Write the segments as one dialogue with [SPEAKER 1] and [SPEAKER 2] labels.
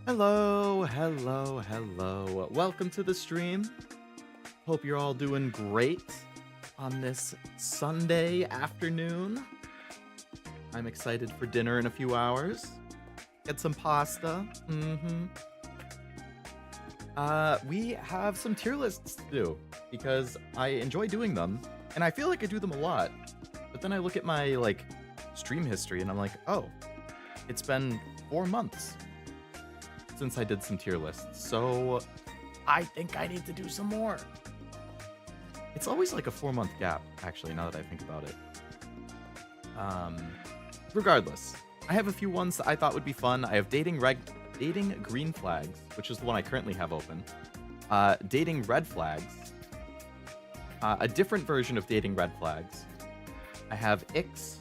[SPEAKER 1] Hello, hello, hello. Welcome to the stream. Hope you're all doing great on this Sunday afternoon. I'm excited for dinner in a few hours. Get some pasta. We have some tier lists to do because I enjoy doing them and I feel like I do them a lot. But then I look at my stream history and I'm like, oh, it's been 4 months since I did some tier lists, so I think I need to do some more. It's always like a 4-month gap, actually, now that I think about it. Regardless, I have a few ones that I thought would be fun. I have dating green flags, which is the one I currently have open. Dating red flags. A different version of dating red flags. I have icks.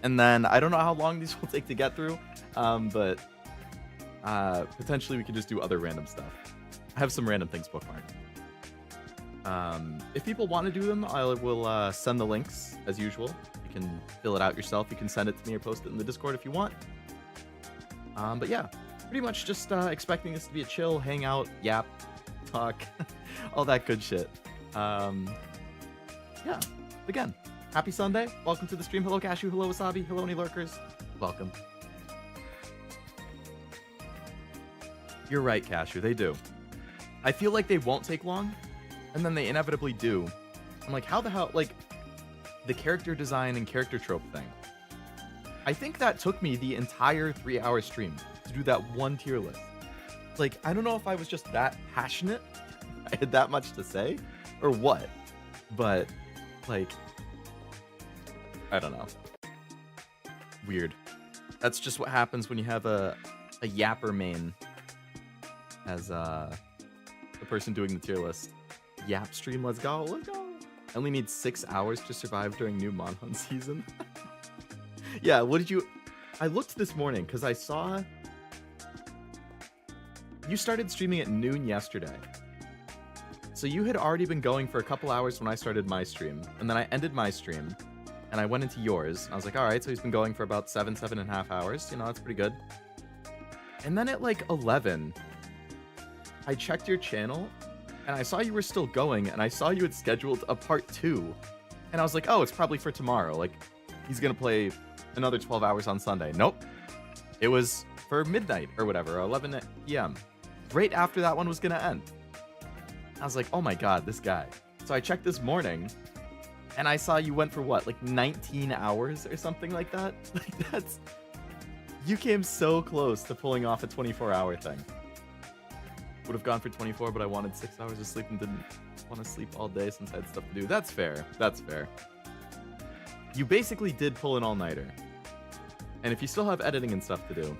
[SPEAKER 1] And then I don't know how long these will take to get through, but potentially we could just do other random stuff. I have some random things bookmarked. If people want to do them, I will send the links as usual. You can fill it out yourself. You can send it to me or post it in the Discord if you want. But yeah, pretty much just expecting this to be a chill, hangout, yap, talk, all that good shit. Yeah, again, happy Sunday. Welcome to the stream. Hello, Cashew. Hello, Wasabi. Hello, any lurkers. Welcome. You're right, Cashew, they do. I feel like they won't take long, and then they inevitably do. I'm like, how the hell, the character design and character trope thing. I think that took me the entire 3-hour stream to do that one tier list. I don't know if I was just that passionate, I had that much to say, or what, but, I don't know. Weird. That's just what happens when you have a yapper main as the person doing the tier list. Yap stream, let's go, let's go. I only need 6 hours to survive during new Monhunt season. Yeah, what did you... I looked this morning because I saw... You started streaming at noon yesterday. So you had already been going for a couple hours when I started my stream. And then I ended my stream. And I went into yours. And I was like, alright, so he's been going for about 7.5 hours. You know, that's pretty good. And then at 11... I checked your channel, and I saw you were still going, and I saw you had scheduled a part 2. And I was like, oh, it's probably for tomorrow. He's gonna play another 12 hours on Sunday. Nope. It was for midnight, or whatever, or 11 p.m. Right after that one was gonna end. I was like, oh my god, this guy. So I checked this morning, and I saw you went for what, 19 hours or something like that? That's... You came so close to pulling off a 24-hour thing. Would have gone for 24, but I wanted 6 hours of sleep and didn't want to sleep all day since I had stuff to do. That's fair. That's fair. You basically did pull an all-nighter. And if you still have editing and stuff to do...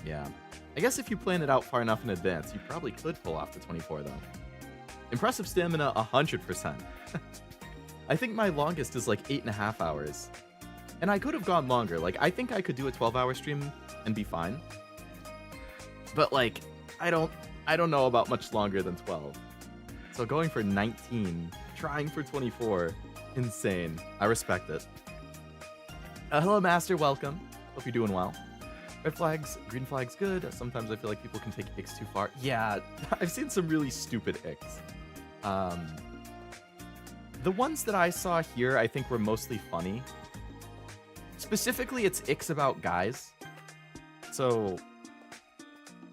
[SPEAKER 1] Yeah. I guess if you plan it out far enough in advance, you probably could pull off the 24, though. Impressive stamina, 100%. I think my longest is 8.5 hours. And I could have gone longer. I think I could do a 12-hour stream and be fine. But, I don't know about much longer than 12. So going for 19, trying for 24, insane. I respect it. Hello, Master. Welcome. Hope you're doing well. Red flags, green flags, good. Sometimes I feel like people can take icks too far. Yeah, I've seen some really stupid icks. The ones that I saw here, I think were mostly funny. Specifically, it's icks about guys. So...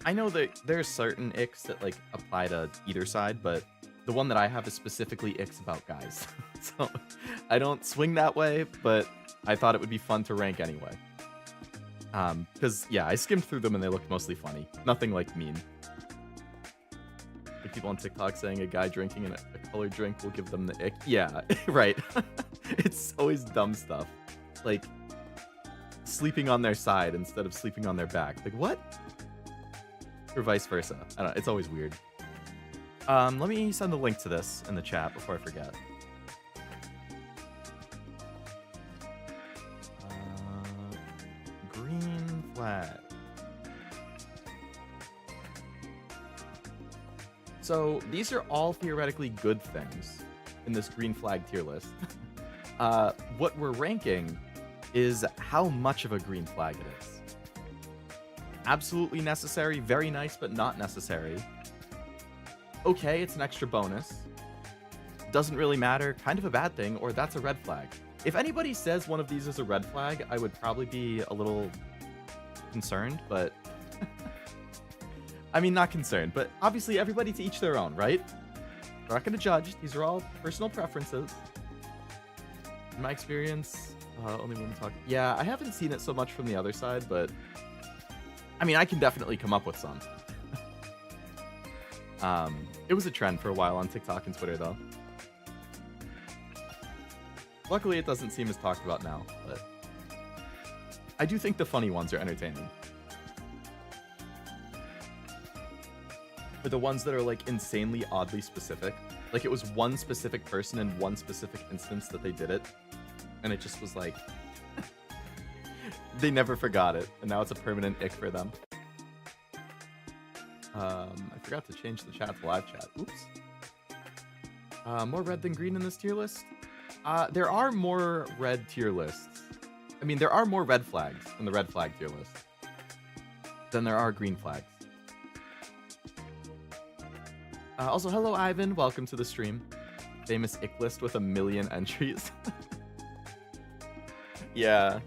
[SPEAKER 1] I know that there's certain icks that apply to either side, but the one that I have is specifically icks about guys. So I don't swing that way, but I thought it would be fun to rank anyway. Because yeah, I skimmed through them and they looked mostly funny. Nothing mean. People on TikTok saying a guy drinking a colored drink will give them the ick. Yeah, right. It's always dumb stuff. Sleeping on their side instead of sleeping on their back. What? Or vice versa. I don't know, it's always weird. Let me send the link to this in the chat before I forget. Green flag. So these are all theoretically good things in this green flag tier list. What we're ranking is how much of a green flag it is. Absolutely necessary, very nice, but not necessary. Okay, it's an extra bonus. Doesn't really matter, kind of a bad thing, or that's a red flag. If anybody says one of these is a red flag, I would probably be a little concerned, but... I mean, not concerned, but obviously everybody to each their own, right? We're not going to judge. These are all personal preferences. In my experience, only women talk... Yeah, I haven't seen it so much from the other side, but... I mean, I can definitely come up with some. It was a trend for a while on TikTok and Twitter, though. Luckily, it doesn't seem as talked about now, but... I do think the funny ones are entertaining. For the ones that are, like, insanely oddly specific. Like, it was one specific person in one specific instance that they did it. And it just was like... they never forgot it, and now it's a permanent ick for them. I forgot to change the chat to live chat. Oops. More red than green in this tier list? There are more red tier lists. I mean, there are more red flags in the red flag tier list than there are green flags. Also, hello, Ivan. Welcome to the stream. Famous ick list with 1 million entries. Yeah.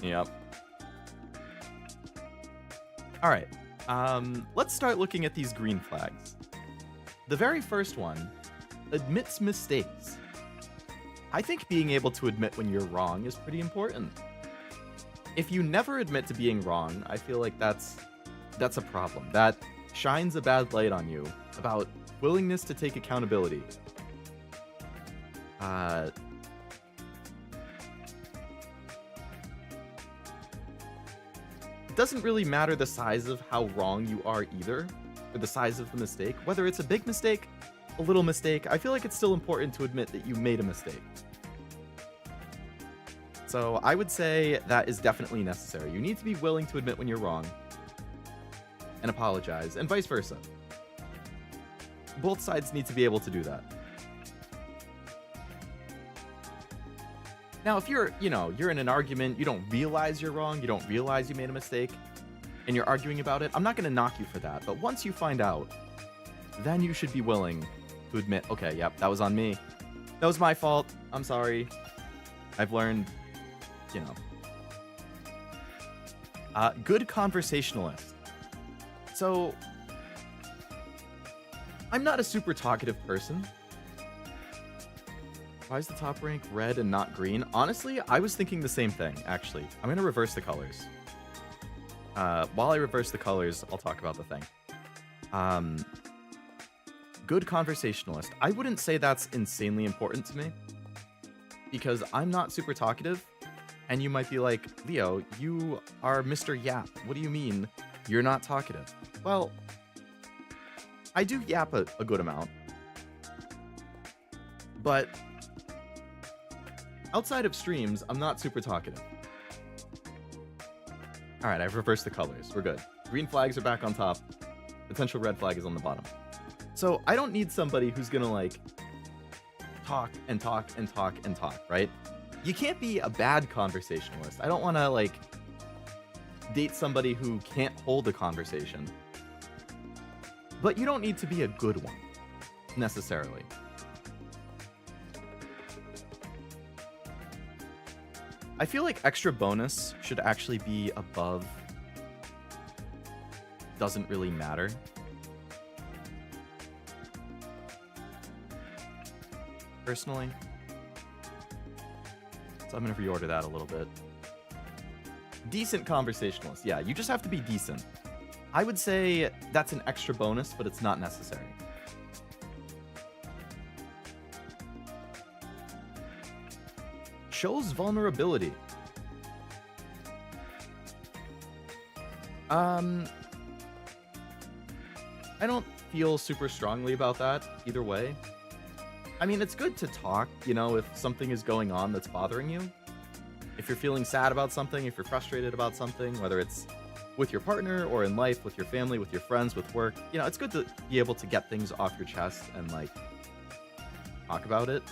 [SPEAKER 1] Yep. Alright. Let's start looking at these green flags. The very first one, admits mistakes. I think being able to admit when you're wrong is pretty important. If you never admit to being wrong, I feel like that's a problem. That shines a bad light on you about willingness to take accountability. It doesn't really matter the size of how wrong you are either, or the size of the mistake. Whether it's a big mistake, a little mistake, I feel like it's still important to admit that you made a mistake. So I would say that is definitely necessary. You need to be willing to admit when you're wrong and apologize, and vice versa. Both sides need to be able to do that. Now, if you're in an argument, you don't realize you're wrong, you don't realize you made a mistake, and you're arguing about it, I'm not going to knock you for that. But once you find out, then you should be willing to admit, okay, yep, that was on me. That was my fault. I'm sorry. I've learned, good conversationalist. So, I'm not a super talkative person. Why is the top rank red and not green? Honestly, I was thinking the same thing, actually. I'm going to reverse the colors. While I reverse the colors, I'll talk about the thing. Good conversationalist. I wouldn't say that's insanely important to me, because I'm not super talkative, and you might be like, Leo, you are Mr. Yap. What do you mean you're not talkative? Well, I do yap a good amount, but outside of streams, I'm not super talkative. Alright, I've reversed the colors. We're good. Green flags are back on top. Potential red flag is on the bottom. So I don't need somebody who's gonna, like, talk and talk and talk and talk, right? You can't be a bad conversationalist. I don't want to, like, date somebody who can't hold a conversation. But you don't need to be a good one, necessarily. I feel like extra bonus should actually be above doesn't really matter. Personally. So I'm going to reorder that a little bit. Decent conversationalist. Yeah, you just have to be decent. I would say that's an extra bonus, but it's not necessary. Shows vulnerability. I don't feel super strongly about that either way. I mean, it's good to talk, if something is going on that's bothering you. If you're feeling sad about something, if you're frustrated about something, whether it's with your partner or in life, with your family, with your friends, with work, it's good to be able to get things off your chest and, like, talk about it.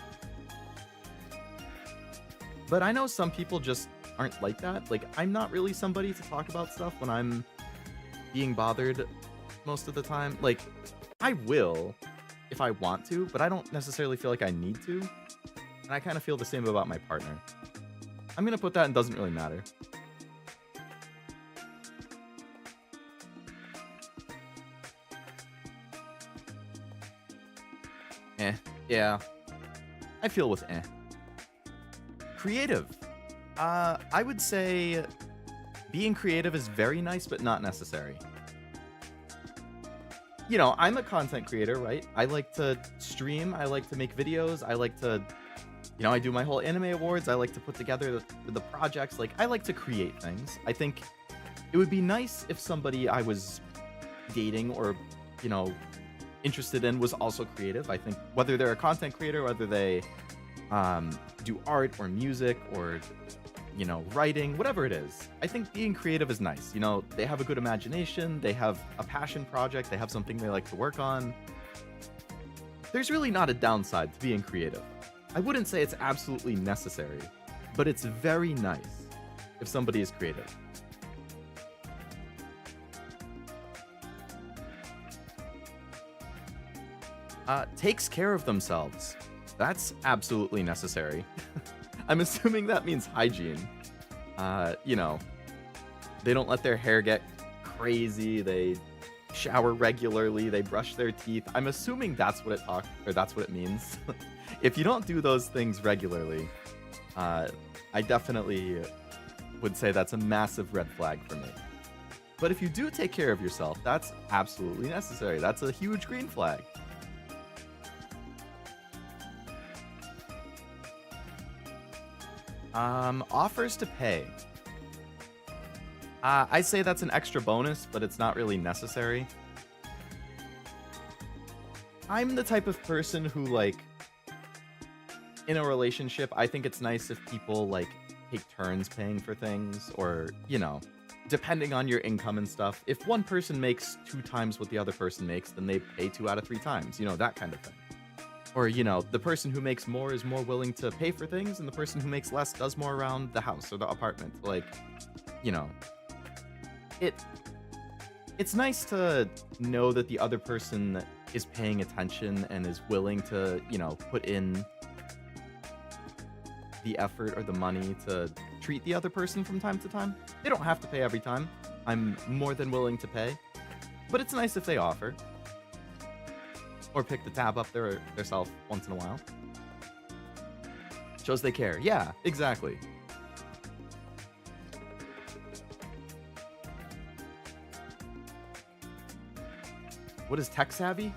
[SPEAKER 1] But I know some people just aren't like that. Like, I'm not really somebody to talk about stuff when I'm being bothered most of the time. Like, I will if I want to, but I don't necessarily feel like I need to. And I kind of feel the same about my partner. I'm gonna put that in doesn't really matter. Yeah. I feel with Creative. I would say being creative is very nice, but not necessary. You know, I'm a content creator, right? I like to stream. I like to make videos. I like to, you know, I do my whole anime awards. I like to put together the projects. Like, I like to create things. I think it would be nice if somebody I was dating or, you know, interested in was also creative. I think whether they're a content creator, whether they do art or music or, you know, writing, whatever it is, I think being creative is nice. You know, they have a good imagination, they have a passion project, they have something they like to work on. There's really not a downside to being creative. I wouldn't say it's absolutely necessary, but it's very nice if somebody is creative. Takes care of themselves. That's absolutely necessary. I'm assuming that means hygiene. You know, they don't let their hair get crazy. They shower regularly. They brush their teeth. I'm assuming that's what that's what it means. If you don't do those things regularly, I definitely would say that's a massive red flag for me. But if you do take care of yourself, that's absolutely necessary. That's a huge green flag. Offers to pay. I'd say that's an extra bonus, but it's not really necessary. I'm the type of person who, like, in a relationship, I think it's nice if people, like, take turns paying for things, or, you know, depending on your income and stuff. If one person makes 2 times what the other person makes, then they pay 2 out of 3 times, you know, that kind of thing. Or, you know, the person who makes more is more willing to pay for things, and the person who makes less does more around the house or the apartment. Like, you know, it's nice to know that the other person is paying attention and is willing to, you know, put in the effort or the money to treat the other person from time to time. They don't have to pay every time. I'm more than willing to pay. But it's nice if they offer. Or pick the tab up theirself once in a while. Shows they care. Yeah, exactly. What is tech savvy?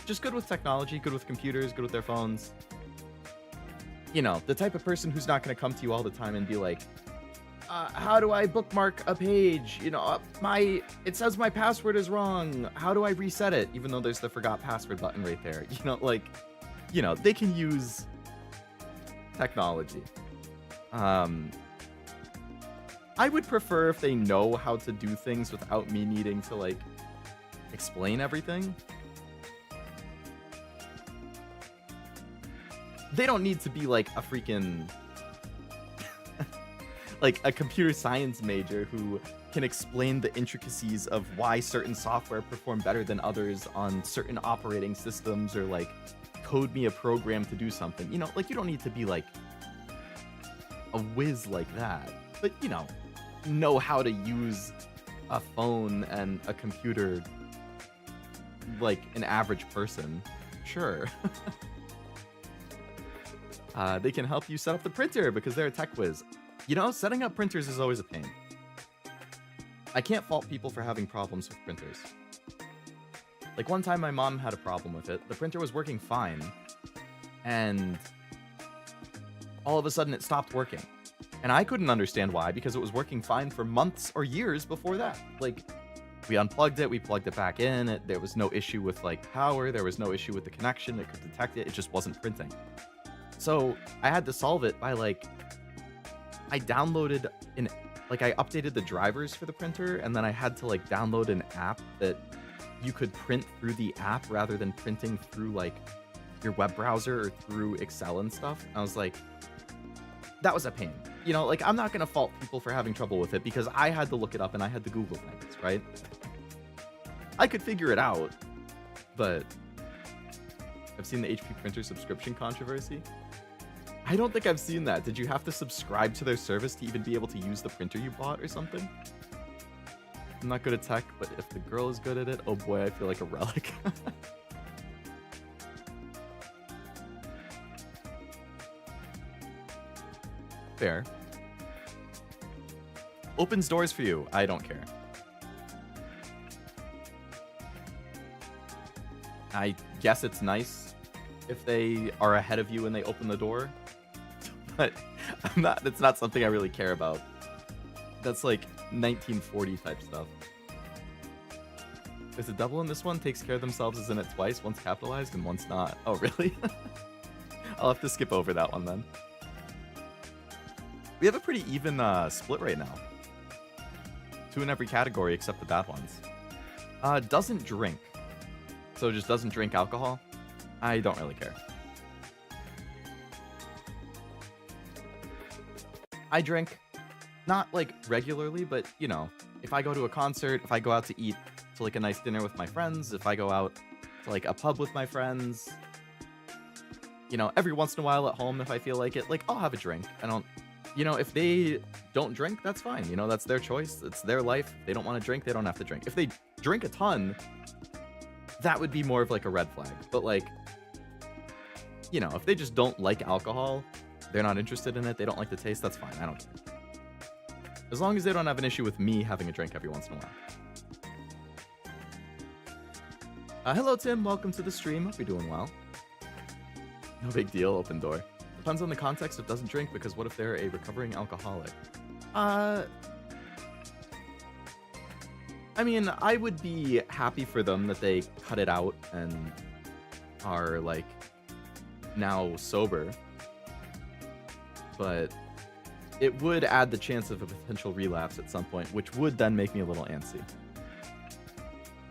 [SPEAKER 1] Just good with technology, good with computers, good with their phones. You know, the type of person who's not going to come to you all the time and be like, how do I bookmark a page? You know, it says my password is wrong. How do I reset it? Even though there's the forgot password button right there. You know, like, you know, they can use technology. I would prefer if they know how to do things without me needing to, like, explain everything. They don't need to be like a freaking like a computer science major who can explain the intricacies of why certain software perform better than others on certain operating systems, or like code me a program to do something. You know, like, you don't need to be like a whiz like that, but, you know how to use a phone and a computer like an average person. Sure. They can help you set up the printer because they're a tech whiz. You know, setting up printers is always a pain. I can't fault people for having problems with printers. Like, one time my mom had a problem with it. The printer was working fine, and all of a sudden it stopped working. And I couldn't understand why, because it was working fine for months or years before that. Like, we unplugged it, we plugged it back in, there was no issue with, like, power, there was no issue with the connection, it could detect it, it just wasn't printing. So I had to solve it by, like, I downloaded I updated the drivers for the printer, and then I had to, like, download an app that you could print through the app rather than printing through, like, your web browser or through Excel and stuff. I was like, that was a pain. You know, like, I'm not gonna fault people for having trouble with it because I had to look it up and I had to Google things, right? I could figure it out, but I've seen the HP printer subscription controversy. I don't think I've seen that. Did you have to subscribe to their service to even be able to use the printer you bought or something? I'm not good at tech, but if the girl is good at it, oh boy, I feel like a relic. Fair. Opens doors for you. I don't care. I guess it's nice if they are ahead of you and they open the door, but it's not something I really care about. That's like 1940 type stuff. There's a double in this one, takes care of themselves is in it twice, once capitalized and once not. Oh, really? I'll have to skip over that one then. We have a pretty even split right now. 2 in every category except the bad ones. Doesn't drink. So just doesn't drink alcohol? I don't really care. I drink, not like regularly, but you know, if I go to a concert, if I go out to eat to like a nice dinner with my friends, if I go out to like a pub with my friends, you know, every once in a while at home if I feel like it, like I'll have a drink. I don't, you know, if they don't drink, that's fine. You know, that's their choice. It's their life. If they don't want to drink, they don't have to drink. If they drink a ton, that would be more of like a red flag. But like, you know, if they just don't like alcohol, they're not interested in it, they don't like the taste, that's fine. I don't care. As long as they don't have an issue with me having a drink every once in a while. Hello, Tim. Welcome to the stream. Hope you're doing well. No big deal. Open door. Depends on the context of doesn't drink, because what if they're a recovering alcoholic? I mean, I would be happy for them that they cut it out and are, like, now sober. But it would add the chance of a potential relapse at some point, which would then make me a little antsy.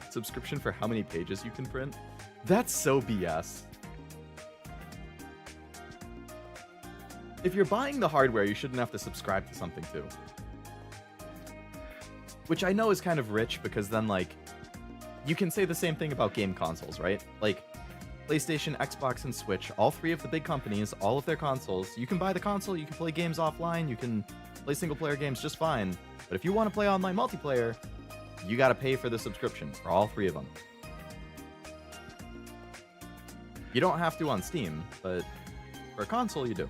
[SPEAKER 1] Subscription for how many pages you can print? That's so BS. If you're buying the hardware, you shouldn't have to subscribe to something too. Which I know is kind of rich, because then, like, you can say the same thing about game consoles, right? Like, PlayStation, Xbox, and Switch, all 3 of the big companies, all of their consoles, you can buy the console, you can play games offline, you can play single-player games just fine. But if you want to play online multiplayer, you gotta pay for the subscription for all 3 of them. You don't have to on Steam, but for a console, you do.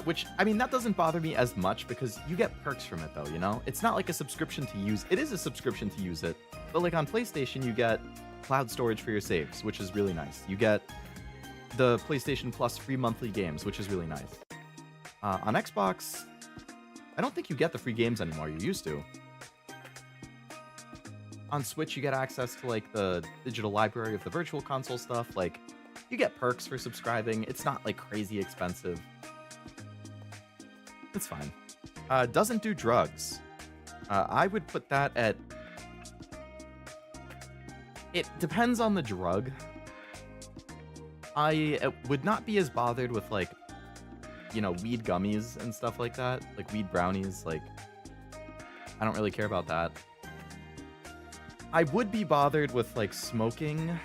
[SPEAKER 1] Which, I mean, that doesn't bother me as much because you get perks from it, though, you know? It's not like a subscription to use... It is a subscription to use it, but, like, on PlayStation, you get cloud storage for your saves, which is really nice. You get the PlayStation Plus free monthly games, which is really nice. On Xbox, I don't think you get the free games anymore. You used to. On Switch, you get access to, like, the digital library of the virtual console stuff. Like, you get perks for subscribing. It's not, like, crazy expensive. It's fine. Doesn't do drugs. I would put that at... It depends on the drug. I would not be as bothered with, like, you know, weed gummies and stuff like that. Like, weed brownies, like... I don't really care about that. I would be bothered with, like, smoking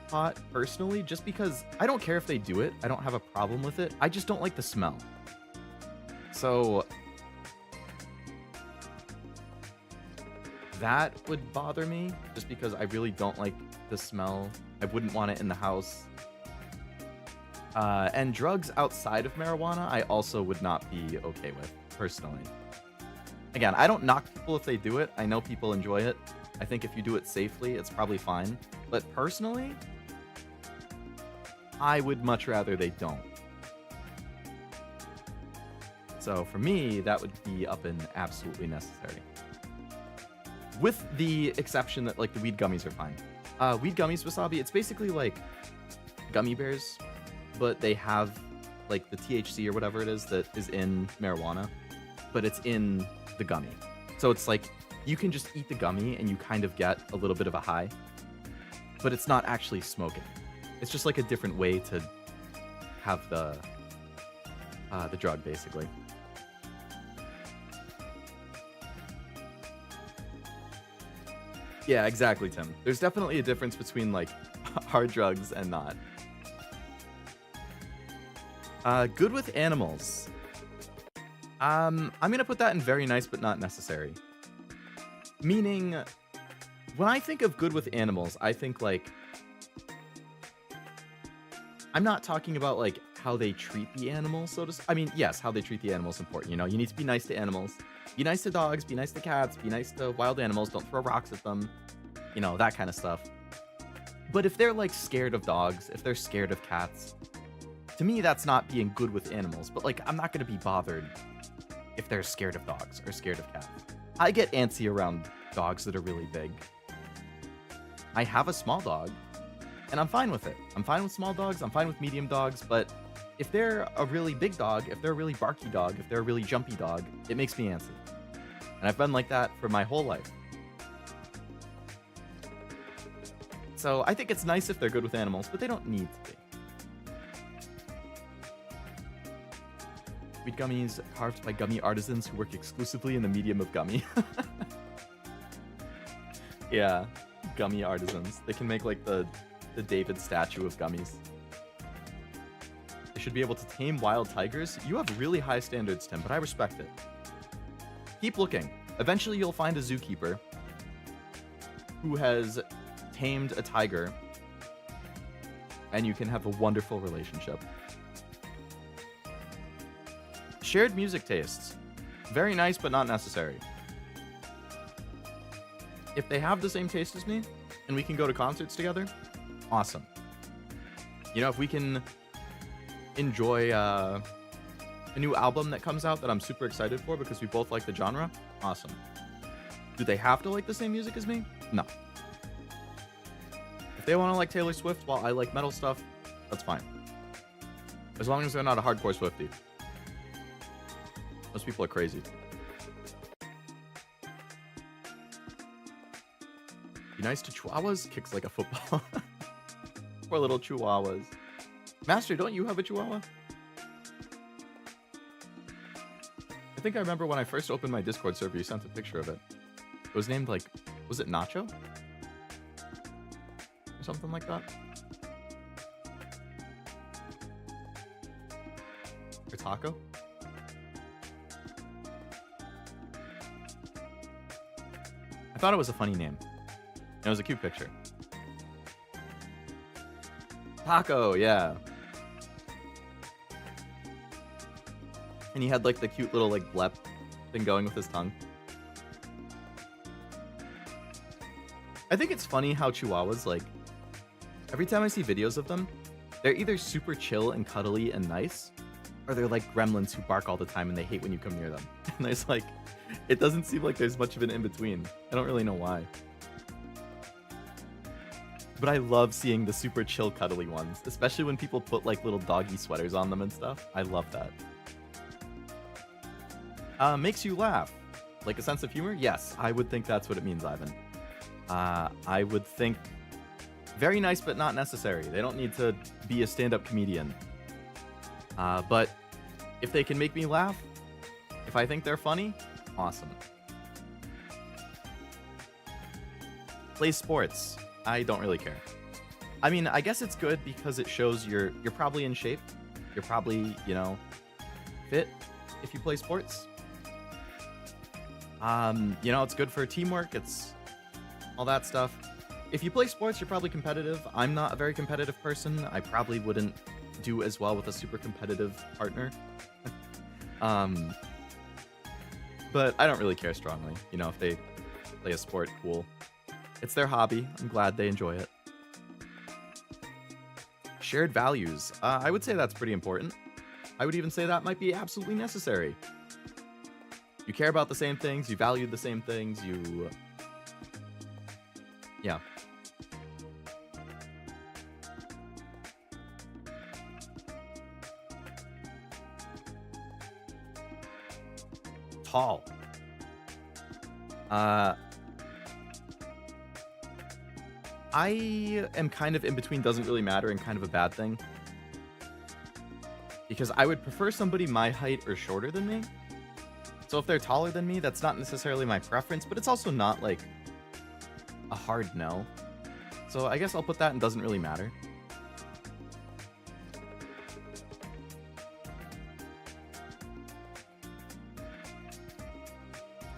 [SPEAKER 1] pot, personally, just because I don't care if they do it. I don't have a problem with it. I just don't like the smell. So that would bother me, just because I really don't like the smell. I wouldn't want it in the house. And drugs outside of marijuana, I also would not be okay with, personally. Again, I don't knock people if they do it. I know people enjoy it. I think if you do it safely, it's probably fine. But personally, I would much rather they don't. So for me, that would be up and absolutely necessary. With the exception that, like, the weed gummies are fine. Weed gummies, Wasabi, it's basically like gummy bears, but they have, like, the THC or whatever it is that is in marijuana, but it's in the gummy. So it's like, you can just eat the gummy and you kind of get a little bit of a high, but it's not actually smoking. It's just like a different way to have the drug, basically. Yeah, exactly, Tim. There's definitely a difference between like hard drugs and not. Good with animals. I'm gonna put that in very nice but not necessary. Meaning, when I think of good with animals, I think like I'm not talking about like how they treat the animals, I mean, yes, how they treat the animals is important. You know, you need to be nice to animals. Be nice to dogs, be nice to cats, be nice to wild animals, don't throw rocks at them. You know, that kind of stuff. But if they're like scared of dogs, if they're scared of cats, to me that's not being good with animals. But like, I'm not gonna be bothered if they're scared of dogs or scared of cats. I get antsy around dogs that are really big. I have a small dog, and I'm fine with it. I'm fine with small dogs, I'm fine with medium dogs, but if they're a really big dog, if they're a really barky dog, if they're a really jumpy dog, it makes me antsy. And I've been like that for my whole life. So I think it's nice if they're good with animals, but they don't need to be. Weed gummies carved by gummy artisans who work exclusively in the medium of gummy. Yeah, gummy artisans. They can make like the David statue of gummies. They should be able to tame wild tigers. You have really high standards, Tim, but I respect it. Keep looking. Eventually you'll find a zookeeper who has tamed a tiger, and you can have a wonderful relationship. Shared music tastes. Very nice, but not necessary. If they have the same taste as me, and we can go to concerts together, awesome. You know, if we can enjoy a new album that comes out that I'm super excited for because we both like the genre, awesome. Do they have to like the same music as me? No. If they want to like Taylor Swift while I like metal stuff, that's fine. As long as they're not a hardcore Swiftie. Those people are crazy. Be nice to chihuahuas? Kicks like a football. Poor little chihuahuas. Master, don't you have a chihuahua? I think I remember when I first opened my Discord server, you sent a picture of it. It was named like, was it Nacho? Or something like that? Or Taco? I thought it was a funny name. And it was a cute picture. Taco, yeah. And he had like the cute little like blep thing going with his tongue. I think it's funny how chihuahuas, like, every time I see videos of them, they're either super chill and cuddly and nice, or they're like gremlins who bark all the time and they hate when you come near them. And there's like, it doesn't seem like there's much of an in-between. I don't really know why. But I love seeing the super chill cuddly ones, especially when people put like little doggy sweaters on them and stuff. I love that. Makes you laugh. Like a sense of humor? Yes, I would think that's what it means, Ivan. I would think very nice, but not necessary. They don't need to be a stand-up comedian. But if they can make me laugh, if I think they're funny, awesome. Play sports. I don't really care. I mean, I guess it's good because it shows you're probably in shape. You're probably, you know, fit if you play sports. You know, it's good for teamwork. It's all that stuff. If you play sports, you're probably competitive. I'm not a very competitive person. I probably wouldn't do as well with a super competitive partner. But I don't really care strongly. You know, if they play a sport, cool. It's their hobby. I'm glad they enjoy it. Shared values. I would say that's pretty important. I would even say that might be absolutely necessary. You care about the same things. You value the same things. You... Yeah. Tall. I am kind of in between doesn't really matter and kind of a bad thing. Because I would prefer somebody my height or shorter than me. So if they're taller than me, that's not necessarily my preference, but it's also not like a hard no. So I guess I'll put that in doesn't really matter.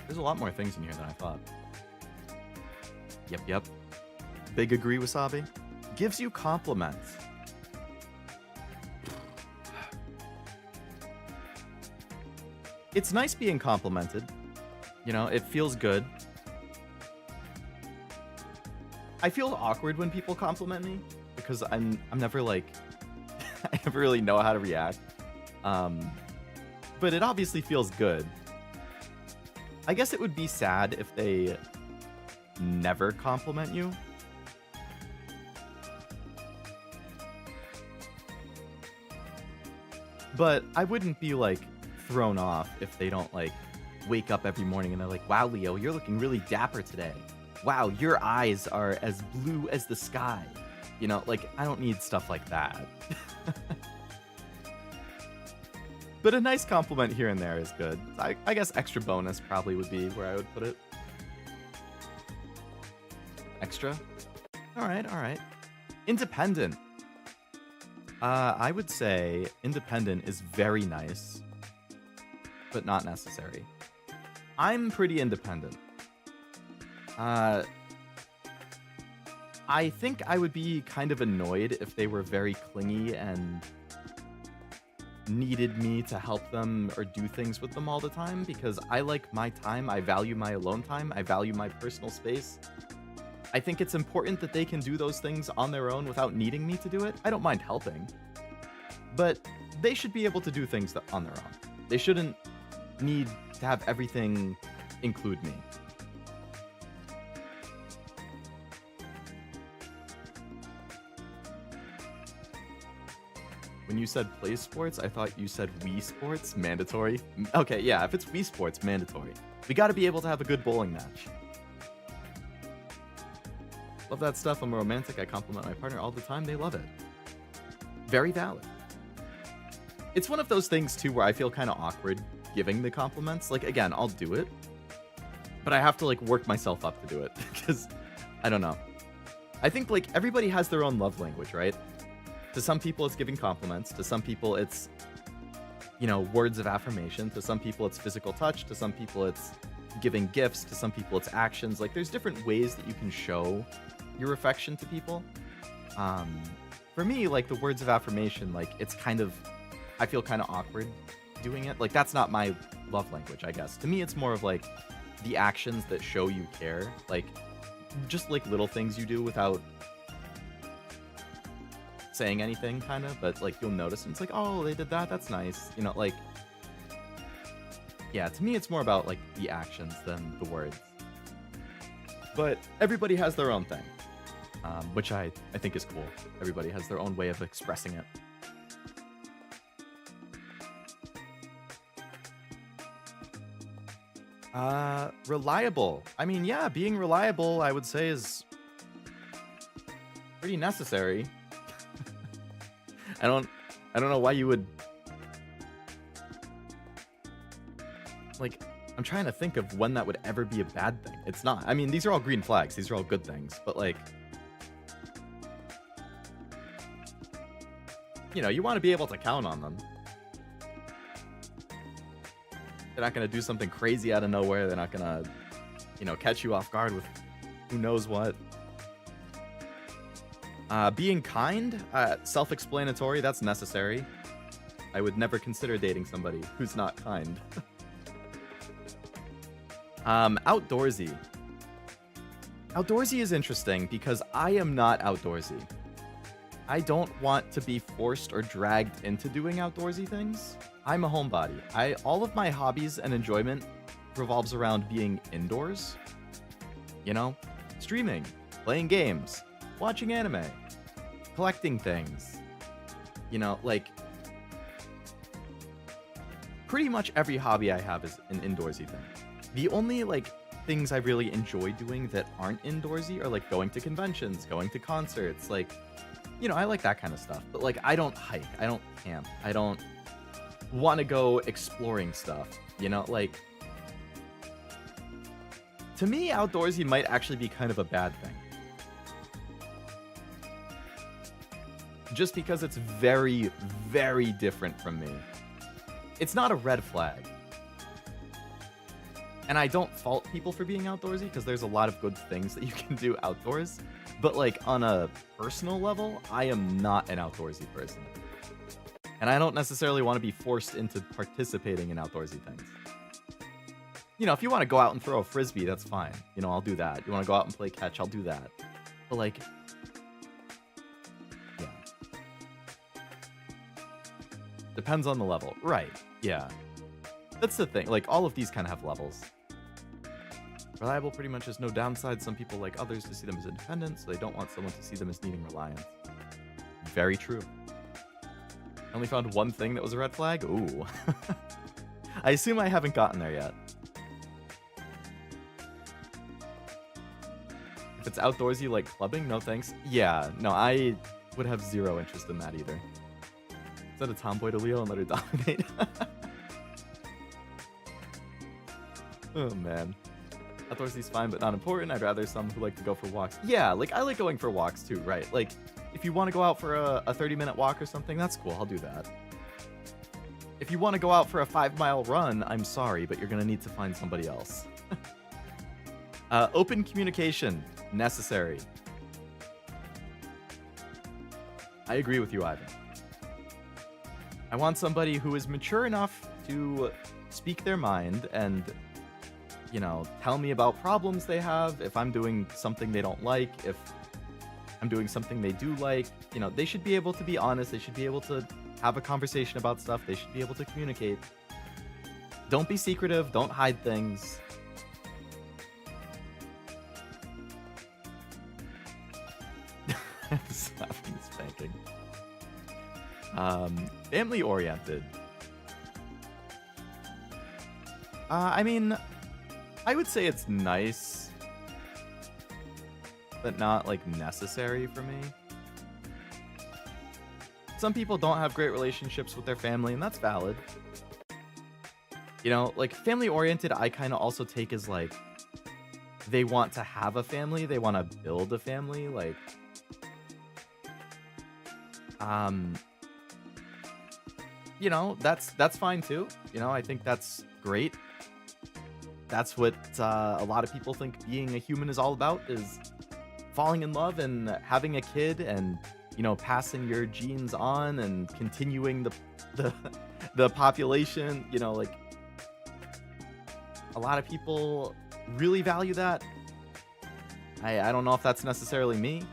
[SPEAKER 1] There's a lot more things in here than I thought. Yep. Big agree, Wasabi. Gives you compliments. It's nice being complimented. You know, it feels good. I feel awkward when people compliment me because I'm never like I never really know how to react. But it obviously feels good. I guess it would be sad if they never compliment you. But I wouldn't be like thrown off if they don't like wake up every morning and they're like, wow, Leo, you're looking really dapper today. Wow, your eyes are as blue as the sky. You know, like, I don't need stuff like that. But a nice compliment here and there is good. I guess extra bonus probably would be where I would put it. Extra? All right. Independent. I would say independent is very nice, but not necessary. I'm pretty independent. I think I would be kind of annoyed if they were very clingy and needed me to help them or do things with them all the time, because I like my time, I value my alone time, I value my personal space. I think it's important that they can do those things on their own without needing me to do it. I don't mind helping, but they should be able to do things on their own. They shouldn't need to have everything include me. When you said play sports, I thought you said Wii Sports, mandatory. Okay, yeah, if it's Wii Sports, mandatory. We gotta be able to have a good bowling match. Love that stuff. I'm a romantic. I compliment my partner all the time. They love it. Very valid. It's one of those things, too, where I feel kind of awkward giving the compliments. Like, again, I'll do it, but I have to, like, work myself up to do it, because, I don't know. I think, like, everybody has their own love language, right? To some people, it's giving compliments. To some people, it's, you know, words of affirmation. To some people, it's physical touch. To some people, it's giving gifts. To some people, it's actions. Like, there's different ways that you can show your affection to people. For me, like, the words of affirmation, like, it's kind of, I feel kind of awkward doing it. Like, that's not my love language, I guess. To me, it's more of, like, the actions that show you care. Like, just, like, little things you do without saying anything, kind of, but, like, you'll notice, and it's like, oh, they did that, that's nice. You know, like, yeah, to me, it's more about, like, the actions than the words. But everybody has their own thing, which I think is cool. Everybody has their own way of expressing it. Reliable. I mean, yeah, being reliable, I would say, is pretty necessary. I don't know why you would, like, I'm trying to think of when that would ever be a bad thing. It's not. I mean, these are all green flags. These are all good things. But, like, you know, you want to be able to count on them. They're not going to do something crazy out of nowhere. They're not going to, you know, catch you off guard with who knows what. Being kind, self-explanatory, that's necessary. I would never consider dating somebody who's not kind. Outdoorsy. Outdoorsy is interesting because I am not outdoorsy. I don't want to be forced or dragged into doing outdoorsy things. I'm a homebody. All of my hobbies and enjoyment revolves around being indoors. You know, streaming, playing games, watching anime, collecting things. You know, like, pretty much every hobby I have is an indoorsy thing. The only, like, things I really enjoy doing that aren't indoorsy are like going to conventions, going to concerts, like, I like that kind of stuff. But like, I don't hike, I don't camp, I don't want to go exploring stuff, like, to me, outdoorsy might actually be kind of a bad thing. Just because it's very, very different from me. It's not a red flag. And I don't fault people for being outdoorsy, because there's a lot of good things that you can do outdoors. But like, on a personal level, I am not an outdoorsy person. And I don't necessarily want to be forced into participating in outdoorsy things. If you want to go out and throw a frisbee, that's fine. I'll do that. You want to go out and play catch, I'll do that. But like, yeah. Depends on the level. Right, yeah. That's the thing. Like, all of these kind of have levels. Reliable pretty much has no downside. Some people like others to see them as independent, so they don't want someone to see them as needing reliance. Very true. I only found one thing that was a red flag? Ooh. I assume I haven't gotten there yet. If it's outdoorsy like clubbing, no thanks. Yeah, no, I would have zero interest in that either. Set a tomboy to Leo and let her dominate. Oh man. Outdoorsy's fine but not important. I'd rather some who like to go for walks. Yeah, like I like going for walks too, right? Like if you want to go out for a 30-minute walk or something, that's cool. I'll do that. If you want to go out for a 5-mile run, I'm sorry, but you're going to need to find somebody else. Open communication. Necessary. I agree with you, Ivan. I want somebody who is mature enough to speak their mind and, tell me about problems they have. If I'm doing something they don't like, if I'm doing something they do like, they should be able to be honest. They should be able to have a conversation about stuff. They should be able to communicate. Don't be secretive. Don't hide things. Slapping, spanking. Family oriented. I mean, I would say it's nice, but not like necessary for me. Some people don't have great relationships with their family, and that's valid. Like family oriented, I kind of also take as like they want to have a family, they want to build a family, like. That's fine too. I think that's great. That's what a lot of people think being a human is all about, is falling in love and having a kid and, passing your genes on and continuing the population. Like a lot of people really value that. I don't know if that's necessarily me.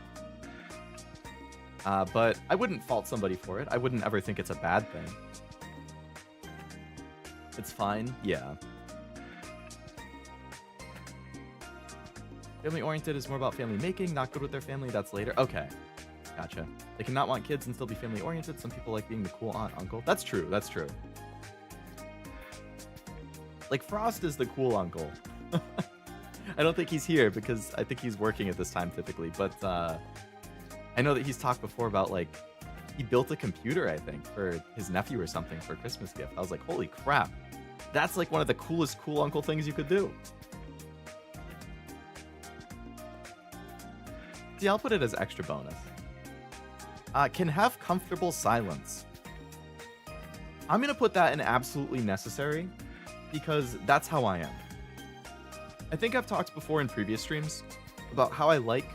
[SPEAKER 1] But I wouldn't fault somebody for it. I wouldn't ever think it's a bad thing. It's fine, yeah. Family-oriented is more about family making, not good with their family, that's later. Okay, gotcha. They cannot want kids and still be family-oriented. Some people like being the cool aunt, uncle. That's true, that's true. Like, Frost is the cool uncle. I don't think he's here because I think he's working at this time typically, but I know that he's talked before about, like, he built a computer, I think, for his nephew or something for a Christmas gift. I was like, holy crap. That's, like, one of the coolest cool uncle things you could do. See, I'll put it as extra bonus. Can have comfortable silence. I'm going to put that in absolutely necessary because that's how I am. I think I've talked before in previous streams about how I like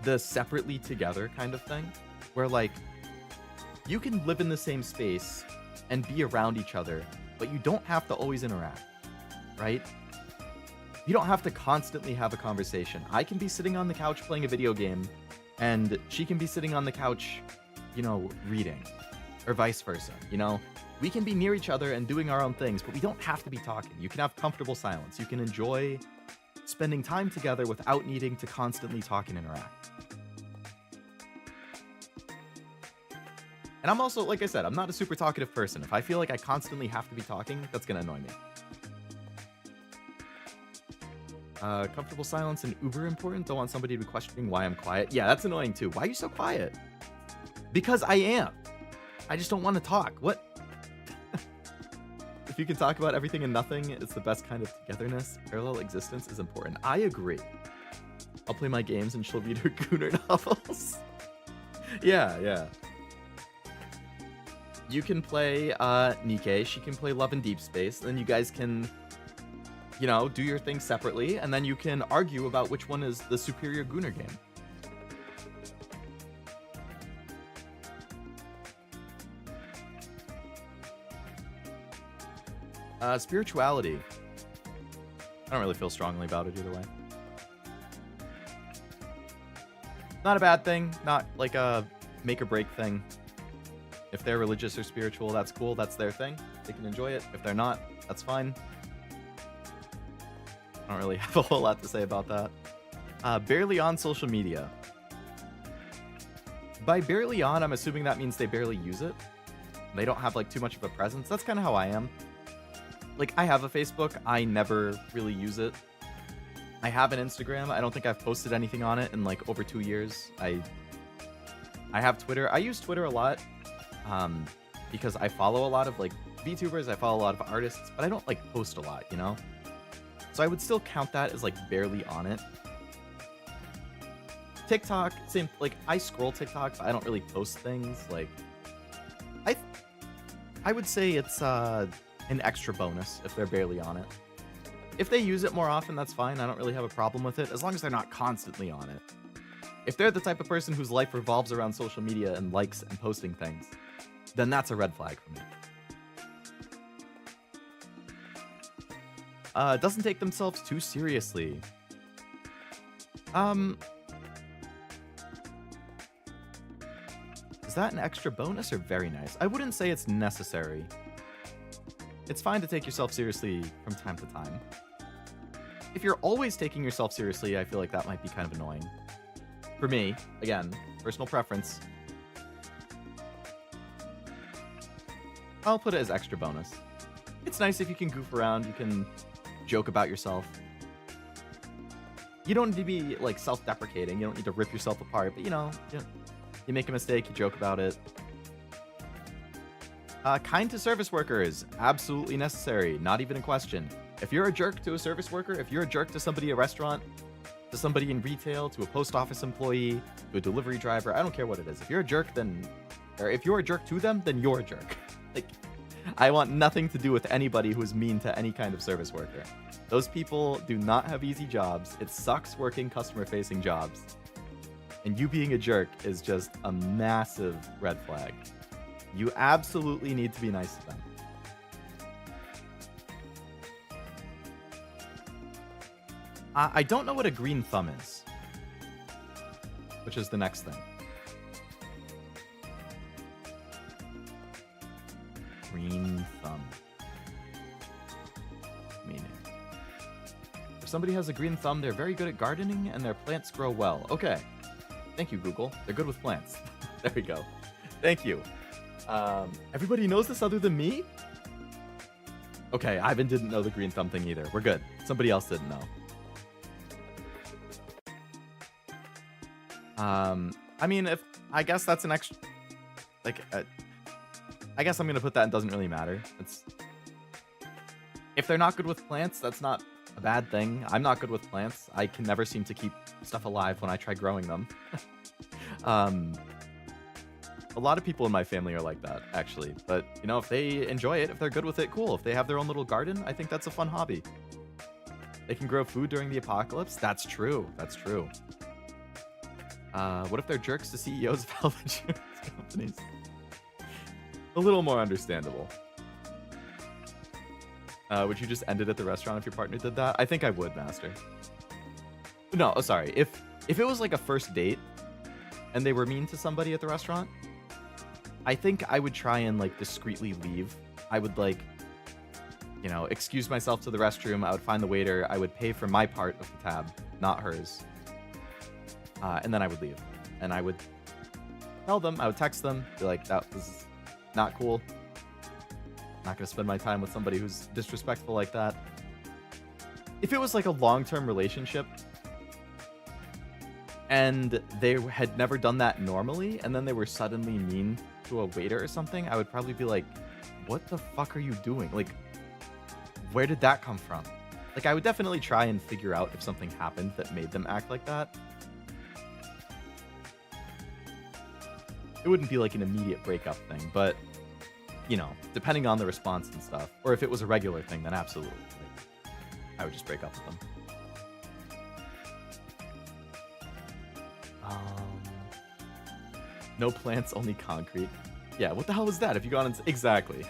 [SPEAKER 1] the separately together kind of thing, where like you can live in the same space and be around each other, but you don't have to always interact, right? You don't have to constantly have a conversation. I can be sitting on the couch playing a video game and she can be sitting on the couch, reading, or vice versa. We can be near each other and doing our own things, but we don't have to be talking. You can have comfortable silence. You can enjoy spending time together without needing to constantly talk and interact. And I'm also, like I said, I'm not a super talkative person. If I feel like I constantly have to be talking, that's going to annoy me. Comfortable silence and uber important. Don't want somebody to be questioning why I'm quiet. Yeah, that's annoying too. Why are you so quiet? Because I am. I just don't want to talk. What? If you can talk about everything and nothing, it's the best kind of togetherness. Parallel existence is important. I agree. I'll play my games and she'll read her Gooner novels. Yeah. You can play Nikke. She can play Love in Deep Space. Then you guys can, you know, do your thing separately. And then you can argue about which one is the superior Gooner game. Spirituality. I don't really feel strongly about it either way. Not a bad thing. Not like a make or break thing. If they're religious or spiritual, that's cool. That's their thing. They can enjoy it. If they're not, that's fine. I don't really have a whole lot to say about that. Barely on social media. By barely on, I'm assuming that means they barely use it. They don't have like too much of a presence. That's kind of how I am. Like, I have a Facebook. I never really use it. I have an Instagram. I don't think I've posted anything on it in like over 2 years. I have Twitter. I use Twitter a lot because I follow a lot of like VTubers. I follow a lot of artists, but I don't like post a lot, you know? So I would still count that as like barely on it. TikTok, same. Like, I scroll TikTok, but I don't really post things. Like, I would say it's an extra bonus if they're barely on it. If they use it more often, that's fine. I don't really have a problem with it, as long as they're not constantly on it. If they're the type of person whose life revolves around social media and likes and posting things, then that's a red flag for me. Doesn't take themselves too seriously. Is that an extra bonus or very nice? I wouldn't say it's necessary. It's fine to take yourself seriously from time to time. If you're always taking yourself seriously, I feel like that might be kind of annoying. For me, again, personal preference, I'll put it as extra bonus. It's nice if you can goof around, you can joke about yourself. You don't need to be like self-deprecating, you don't need to rip yourself apart, but you know, you make a mistake, you joke about it. Kind to service workers, absolutely necessary, not even a question. If you're a jerk to a service worker, if you're a jerk to somebody at a restaurant, to somebody in retail, to a post office employee, to a delivery driver, I don't care what it is. If you're a jerk, or if you're a jerk to them, then you're a jerk. Like, I want nothing to do with anybody who's mean to any kind of service worker. Those people do not have easy jobs. It sucks working customer-facing jobs. And you being a jerk is just a massive red flag. You absolutely need to be nice to them. I don't know what a green thumb is, which is the next thing. Green thumb. Meaning. If somebody has a green thumb, they're very good at gardening and their plants grow well. Okay. Thank you, Google. They're good with plants. There we go. Thank you. Everybody knows this other than me? Okay, Ivan didn't know the green thumb thing either. We're good. Somebody else didn't know. I mean, I guess that's an extra, like, I guess I'm gonna put that in doesn't really matter. If they're not good with plants, that's not a bad thing. I'm not good with plants. I can never seem to keep stuff alive when I try growing them. A lot of people in my family are like that, actually. But, you know, if they enjoy it, if they're good with it, cool. If they have their own little garden, I think that's a fun hobby. They can grow food during the apocalypse. That's true. That's true. What if they're jerks to CEOs of health insurance companies? A little more understandable. Would you just end it at the restaurant if your partner did that? I think I would, Master. No, oh, sorry. If it was like a first date and they were mean to somebody at the restaurant, I think I would try and like discreetly leave. I would like, you know, excuse myself to the restroom. I would find the waiter. I would pay for my part of the tab, not hers. And then I would leave. And I would tell them, I would text them, be like, that was not cool. Not going to spend my time with somebody who's disrespectful like that. If it was like a long-term relationship and they had never done that normally, and then they were suddenly mean to a waiter or something, I would probably be like, what the fuck are you doing? Like, where did that come from? Like, I would definitely try and figure out if something happened that made them act like that. It wouldn't be like an immediate breakup thing, but, you know, depending on the response and stuff, or if it was a regular thing, then absolutely. Like, I would just break up with them. No plants, only concrete. Yeah, what the hell was that? If you gone into... Exactly.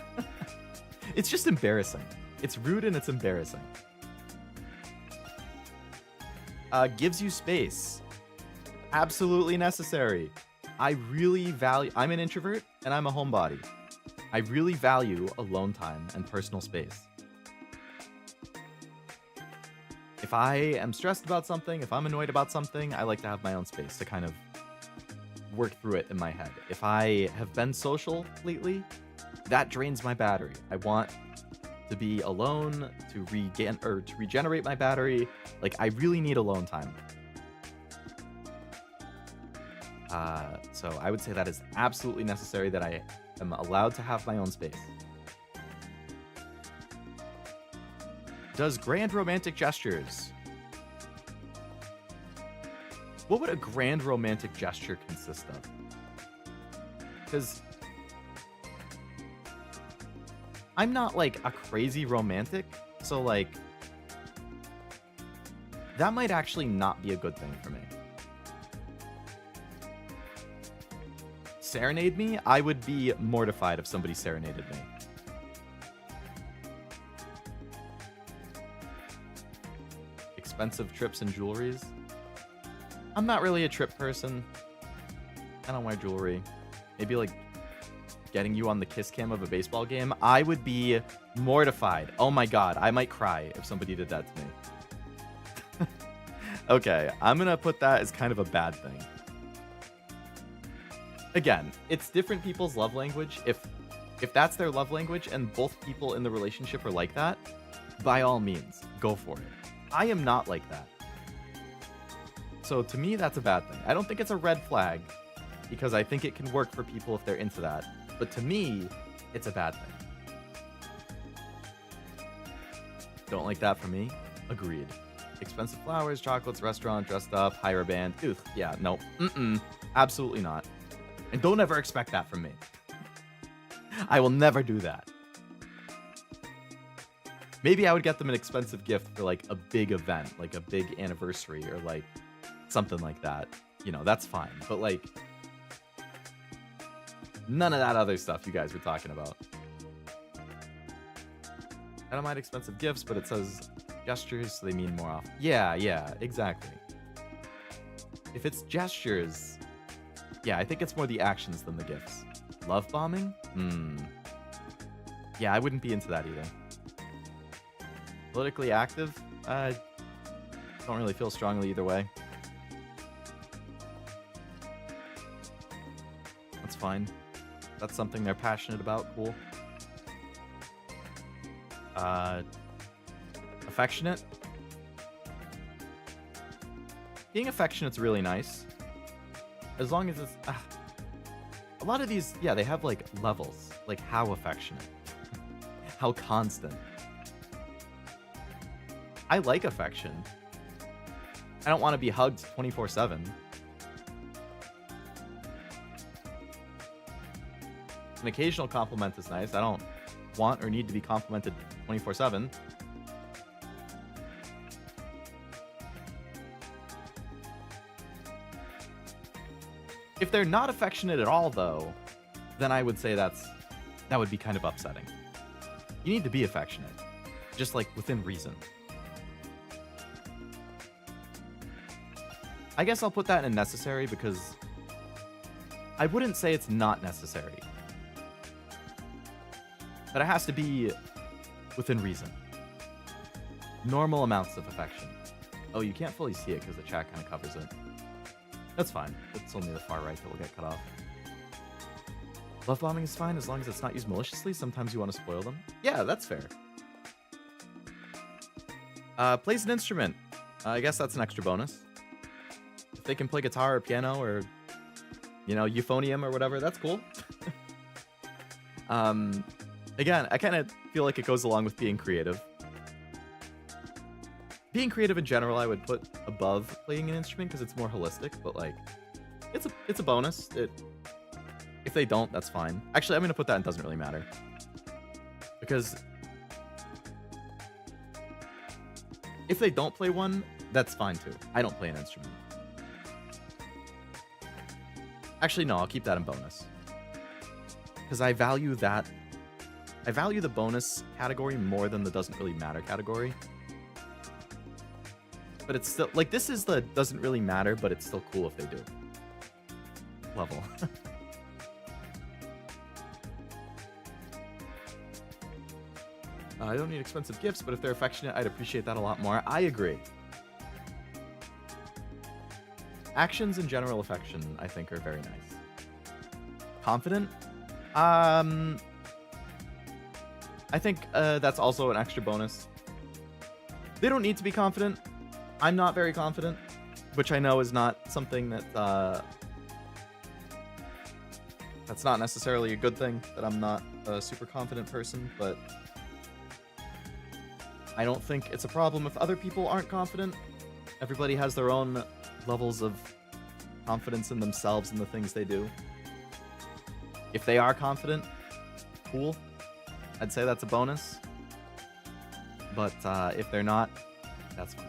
[SPEAKER 1] It's just embarrassing. It's rude and it's embarrassing. Gives you space. Absolutely necessary. I really value... I'm an introvert and I'm a homebody. I really value alone time and personal space. If I am stressed about something, if I'm annoyed about something, I like to have my own space to kind of work through it in my head. If I have been social lately, that drains my battery. I want to be alone to regenerate my battery. Like, I really need alone time. So I would say that is absolutely necessary, that I am allowed to have my own space. Does grand romantic gestures. What would a grand romantic gesture consist of? Because I'm not like a crazy romantic, so like that might actually not be a good thing for me. Serenade me? I would be mortified if somebody serenaded me. Expensive trips and jewelries? I'm not really a trip person. I don't wear jewelry. Maybe like getting you on the kiss cam of a baseball game. I would be mortified. Oh my god, I might cry if somebody did that to me. Okay, I'm gonna put that as kind of a bad thing. Again, it's different people's love language. If that's their love language and both people in the relationship are like that, by all means, go for it. I am not like that. So to me, that's a bad thing. I don't think it's a red flag, because I think it can work for people if they're into that. But to me, it's a bad thing. Don't like that for me? Agreed. Expensive flowers, chocolates, restaurant, dressed up, hire a band. Ugh, yeah, no. Absolutely not. And don't ever expect that from me. I will never do that. Maybe I would get them an expensive gift for like a big event, like a big anniversary or like something like that. You know, that's fine. But like, none of that other stuff you guys were talking about. I don't mind expensive gifts, but it says gestures, so they mean more often. Yeah, exactly. If it's gestures, yeah, I think it's more the actions than the gifts. Love bombing? Yeah, I wouldn't be into that either. Politically active? I don't really feel strongly either way. That's fine. That's something they're passionate about. Cool. Affectionate? Being affectionate's really nice. As long as it's... a lot of these, yeah, they have like levels. Like how affectionate. How constant. I like affection. I don't want to be hugged 24/7. An occasional compliment is nice. I don't want or need to be complimented 24/7. If they're not affectionate at all, though, then I would say that would be kind of upsetting. You need to be affectionate, just like within reason. I guess I'll put that in necessary because I wouldn't say it's not necessary. But it has to be within reason. Normal amounts of affection. Oh, you can't fully see it because the chat kind of covers it. That's fine. It's only the far right that will get cut off. Love bombing is fine as long as it's not used maliciously. Sometimes you want to spoil them. Yeah, that's fair. Plays an instrument. I guess that's an extra bonus. If they can play guitar or piano or, you know, euphonium or whatever, that's cool. Again, I kind of feel like it goes along with being creative. Being creative in general, I would put above playing an instrument because it's more holistic, but like, it's a bonus. If they don't, that's fine. Actually, I'm gonna put that in doesn't really matter. Because if they don't play one, that's fine too. I don't play an instrument. Actually, no, I'll keep that in bonus. Because I value that. I value the bonus category more than the doesn't really matter category. But it's still, like, this is the doesn't really matter, but it's still cool if they do. Level. I don't need expensive gifts, but if they're affectionate, I'd appreciate that a lot more. I agree. Actions and general affection, I think, are very nice. Confident? I think that's also an extra bonus. They don't need to be confident. I'm not very confident, which I know is not something that that's not necessarily a good thing, that I'm not a super confident person, but I don't think it's a problem if other people aren't confident. Everybody has their own levels of confidence in themselves and the things they do. If they are confident, cool. I'd say that's a bonus. But if they're not, that's fine.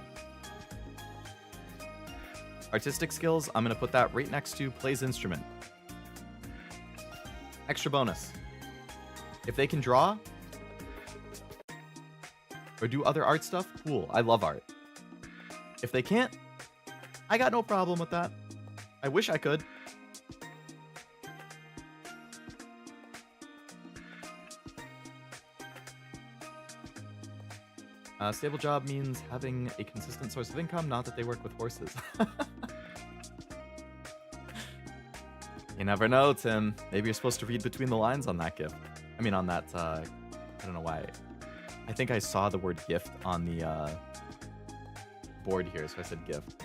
[SPEAKER 1] Artistic skills, I'm going to put that right next to plays instrument. Extra bonus. If they can draw or do other art stuff, cool. I love art. If they can't, I got no problem with that. I wish I could. Stable job means having a consistent source of income, not that they work with horses. You never know, Tim. Maybe you're supposed to read between the lines on that gift. I mean, on that, I don't know why. I think I saw the word gift on the board here, so I said gift.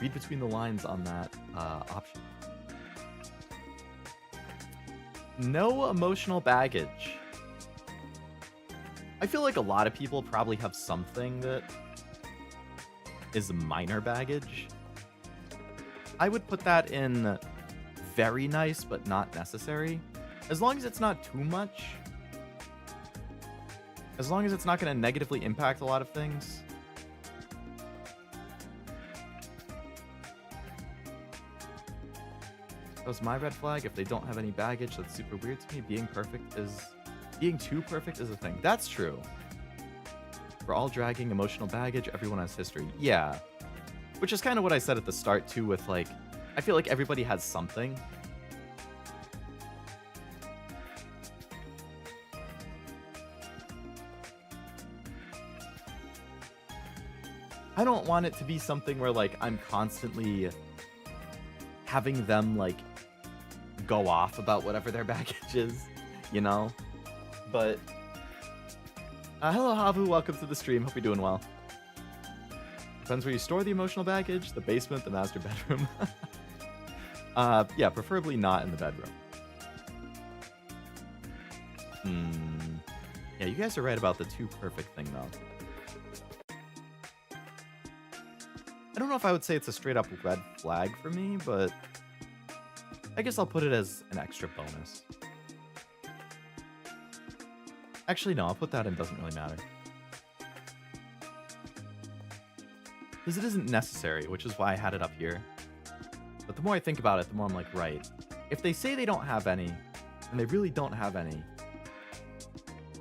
[SPEAKER 1] Read between the lines on that option. No emotional baggage. I feel like a lot of people probably have something that is minor baggage. I would put that in very nice, but not necessary. As long as it's not too much. As long as it's not going to negatively impact a lot of things. That was my red flag. If they don't have any baggage, that's super weird to me. Being too perfect is a thing. That's true. For all dragging emotional baggage, everyone has history. Yeah. Which is kind of what I said at the start, too, with, like, I feel like everybody has something. I don't want it to be something where, like, I'm constantly having them, like, go off about whatever their baggage is, you know? But, hello, Havu. Welcome to the stream. Hope you're doing well. Depends where you store the emotional baggage. The basement, the master bedroom. Yeah, preferably not in the bedroom. Yeah, you guys are right about the too perfect thing, though. I don't know if I would say it's a straight up red flag for me, but I guess I'll put it as an extra bonus. Actually, no, I'll put that in doesn't really matter. Because it isn't necessary, which is why I had it up here. But the more I think about it, the more I'm like, right. If they say they don't have any, and they really don't have any,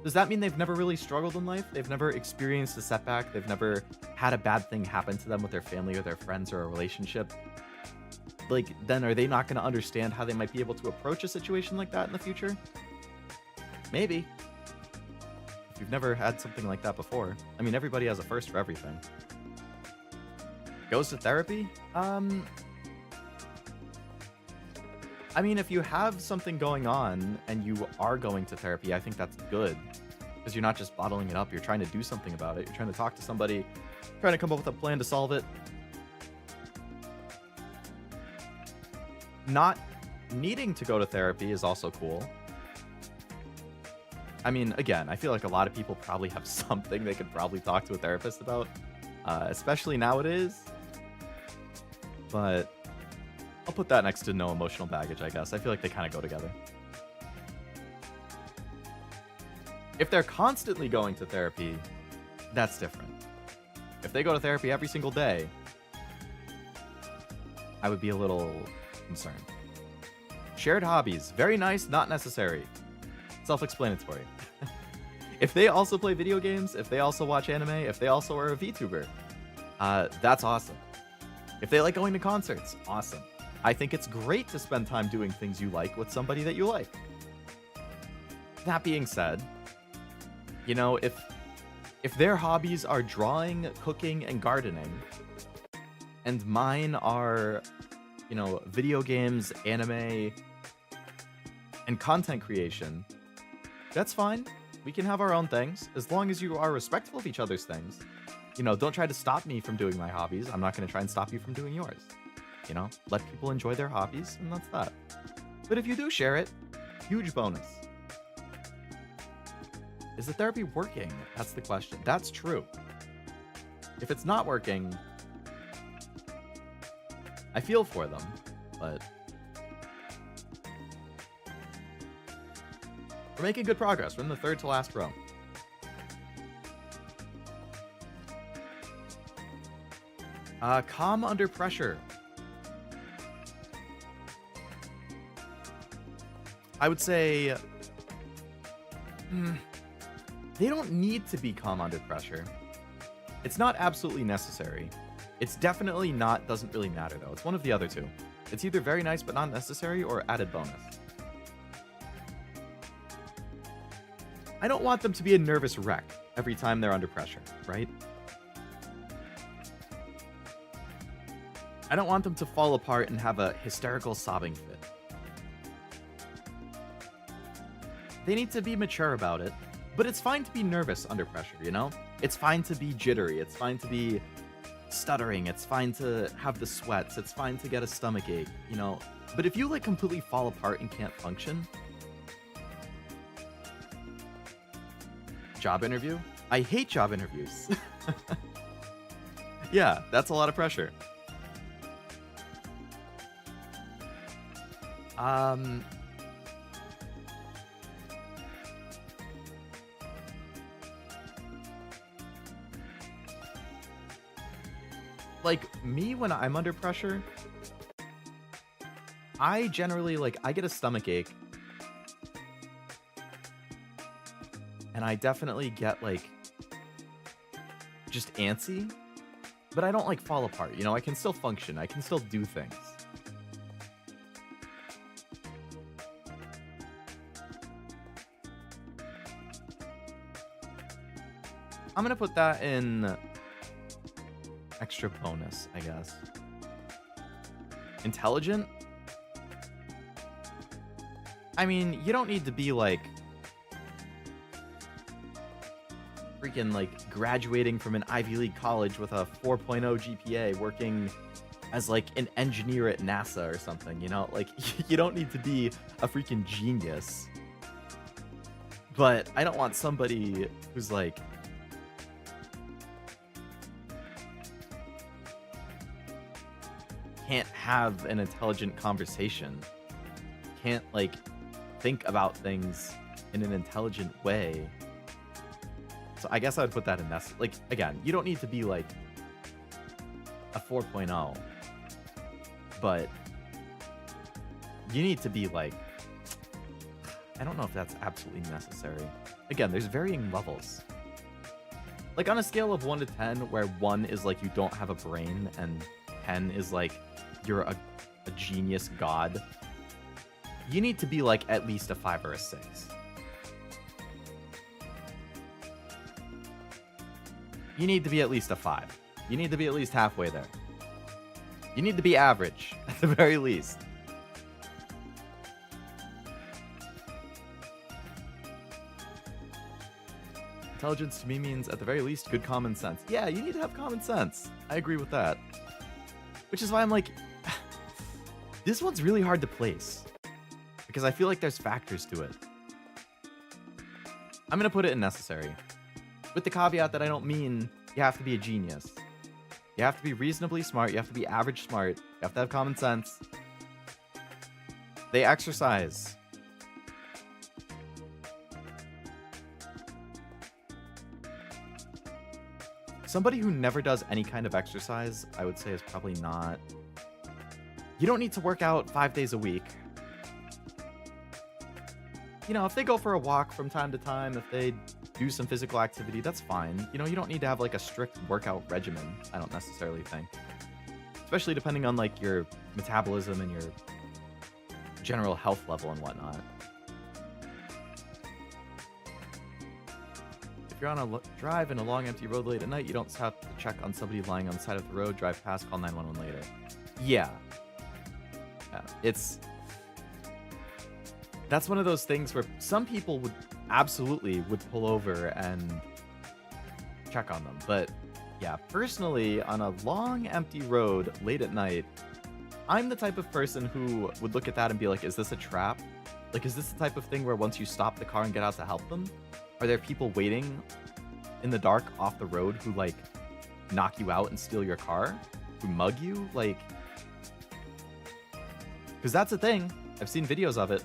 [SPEAKER 1] does that mean they've never really struggled in life? They've never experienced a setback? They've never had a bad thing happen to them with their family or their friends or a relationship? Like, then are they not going to understand how they might be able to approach a situation like that in the future? Maybe. If you've never had something like that before. I mean, everybody has a first for everything. Goes to therapy? I mean, if you have something going on and you are going to therapy, I think that's good. Because you're not just bottling it up. You're trying to do something about it. You're trying to talk to somebody, trying to come up with a plan to solve it. Not needing to go to therapy is also cool. I mean, again, I feel like a lot of people probably have something they could probably talk to a therapist about, especially nowadays. But I'll put that next to no emotional baggage, I guess. I feel like they kind of go together. If they're constantly going to therapy, that's different. If they go to therapy every single day, I would be a little concerned. Shared hobbies. Very nice, not necessary. Self-explanatory. If they also play video games, if they also watch anime, if they also are a VTuber, that's awesome. If they like going to concerts, awesome. I think it's great to spend time doing things you like with somebody that you like. That being said, you know, if their hobbies are drawing, cooking, and gardening, and mine are, you know, video games, anime, and content creation, that's fine. We can have our own things, as long as you are respectful of each other's things. You know, don't try to stop me from doing my hobbies. I'm not going to try and stop you from doing yours. You know, let people enjoy their hobbies, and that's that. But if you do share it, huge bonus. Is the therapy working? That's the question. That's true. If it's not working, I feel for them, but we're making good progress. We're in the third to last row. Calm under pressure. I would say they don't need to be calm under pressure. It's not absolutely necessary. It's definitely not, doesn't really matter though. It's one of the other two. It's either very nice but not necessary or added bonus. I don't want them to be a nervous wreck every time they're under pressure, right? I don't want them to fall apart and have a hysterical sobbing fit. They need to be mature about it, but it's fine to be nervous under pressure, you know? It's fine to be jittery. It's fine to be stuttering. It's fine to have the sweats. It's fine to get a stomachache, you know? But if you like completely fall apart and can't function, job interview? I hate job interviews. Yeah, that's a lot of pressure. Like me, when I'm under pressure, I generally I get a stomachache. And I definitely get just antsy, but I don't fall apart. You know, I can still function. I can still do things. I'm gonna put that in extra bonus, I guess. Intelligent? I mean, you don't need to be freaking graduating from an Ivy League college with a 4.0 GPA working as an engineer at NASA or something, you know? You don't need to be a freaking genius. But I don't want somebody who's can't have an intelligent conversation, can't think about things in an intelligent way. So I guess I would put that in this. Again, you don't need to be a 4.0, but you need to be I don't know if that's absolutely necessary. Again, there's varying levels. On a scale of 1 to 10, where 1 is you don't have a brain and 10 is you're a genius god, you need to be at least a 5 or a 6. You need to be at least a 5. You need to be at least halfway there. You need to be average, at the very least. Intelligence to me means, at the very least, good common sense. Yeah, you need to have common sense. I agree with that. Which is why I'm like, this one's really hard to place. Because I feel like there's factors to it. I'm going to put it in necessary. With the caveat that I don't mean you have to be a genius. You have to be reasonably smart. You have to be average smart. You have to have common sense. They exercise. Somebody who never does any kind of exercise, I would say, is probably not... You don't need to work out 5 days a week. You know, if they go for a walk from time to time, if they do some physical activity, that's fine. You know, you don't need to have like a strict workout regimen, I don't necessarily think. Especially depending on like your metabolism and your general health level and whatnot. If you're on a drive in a long empty road late at night, you don't have to check on somebody lying on the side of the road, drive past, call 911 later. Yeah. It's... That's one of those things where some people would absolutely pull over and check on them. But yeah, personally, on a long empty road late at night, I'm the type of person who would look at that and be like, is this a trap? Like, is this the type of thing where once you stop the car and get out to help them, are there people waiting in the dark off the road who, like, knock you out and steal your car? Who mug you? Like, because that's a thing. I've seen videos of it.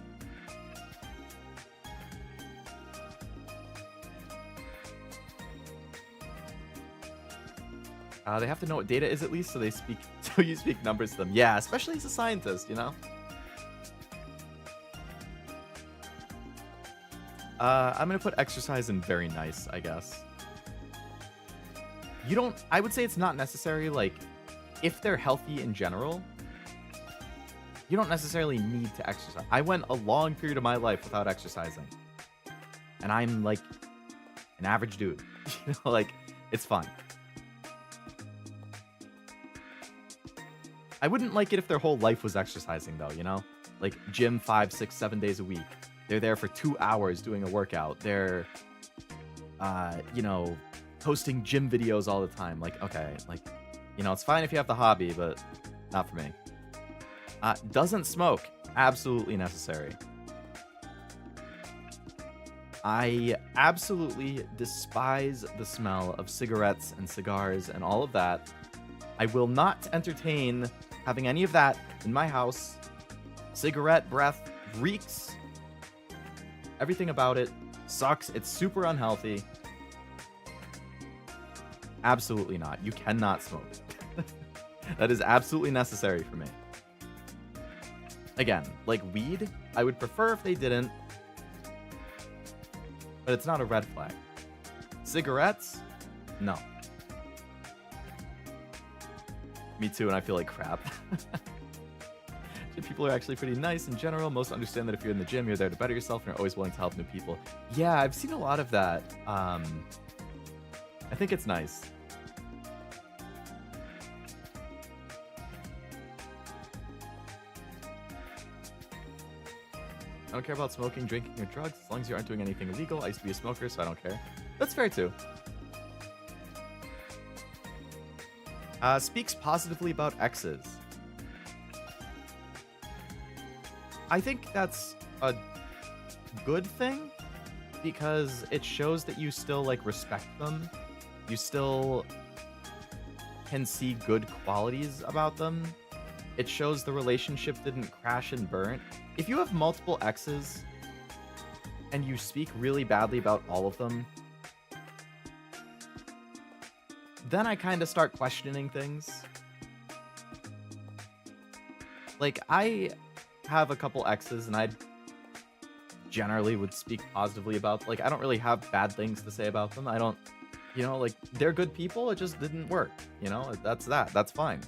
[SPEAKER 1] They have to know what data is at least, so you speak numbers to them. Yeah, especially as a scientist, you know? I'm gonna put exercise in very nice, I guess. I would say it's not necessary, like, if they're healthy in general, you don't necessarily need to exercise. I went a long period of my life without exercising. And I'm, like, an average dude. You know, like, it's fine. I wouldn't like it if their whole life was exercising, though, you know? Like, gym 5, 6, 7 days a week. They're there for 2 hours doing a workout. They're, you know, posting gym videos all the time. Like, okay, like, you know, it's fine if you have the hobby, but not for me. Doesn't smoke. Absolutely necessary. I absolutely despise the smell of cigarettes and cigars and all of that. I will not entertain having any of that in my house. Cigarette breath reeks. Everything about it sucks. It's super unhealthy. Absolutely not. You cannot smoke. That is absolutely necessary for me. Again, like weed, I would prefer if they didn't. But it's not a red flag. Cigarettes? No. Me too, and I feel like crap. People are actually pretty nice in general. Most understand that if you're in the gym, you're there to better yourself and you're always willing to help new people. Yeah, I've seen a lot of that. I think it's nice. I don't care about smoking, drinking, or drugs as long as you aren't doing anything illegal. I used to be a smoker, so I don't care. That's fair too. Speaks positively about exes. I think that's a good thing because it shows that you still like respect them. You still can see good qualities about them. It shows the relationship didn't crash and burn. If you have multiple exes and you speak really badly about all of them, then I kind of start questioning things. Like, I have a couple exes and I generally would speak positively about, like, I don't really have bad things to say about them. I don't, you know, like, they're good people. It just didn't work, you know? That's fine.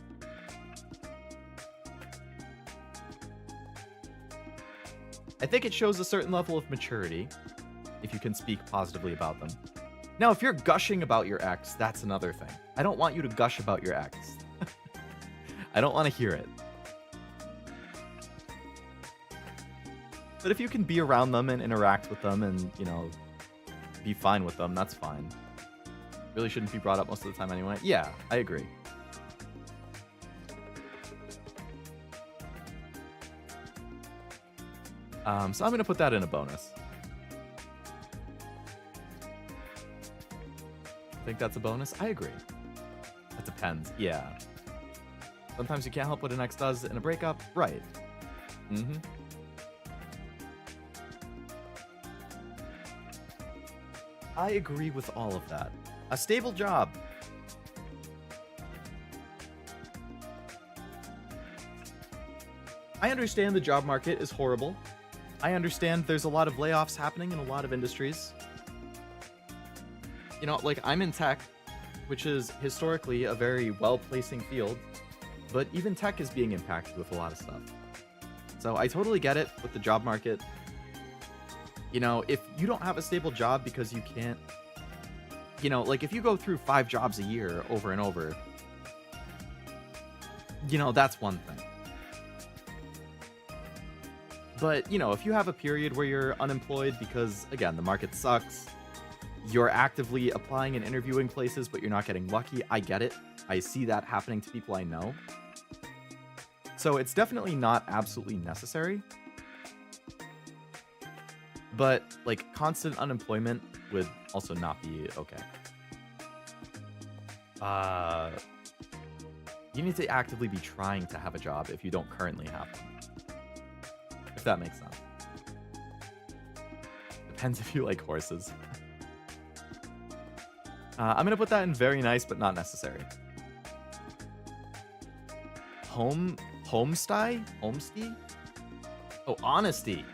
[SPEAKER 1] I think it shows a certain level of maturity if you can speak positively about them. Now, if you're gushing about your ex, that's another thing. I don't want you to gush about your ex. I don't want to hear it. But if you can be around them and interact with them and, you know, be fine with them. That's fine. Really shouldn't be brought up most of the time anyway. Yeah, I agree. So I'm going to put that in a bonus. I think that's a bonus. I agree. That depends. Yeah. Sometimes you can't help what an ex does in a breakup. Right. Mm-hmm. I agree with all of that. A stable job. I understand the job market is horrible. I understand there's a lot of layoffs happening in a lot of industries. You know, like, I'm in tech, which is historically a very well-placing field, but even tech is being impacted with a lot of stuff. So I totally get it with the job market. You know, if you don't have a stable job because you can't, you know, like, if you go through 5 jobs a year over and over, you know, that's one thing. But, you know, if you have a period where you're unemployed because, again, the market sucks, you're actively applying and interviewing places, but you're not getting lucky, I get it. I see that happening to people I know. So it's definitely not absolutely necessary. But, like, constant unemployment would also not be okay. You need to actively be trying to have a job if you don't currently have one. If that makes sense. Depends if you like horses. I'm going to put that in very nice, but not necessary. Homesty? Oh, honesty.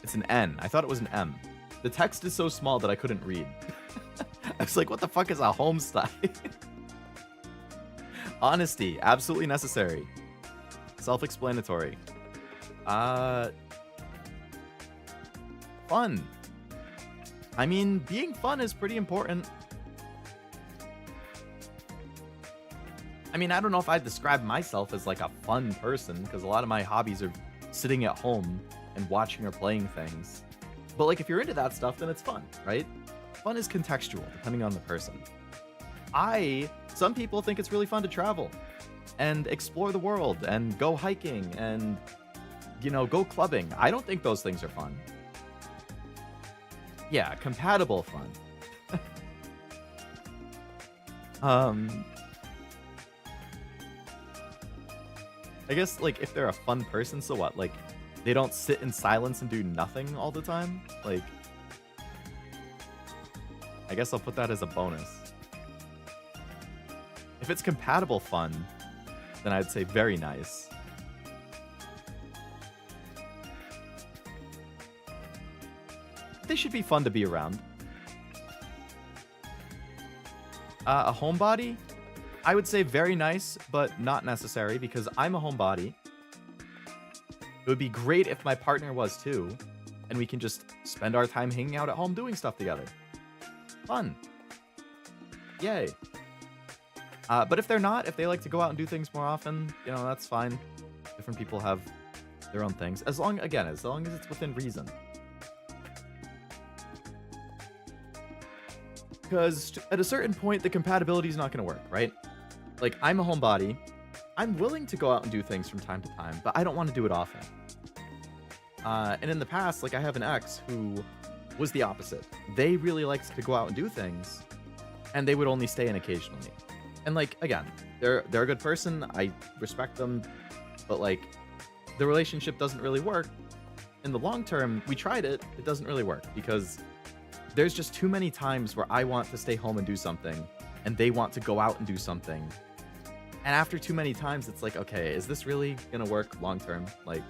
[SPEAKER 1] It's an N. I thought it was an M. The text is so small that I couldn't read. I was like, what the fuck is a homesty? Honesty. Absolutely necessary. Self-explanatory. Fun. I mean, being fun is pretty important. I mean, I don't know if I'd describe myself as like a fun person, because a lot of my hobbies are sitting at home and watching or playing things. But like, if you're into that stuff, then it's fun, right? Fun is contextual, depending on the person. Some people think it's really fun to travel and explore the world and go hiking and, you know, go clubbing. I don't think those things are fun. Yeah, compatible fun. I guess, like, if they're a fun person, so what? Like, they don't sit in silence and do nothing all the time? Like, I guess I'll put that as a bonus. If it's compatible fun, then I'd say very nice. They should be fun to be around. A homebody? I would say very nice, but not necessary, because I'm a homebody. It would be great if my partner was too, and we can just spend our time hanging out at home doing stuff together. Fun. Yay. But if they're not, if they like to go out and do things more often, you know, that's fine. Different people have their own things. As long as it's within reason. Because at a certain point, the compatibility is not going to work, right? Like, I'm a homebody. I'm willing to go out and do things from time to time, but I don't want to do it often. And in the past, like, I have an ex who was the opposite. They really liked to go out and do things, and they would only stay in occasionally. And, like, again, they're a good person. I respect them, but, like, the relationship doesn't really work. In the long term, we tried it. It doesn't really work because there's just too many times where I want to stay home and do something, and they want to go out and do something. And after too many times, it's like, okay, is this really going to work long term? Like,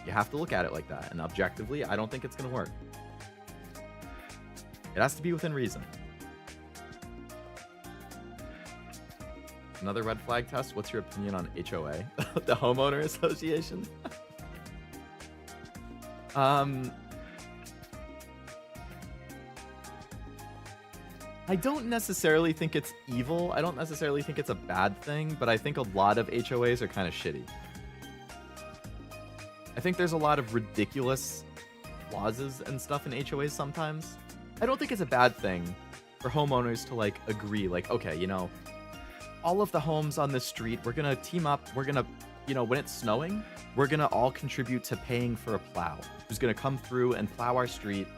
[SPEAKER 1] you have to look at it like that. And objectively, I don't think it's going to work. It has to be within reason. Another red flag test. What's your opinion on HOA? The homeowner association? I don't necessarily think it's evil. I don't necessarily think it's a bad thing, but I think a lot of HOAs are kind of shitty. I think there's a lot of ridiculous clauses and stuff in HOAs sometimes. I don't think it's a bad thing for homeowners to like agree, like, okay, you know, all of the homes on this street, we're gonna team up. We're gonna, you know, when it's snowing, we're gonna all contribute to paying for a plow who's gonna come through and plow our street.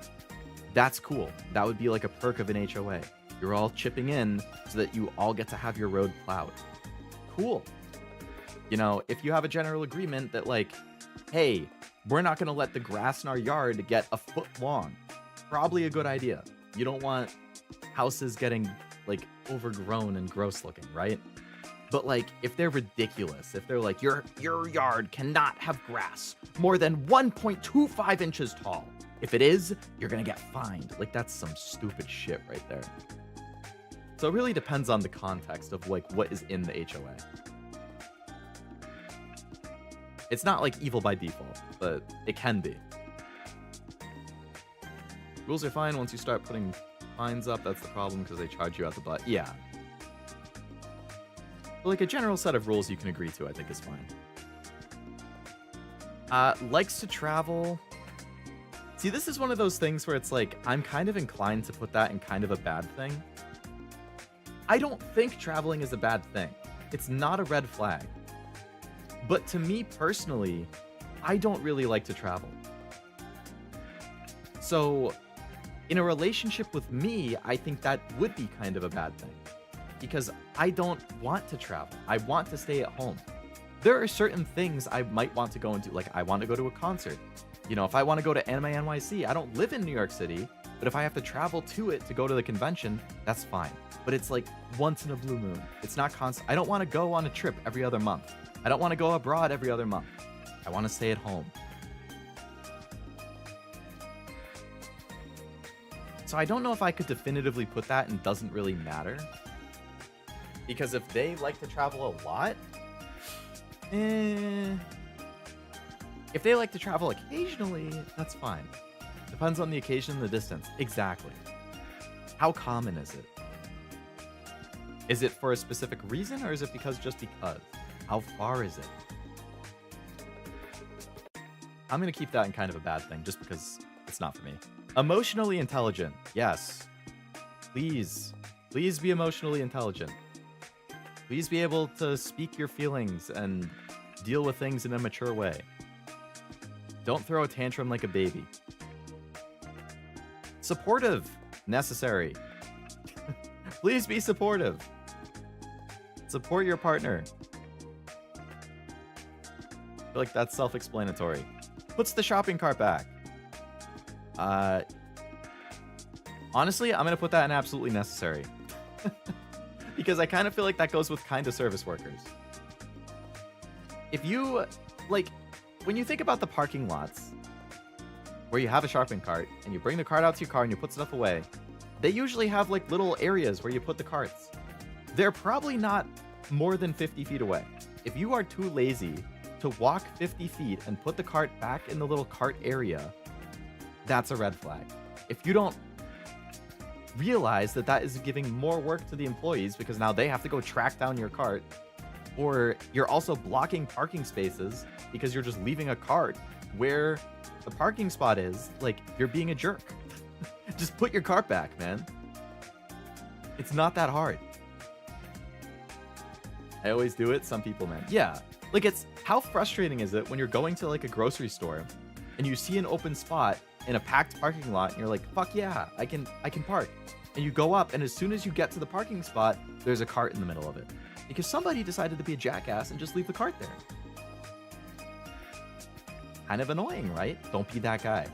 [SPEAKER 1] That's cool. That would be like a perk of an HOA. You're all chipping in so that you all get to have your road plowed. Cool. You know, if you have a general agreement that like, hey, we're not gonna let the grass in our yard get a foot long, probably a good idea. You don't want houses getting like overgrown and gross looking, right? But like if they're ridiculous, if they're like your yard cannot have grass more than 1.25 inches tall. If it is, you're gonna get fined. Like that's some stupid shit right there. So it really depends on the context of like what is in the HOA. It's not like evil by default, but it can be. Rules are fine once you start putting fines up. That's the problem because they charge you out the butt. Yeah. But like a general set of rules you can agree to, I think is fine. Likes to travel. See, this is one of those things where it's like, I'm kind of inclined to put that in kind of a bad thing. I don't think traveling is a bad thing. It's not a red flag. But to me personally, I don't really like to travel. So in a relationship with me, I think that would be kind of a bad thing. Because I don't want to travel. I want to stay at home. There are certain things I might want to go and do. Like I want to go to a concert. You know, if I want to go to Anime NYC, I don't live in New York City, but if I have to travel to it to go to the convention, that's fine. But it's like once in a blue moon. It's not constant. I don't want to go on a trip every other month. I don't want to go abroad every other month. I want to stay at home. So I don't know if I could definitively put that and doesn't really matter. Because if they like to travel a lot, if they like to travel occasionally, that's fine. Depends on the occasion and the distance. Exactly. How common is it? Is it for a specific reason or is it just because? How far is it? I'm going to keep that in kind of a bad thing just because it's not for me. Emotionally intelligent. Yes. Please. Please be emotionally intelligent. Please be able to speak your feelings and deal with things in a mature way. Don't throw a tantrum like a baby. Supportive. Necessary. Please be supportive. Support your partner. I feel like that's self-explanatory. Puts the shopping cart back. Honestly, I'm going to put that in absolutely necessary. Because I kind of feel like that goes with kind of service workers. If you, like, when you think about the parking lots where you have a shopping cart and you bring the cart out to your car and you put stuff away, they usually have like little areas where you put the carts. They're probably not more than 50 feet away. If you are too lazy to walk 50 feet and put the cart back in the little cart area, that's a red flag. If you don't realize that that is giving more work to the employees because now they have to go track down your cart, or you're also blocking parking spaces because you're just leaving a cart where the parking spot is, like, you're being a jerk. Just put your cart back, man. It's not that hard. I always do it. Some people, man. Yeah. Like, it's, how frustrating is it when you're going to like a grocery store and you see an open spot in a packed parking lot and you're like, fuck yeah, I can park. And you go up and as soon as you get to the parking spot, there's a cart in the middle of it. Because somebody decided to be a jackass and just leave the cart there. Kind of annoying, right? Don't be that guy.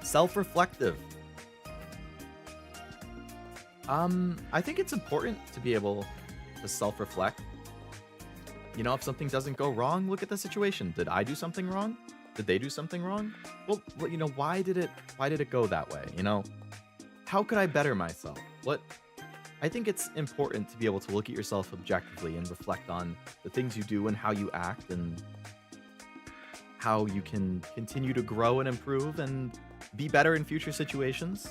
[SPEAKER 1] Self-reflective. I think it's important to be able to self-reflect. You know, if something doesn't go wrong, look at the situation. Did I do something wrong? Did they do something wrong? Well, you know, why did it go that way? You know, how could I better myself? I think it's important to be able to look at yourself objectively and reflect on the things you do and how you act and how you can continue to grow and improve and be better in future situations.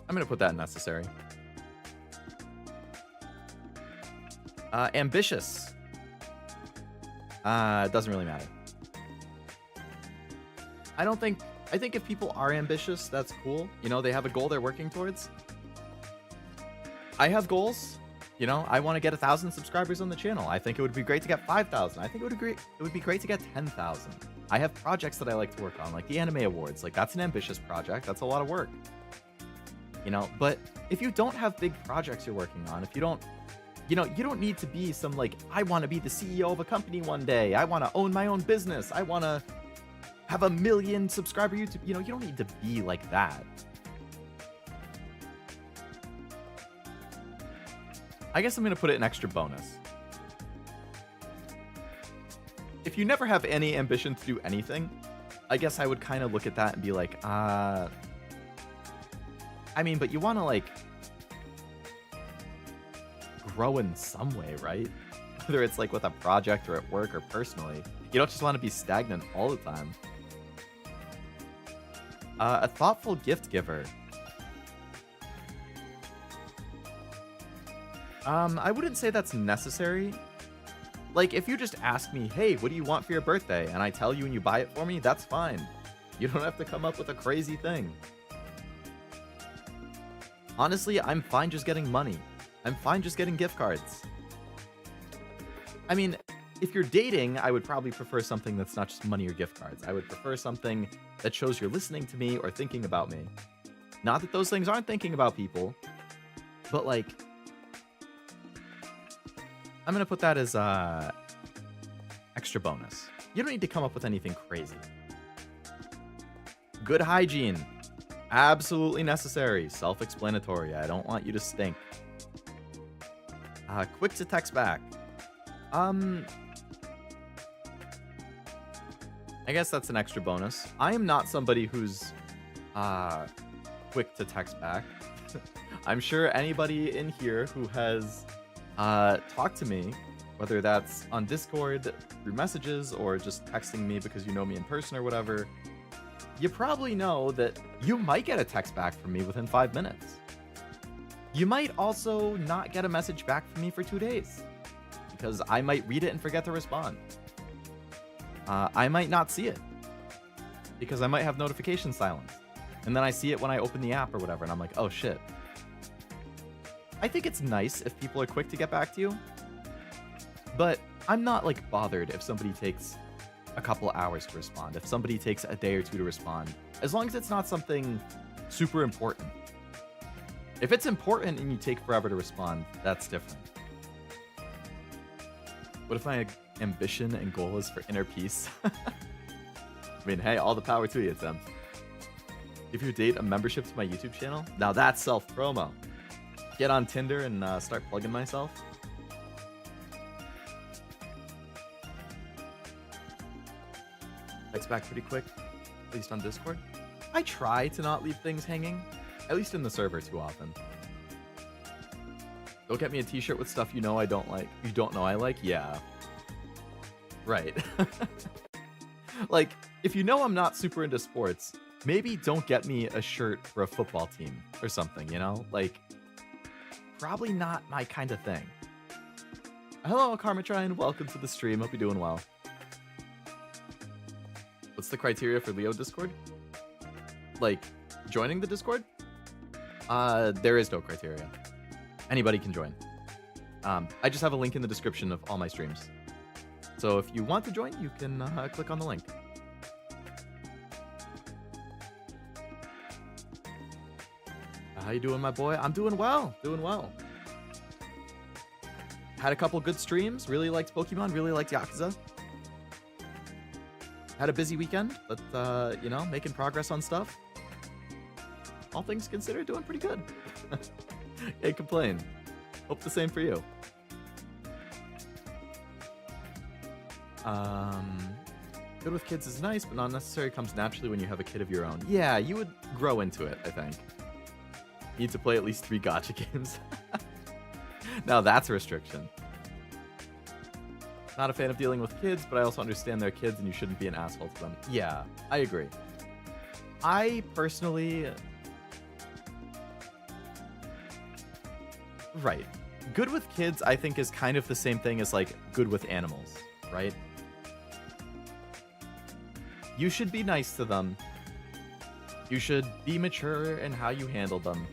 [SPEAKER 1] I'm going to put that in necessary. Ambitious. It doesn't really matter. I think if people are ambitious, that's cool. You know, they have a goal they're working towards. I have goals. You know, I want to get 1,000 subscribers on the channel. I think it would be great to get 5,000. I think it would be great to get 10,000. I have projects that I like to work on, like the Anime Awards. Like, that's an ambitious project. That's a lot of work. You know, but if you don't have big projects you're working on, if you don't, you know, you don't need to be some, like, I want to be the CEO of a company one day. I want to own my own business. I want to have 1 million subscriber YouTube. You know, you don't need to be like that. I guess I'm going to put it an extra bonus. If you never have any ambition to do anything, I guess I would kind of look at that and be like, I mean, but you want to, like, grow in some way, right? Whether it's, like, with a project or at work or personally. You don't just want to be stagnant all the time. A thoughtful gift giver. I wouldn't say that's necessary. Like, if you just ask me, hey, what do you want for your birthday? And I tell you and you buy it for me, that's fine. You don't have to come up with a crazy thing. Honestly, I'm fine just getting money. I'm fine just getting gift cards. I mean, if you're dating, I would probably prefer something that's not just money or gift cards. I would prefer something that shows you're listening to me or thinking about me. Not that those things aren't thinking about people, but, like, I'm going to put that as extra bonus. You don't need to come up with anything crazy. Good hygiene. Absolutely necessary. Self-explanatory. I don't want you to stink. Quick to text back. I guess that's an extra bonus. I am not somebody who's quick to text back. I'm sure anybody in here who has talk to me, whether that's on Discord, through messages, or just texting me because you know me in person or whatever, you probably know that you might get a text back from me within 5 minutes. You might also not get a message back from me for 2 days, because I might read it and forget to respond. I might not see it, because I might have notification silence, and then I see it when I open the app or whatever, and I'm like, oh shit. I think it's nice if people are quick to get back to you, but I'm not, like, bothered if somebody takes a couple hours to respond, if somebody takes a day or two to respond, as long as it's not something super important. If it's important and you take forever to respond, that's different. What if my ambition and goal is for inner peace? I mean, hey, all the power to you, Tim. Give your date a membership to my YouTube channel? Now that's self-promo. Get on Tinder and start plugging myself. Text back pretty quick, at least on Discord. I try to not leave things hanging, at least in the server too often. Go get me a t-shirt with stuff you know I don't like. You don't know I like? Yeah. Right. Like, if you know I'm not super into sports, maybe don't get me a shirt for a football team or something, you know? Like, probably not my kind of thing. Hello, Karmatron. Welcome to the stream. Hope you're doing well. What's the criteria for Leo Discord? Like, joining the Discord? There is no criteria. Anybody can join. I just have a link in the description of all my streams. So if you want to join, you can click on the link. How you doing, my boy? I'm doing well. Doing well. Had a couple good streams. Really liked Pokemon. Really liked Yakuza. Had a busy weekend, but, you know, making progress on stuff. All things considered, doing pretty good. Can't complain. Hope the same for you. Good with kids is nice, but not necessarily comes naturally when you have a kid of your own. Yeah, you would grow into it, I think. Need to play at least 3 gacha games. Now that's a restriction. Not a fan of dealing with kids, but I also understand they're kids and you shouldn't be an asshole to them. Yeah, I agree. I personally... Right. Good with kids, I think, is kind of the same thing as, like, good with animals, right? You should be nice to them. You should be mature in how you handle them.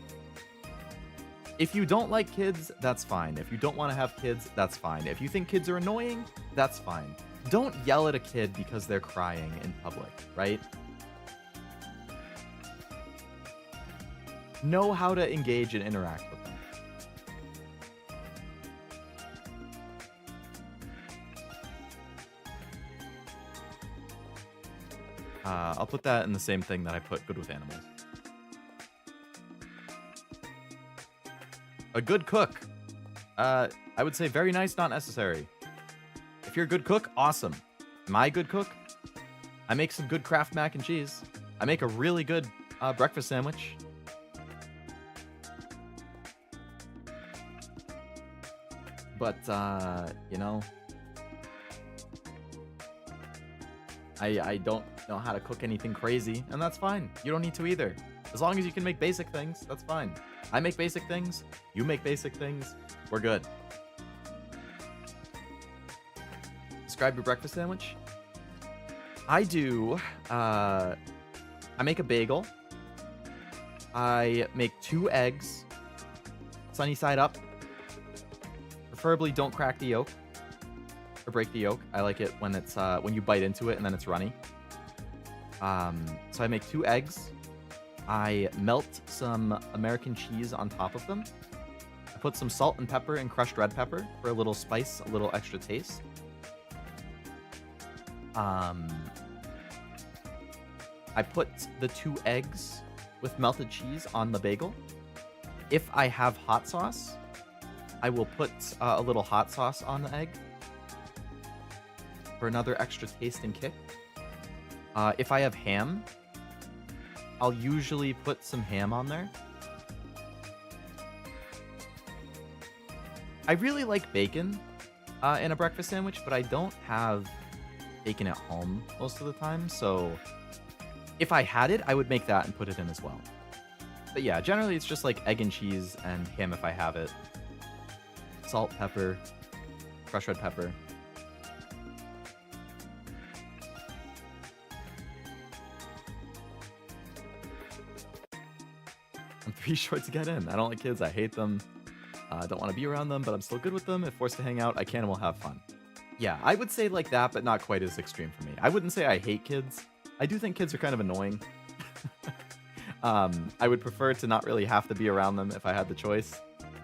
[SPEAKER 1] If you don't like kids, that's fine. If you don't want to have kids, that's fine. If you think kids are annoying, that's fine. Don't yell at a kid because they're crying in public, right? Know how to engage and interact with them. I'll put that in the same thing that I put good with animals. A good cook. I would say very nice, not necessary. If you're a good cook, awesome. Am I a good cook? I make some good Kraft mac and cheese. I make a really good breakfast sandwich. But, you know, I don't know how to cook anything crazy, and that's fine. You don't need to either. As long as you can make basic things, that's fine. I make basic things. You make basic things. We're good. Describe your breakfast sandwich. I do, I make a bagel. I make 2 eggs. Sunny side up. Preferably don't crack the yolk. Or break the yolk. I like it when it's, when you bite into it and then it's runny. So I make 2 eggs. I melt some American cheese on top of them. I put some salt and pepper and crushed red pepper for a little spice, a little extra taste. I put the 2 eggs with melted cheese on the bagel. If I have hot sauce, I will put a little hot sauce on the egg for another extra taste and kick. If I have ham, I'll usually put some ham on there. I really like bacon in a breakfast sandwich, but I don't have bacon at home most of the time, so if I had it, I would make that and put it in as well. But yeah, generally it's just like egg and cheese and ham if I have it. Salt, pepper, crushed red pepper. I'm 3 short to get in. I don't like kids. I hate them. I don't want to be around them, but I'm still good with them. If forced to hang out, I can and will have fun. Yeah, I would say like that, but not quite as extreme for me. I wouldn't say I hate kids. I do think kids are kind of annoying. I would prefer to not really have to be around them if I had the choice,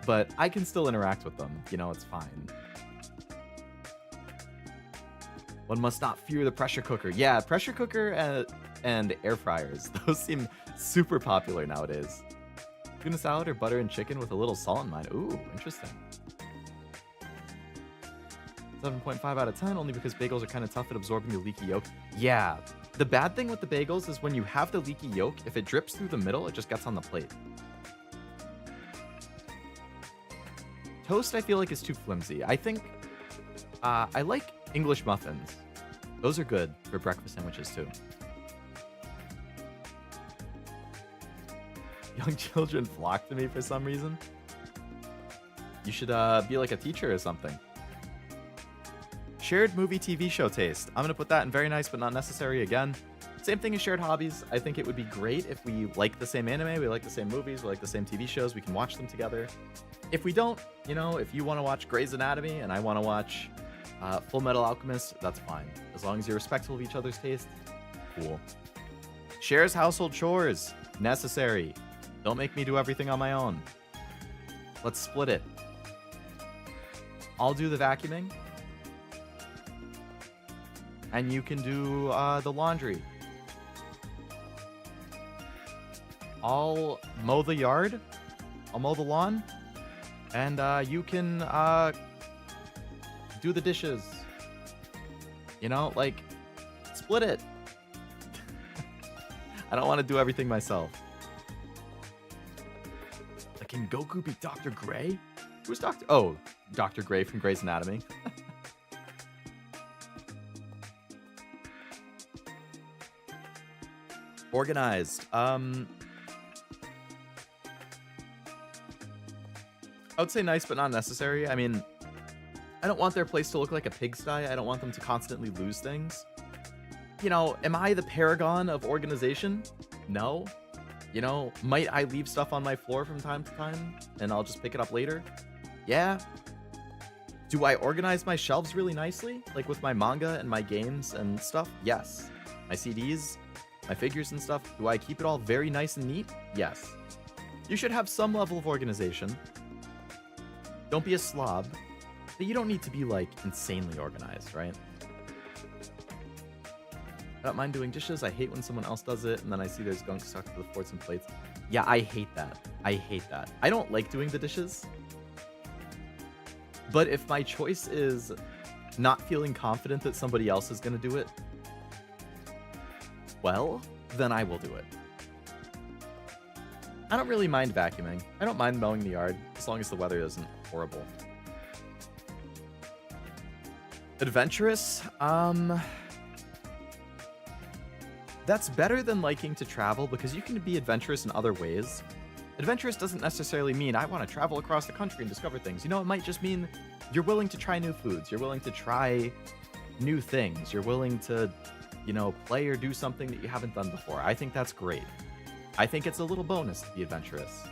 [SPEAKER 1] but I can still interact with them. You know, it's fine. One must not fear the pressure cooker. Yeah, pressure cooker and air fryers. Those seem super popular nowadays. Tuna salad or butter and chicken with a little salt in mine. Ooh, interesting. 7.5 out of 10, only because bagels are kind of tough at absorbing the leaky yolk. Yeah, the bad thing with the bagels is when you have the leaky yolk, if it drips through the middle, it just gets on the plate. Toast, I feel like, is too flimsy. I think I like English muffins. Those are good for breakfast sandwiches too. Young children flock to me for some reason. You should be like a teacher or something. Shared movie TV show taste. I'm going to put that in very nice but not necessary again. Same thing as shared hobbies. I think it would be great if we like the same anime, we like the same movies, we like the same TV shows, we can watch them together. If we don't, you know, if you want to watch Grey's Anatomy and I want to watch Full Metal Alchemist, that's fine. As long as you're respectful of each other's taste, cool. Shares household chores. Necessary. Don't make me do everything on my own. Let's split it. I'll do the vacuuming. And you can do the laundry. I'll mow the yard. I'll mow the lawn. And you can do the dishes. You know, like, split it. I don't want to do everything myself. Like, can Goku be Dr. Gray? Who's Dr. Oh, Dr. Gray from Grey's Anatomy. Organized. I would say nice, but not necessary. I mean, I don't want their place to look like a pigsty. I don't want them to constantly lose things. You know, am I the paragon of organization? No. You know, might I leave stuff on my floor from time to time and I'll just pick it up later? Yeah. Do I organize my shelves really nicely? Like with my manga and my games and stuff? Yes. My CDs, my figures and stuff, do I keep it all very nice and neat? Yes. You should have some level of organization. Don't be a slob, but you don't need to be, like, insanely organized, right? I don't mind doing dishes. I hate when someone else does it, and then I see there's gunk stuck to the forks and plates. Yeah, I hate that. I hate that. I don't like doing the dishes. But if my choice is not feeling confident that somebody else is going to do it, well, then I will do it. I don't really mind vacuuming. I don't mind mowing the yard, as long as the weather isn't horrible. Adventurous? That's better than liking to travel, because you can be adventurous in other ways. Adventurous doesn't necessarily mean I want to travel across the country and discover things. You know, it might just mean you're willing to try new foods. You're willing to try new things. You're willing to, you know, play or do something that you haven't done before. I think that's great. I think it's a little bonus to be adventurous.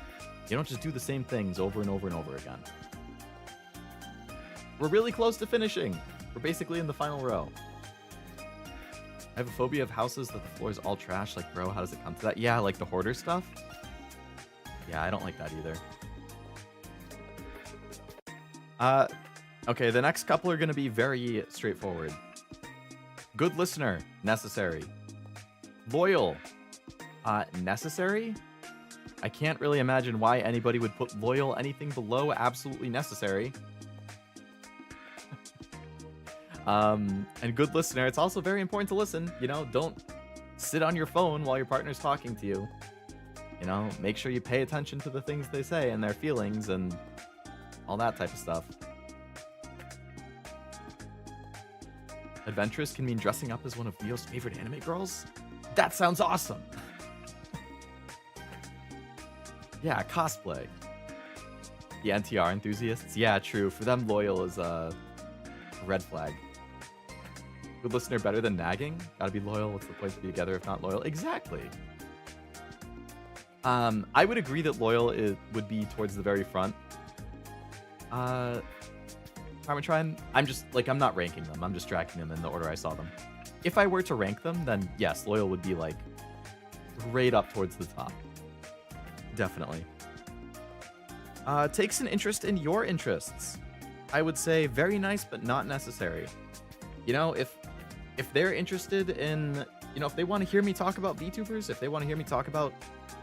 [SPEAKER 1] You don't just do the same things over and over and over again. We're really close to finishing. We're basically in the final row. I have a phobia of houses that the floor is all trash. Like, bro, how does it come to that? Yeah, like the hoarder stuff. Yeah, I don't like that either. Okay, the next couple are going to be very straightforward. Good listener, necessary. Loyal, necessary? I can't really imagine why anybody would put loyal anything below absolutely necessary. And good listener, it's also very important to listen. You know, don't sit on your phone while your partner's talking to you. You know, make sure you pay attention to the things they say and their feelings and all that type of stuff. Adventurous can mean dressing up as one of Leo's favorite anime girls? That sounds awesome! Yeah, cosplay. The NTR enthusiasts? Yeah, true. For them, loyal is a red flag. Good listener better than nagging? Gotta be loyal. What's the point to be together if not loyal? Exactly. I would agree that loyal would be towards the very front. Parmetrine, I'm not ranking them. I'm just tracking them in the order I saw them. If I were to rank them, then yes, loyal would be like right up towards the top. Definitely. Takes an interest in your interests. I would say very nice, but not necessary. You know, if they're interested in, you know, if they want to hear me talk about VTubers, if they want to hear me talk about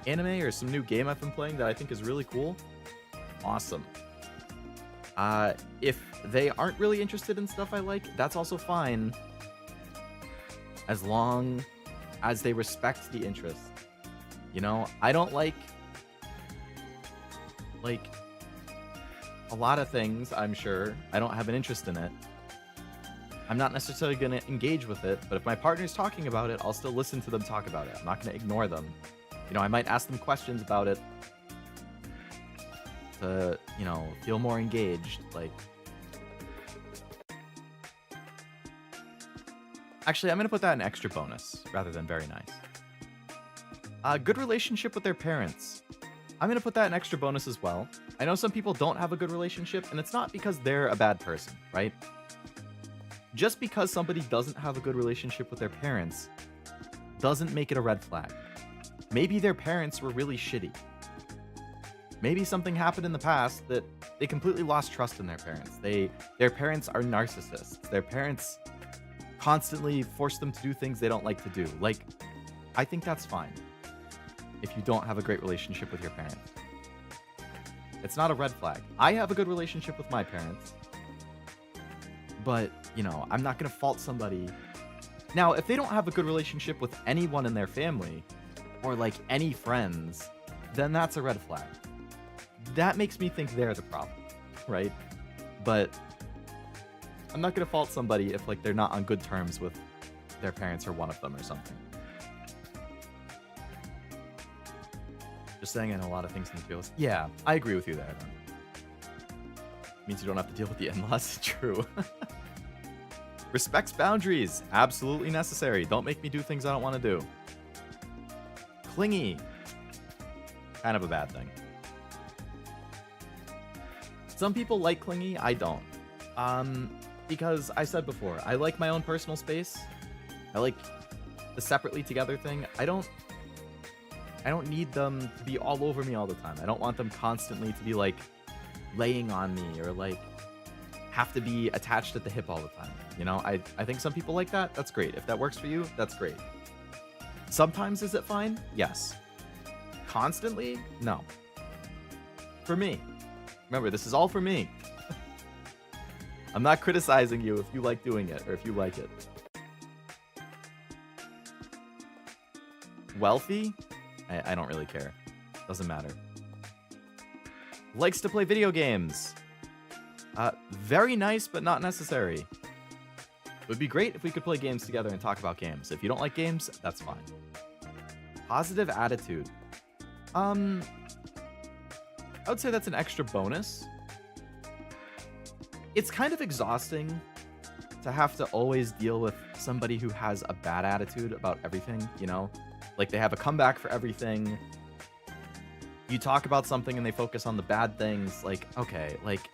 [SPEAKER 1] anime or some new game I've been playing that I think is really cool, awesome. If they aren't really interested in stuff I like, that's also fine, as long as they respect the interest. You know, I don't like a lot of things, I'm sure. I don't have an interest in it. I'm not necessarily going to engage with it, but if my partner's talking about it, I'll still listen to them talk about it. I'm not going to ignore them. You know, I might ask them questions about it to, you know, feel more engaged. Like, actually, I'm going to put that in extra bonus rather than very nice. Good relationship with their parents. I'm going to put that in extra bonus as well. I know some people don't have a good relationship, and it's not because they're a bad person, right? Just because somebody doesn't have a good relationship with their parents doesn't make it a red flag. Maybe their parents were really shitty. Maybe something happened in the past that they completely lost trust in their parents. Their parents are narcissists. Their parents constantly force them to do things they don't like to do. Like, I think that's fine if you don't have a great relationship with your parents. It's not a red flag. I have a good relationship with my parents, but, you know, I'm not going to fault somebody. Now, if they don't have a good relationship with anyone in their family, or like any friends, then that's a red flag. That makes me think they're the problem, right? But I'm not going to fault somebody if like they're not on good terms with their parents or one of them or something. Just saying I know a lot of things in the field. Yeah, I agree with you there, then. Means you don't have to deal with the in-laws. True. Respects boundaries. Absolutely necessary. Don't make me do things I don't want to do. Clingy. Kind of a bad thing. Some people like clingy. I don't. Because I said before, I like my own personal space. I like the separately together thing. I don't need them to be all over me all the time. I don't want them constantly to be like laying on me or like have to be attached at the hip all the time. You know, I think some people like that. That's great. If that works for you, that's great. Sometimes is it fine? Yes. Constantly? No. For me. Remember, this is all for me. I'm not criticizing you if you like doing it or if you like it. Wealthy? I don't really care. Doesn't matter. Likes to play video games. Very nice, but not necessary. It would be great if we could play games together and talk about games. If you don't like games, that's fine. Positive attitude. I would say that's an extra bonus. It's kind of exhausting to have to always deal with somebody who has a bad attitude about everything, you know? Like, they have a comeback for everything. You talk about something and they focus on the bad things. Like, okay, like,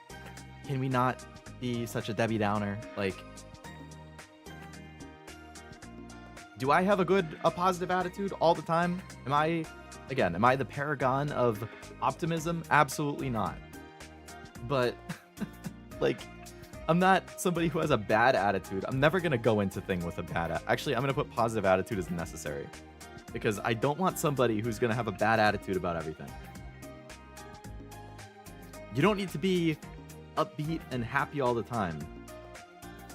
[SPEAKER 1] can we not be such a Debbie Downer? Like, do I have a positive attitude all the time? Am I the paragon of optimism? Absolutely not. But, like, I'm not somebody who has a bad attitude. I'm never going to go into thing with a bad attitude. Actually, I'm going to put positive attitude as necessary. Because I don't want somebody who's going to have a bad attitude about everything. You don't need to be upbeat and happy all the time.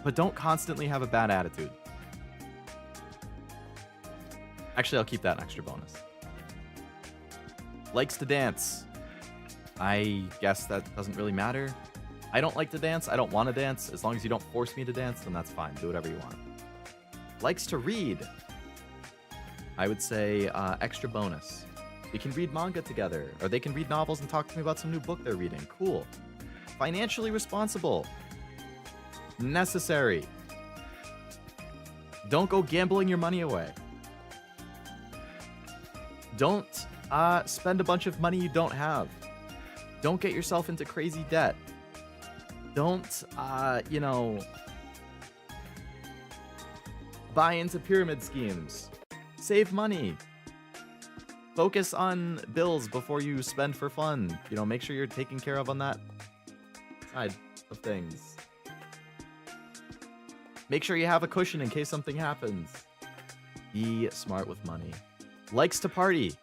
[SPEAKER 1] But don't constantly have a bad attitude. Actually, I'll keep that an extra bonus. Likes to dance. I guess that doesn't really matter. I don't like to dance. I don't want to dance. As long as you don't force me to dance, then that's fine. Do whatever you want. Likes to read. I would say extra bonus. We can read manga together, or they can read novels and talk to me about some new book they're reading. Cool. Financially responsible. Necessary. Don't go gambling your money away. Don't spend a bunch of money you don't have. Don't get yourself into crazy debt. Don't, buy into pyramid schemes. Save money. Focus on bills before you spend for fun. You know, make sure you're taken care of on that side of things. Make sure you have a cushion in case something happens. Be smart with money. Likes to party.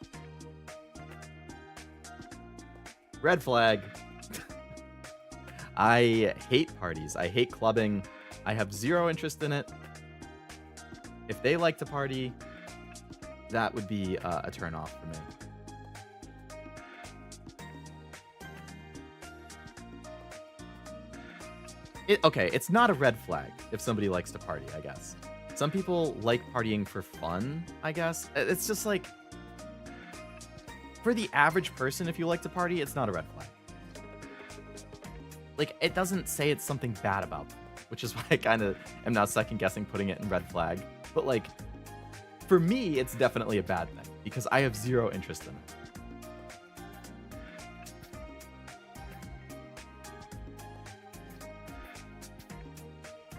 [SPEAKER 1] Red flag. I hate parties. I hate clubbing. I have zero interest in it. If they like to party, that would be a turn off for me. Okay, it's not a red flag if somebody likes to party, I guess. Some people like partying for fun, I guess. It's just like, for the average person, if you like to party, it's not a red flag. Like, it doesn't say it's something bad about them, which is why I kind of am now second guessing putting it in red flag. But like, for me, it's definitely a bad thing because I have zero interest in it.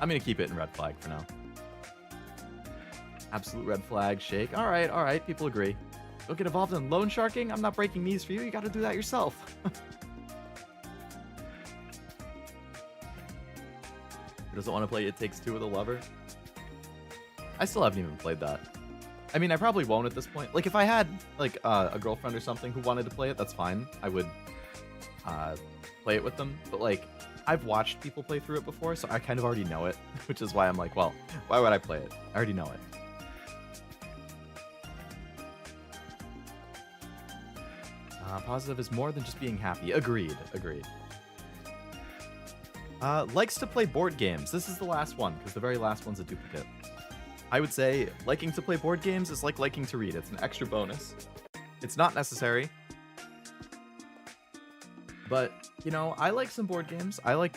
[SPEAKER 1] I'm going to keep it in red flag for now. Absolute red flag, shake. All right, people agree. Don't get involved in loan sharking. I'm not breaking knees for you. You got to do that yourself. Who doesn't want to play It Takes Two with a lover? I still haven't even played that. I mean, I probably won't at this point. Like, if I had, like, a girlfriend or something who wanted to play it, that's fine. I would play it with them. But, like, I've watched people play through it before, so I kind of already know it. Which is why I'm like, well, why would I play it? I already know it. Positive is more than just being happy. Agreed. Likes to play board games. This is the last one, because the very last one's a duplicate. I would say liking to play board games is like liking to read. It's an extra bonus. It's not necessary. But, you know, I like some board games. I like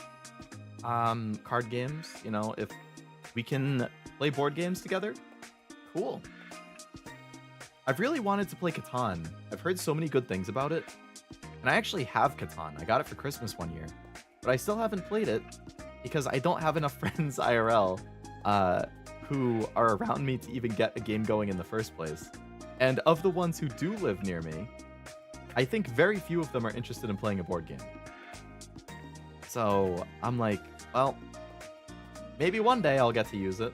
[SPEAKER 1] card games. You know, if We can play board games together. Cool. I've really wanted to play Catan. I've heard so many good things about it. And I actually have Catan. I got it for Christmas one year. But I still haven't played it because I don't have enough friends IRL who are around me to even get a game going in the first place. And of the ones who do live near me, I think very few of them are interested in playing a board game. So I'm like, well, maybe one day I'll get to use it.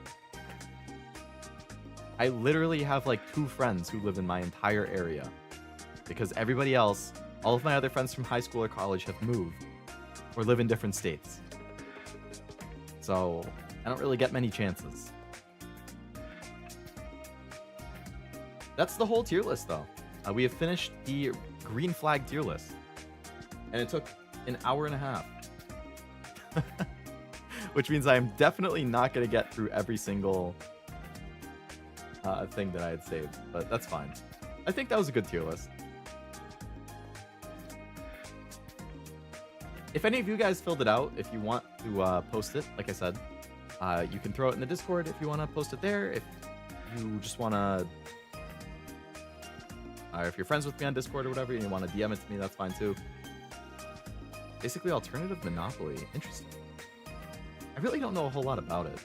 [SPEAKER 1] I literally have like 2 friends who live in my entire area because everybody else, all of my other friends from high school or college have moved or live in different states. So I don't really get many chances. That's the whole tier list though. We have finished the green flag tier list and it took an hour and a half. Which means I am definitely not going to get through every single thing that I had saved, but that's fine. I think that was a good tier list. If any of you guys filled it out, if you want to post it, like I said, you can throw it in the Discord if you want to post it there. If you just want to, if you're friends with me on Discord or whatever and you want to DM it to me, that's fine too. Basically, alternative Monopoly. Interesting. I really don't know a whole lot about it.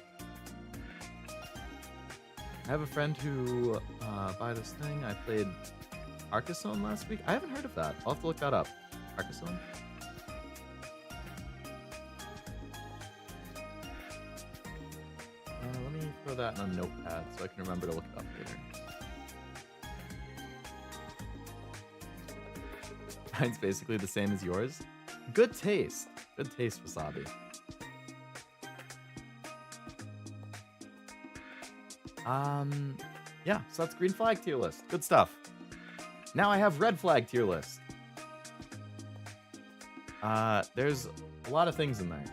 [SPEAKER 1] I have a friend who, by this thing, I played Arcasone last week. I haven't heard of that. I'll have to look that up. Arcasone? Let me throw that in a notepad so I can remember to look it up later. Mine's basically the same as yours. Good taste. Good taste, Wasabi. Yeah, so that's green flag tier list. Good stuff. Now I have red flag tier list. There's a lot of things in there.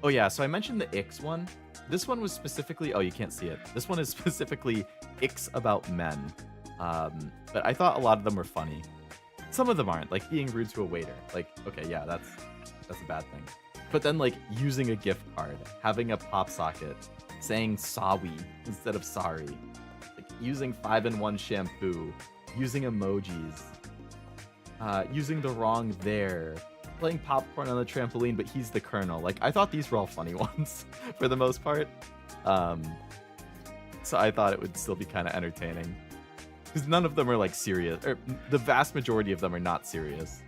[SPEAKER 1] Oh yeah, so I mentioned the icks one. This one was specifically, oh, you can't see it. This one is specifically icks about men. But I thought a lot of them were funny. Some of them aren't, like being rude to a waiter. Like, okay, yeah, that's a bad thing. But then like using a gift card, having a pop socket, saying sorry instead of sorry, like using 5-in-1 shampoo, using emojis, using the wrong there, playing popcorn on the trampoline, but he's the colonel. Like, I thought these were all funny ones for the most part. So I thought it would still be kind of entertaining. Because none of them are like serious, or the vast majority of them are not serious.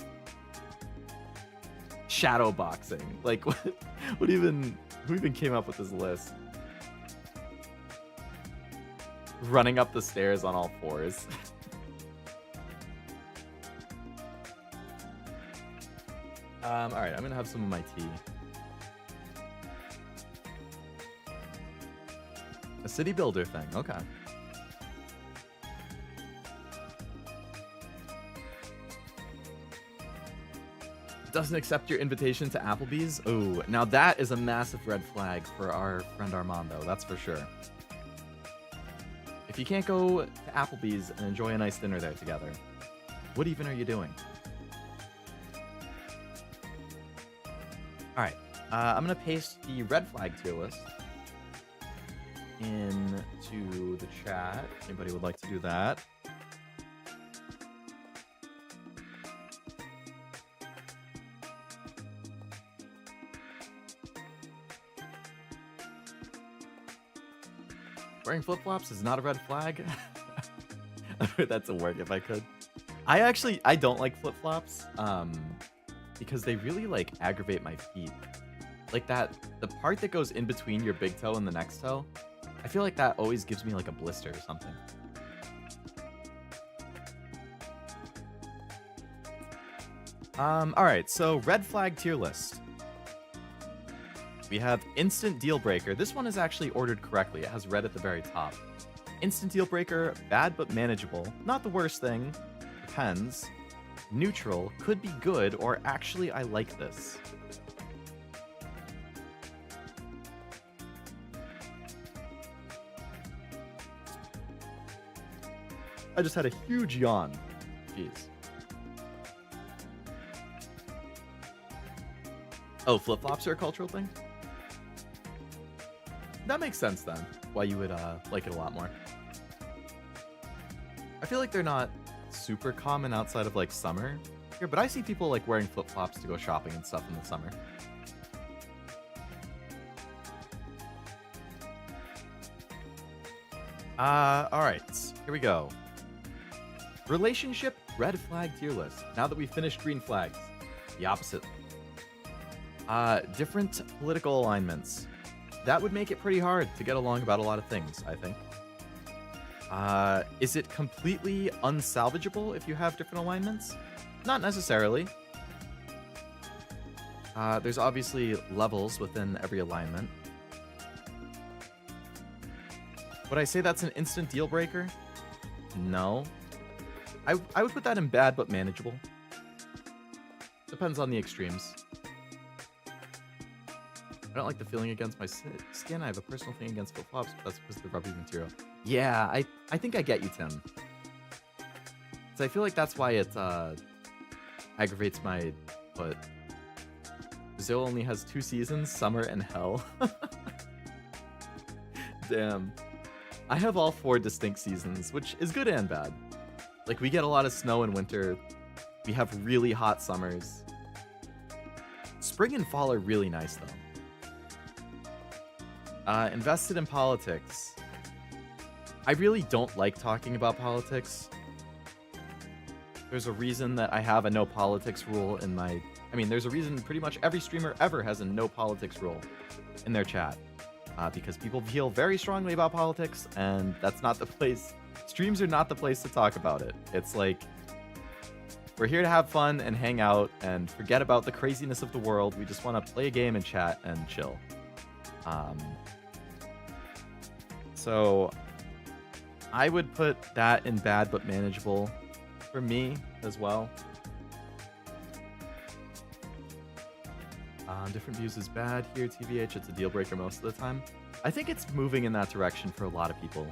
[SPEAKER 1] Shadow boxing, like who even came up with this list? Running up the stairs on all fours. All right, I'm gonna have some of my tea. A city builder thing, okay. Doesn't accept your invitation to Applebee's. Oh, now that is a massive red flag for our friend Armando, that's for sure. If you can't go to Applebee's and enjoy a nice dinner there together, what even are you doing? All right, I'm gonna paste the red flag tier list into the chat. Anybody would like to do that? Wearing flip-flops is not a red flag. That's a word if I could. I don't like flip-flops because they really like aggravate my feet. Like the part that goes in between your big toe and the next toe, I feel like that always gives me like a blister or something. All right, so red flag tier list. We have instant deal breaker. This one is actually ordered correctly. It has red at the very top. Instant deal breaker, bad but manageable. Not the worst thing. Depends. Neutral, could be good, or actually I like this. I just had a huge yawn. Jeez. Oh, flip-flops are a cultural thing? That makes sense then, why you would like it a lot more. I feel like they're not super common outside of like summer here, but I see people like wearing flip-flops to go shopping and stuff in the summer. Alright, here we go. Relationship red flag tier list. Now that we've finished green flags, the opposite. Different political alignments. That would make it pretty hard to get along about a lot of things, I think. Is it completely unsalvageable if you have different alignments? Not necessarily. There's obviously levels within every alignment. Would I say that's an instant deal breaker? No. I would put that in bad but manageable. Depends on the extremes. I don't like the feeling against my skin. I have a personal thing against flip-flops, but that's because of the rubbery material. Yeah, I think I get you, Tim. So I feel like that's why it aggravates my foot. Brazil only has 2 seasons, summer and hell. Damn. I have all 4 distinct seasons, which is good and bad. Like, we get a lot of snow in winter. We have really hot summers. Spring and fall are really nice, though. Invested in politics. I really don't like talking about politics. There's a reason that I have a no politics rule in my... I mean, there's a reason pretty much every streamer ever has a no politics rule in their chat. Because people feel very strongly about politics, and that's not the place. Streams are not the place to talk about it. It's like, we're here to have fun and hang out and forget about the craziness of the world. We just want to play a game and chat and chill. So I would put that in bad but manageable for me as well. Different views is bad here, TBH. It's a deal breaker most of the time. I think it's moving in that direction for a lot of people.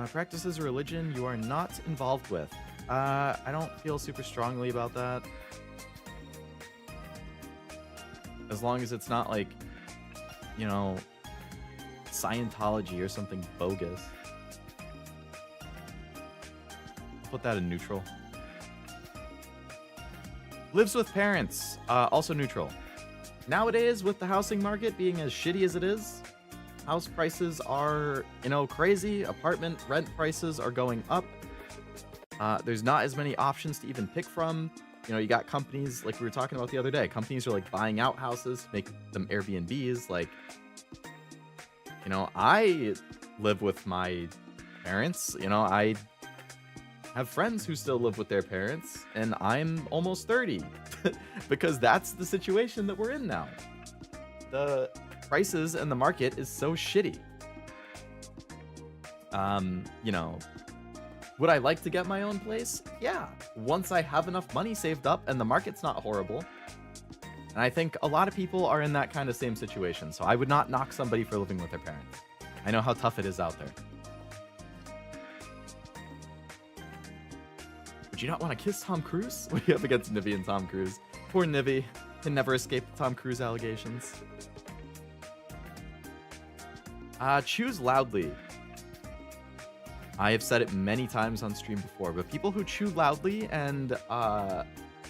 [SPEAKER 1] Practices a religion you are not involved with. I don't feel super strongly about that. As long as it's not like, you know, Scientology or something bogus. I'll put that in neutral. Lives with parents, also neutral. Nowadays, with the housing market being as shitty as it is, house prices are, you know, crazy. Apartment rent prices are going up. There's not as many options to even pick from. You know, you got companies like we were talking about the other day. Companies are like buying out houses, make them Airbnbs. Like, you know, I live with my parents. You know, I have friends who still live with their parents, and I'm almost 30 because that's the situation that we're in now. The prices and the market is so shitty. You know, would I like to get my own place? Yeah, once I have enough money saved up and the market's not horrible. And I think a lot of people are in that kind of same situation, so I would not knock somebody for living with their parents. I know how tough it is out there. Would you not want to kiss Tom Cruise? What do you have against Nivy and Tom Cruise? Poor Nivy can never escape the Tom Cruise allegations. Choose loudly. I have said it many times on stream before, but people who chew loudly and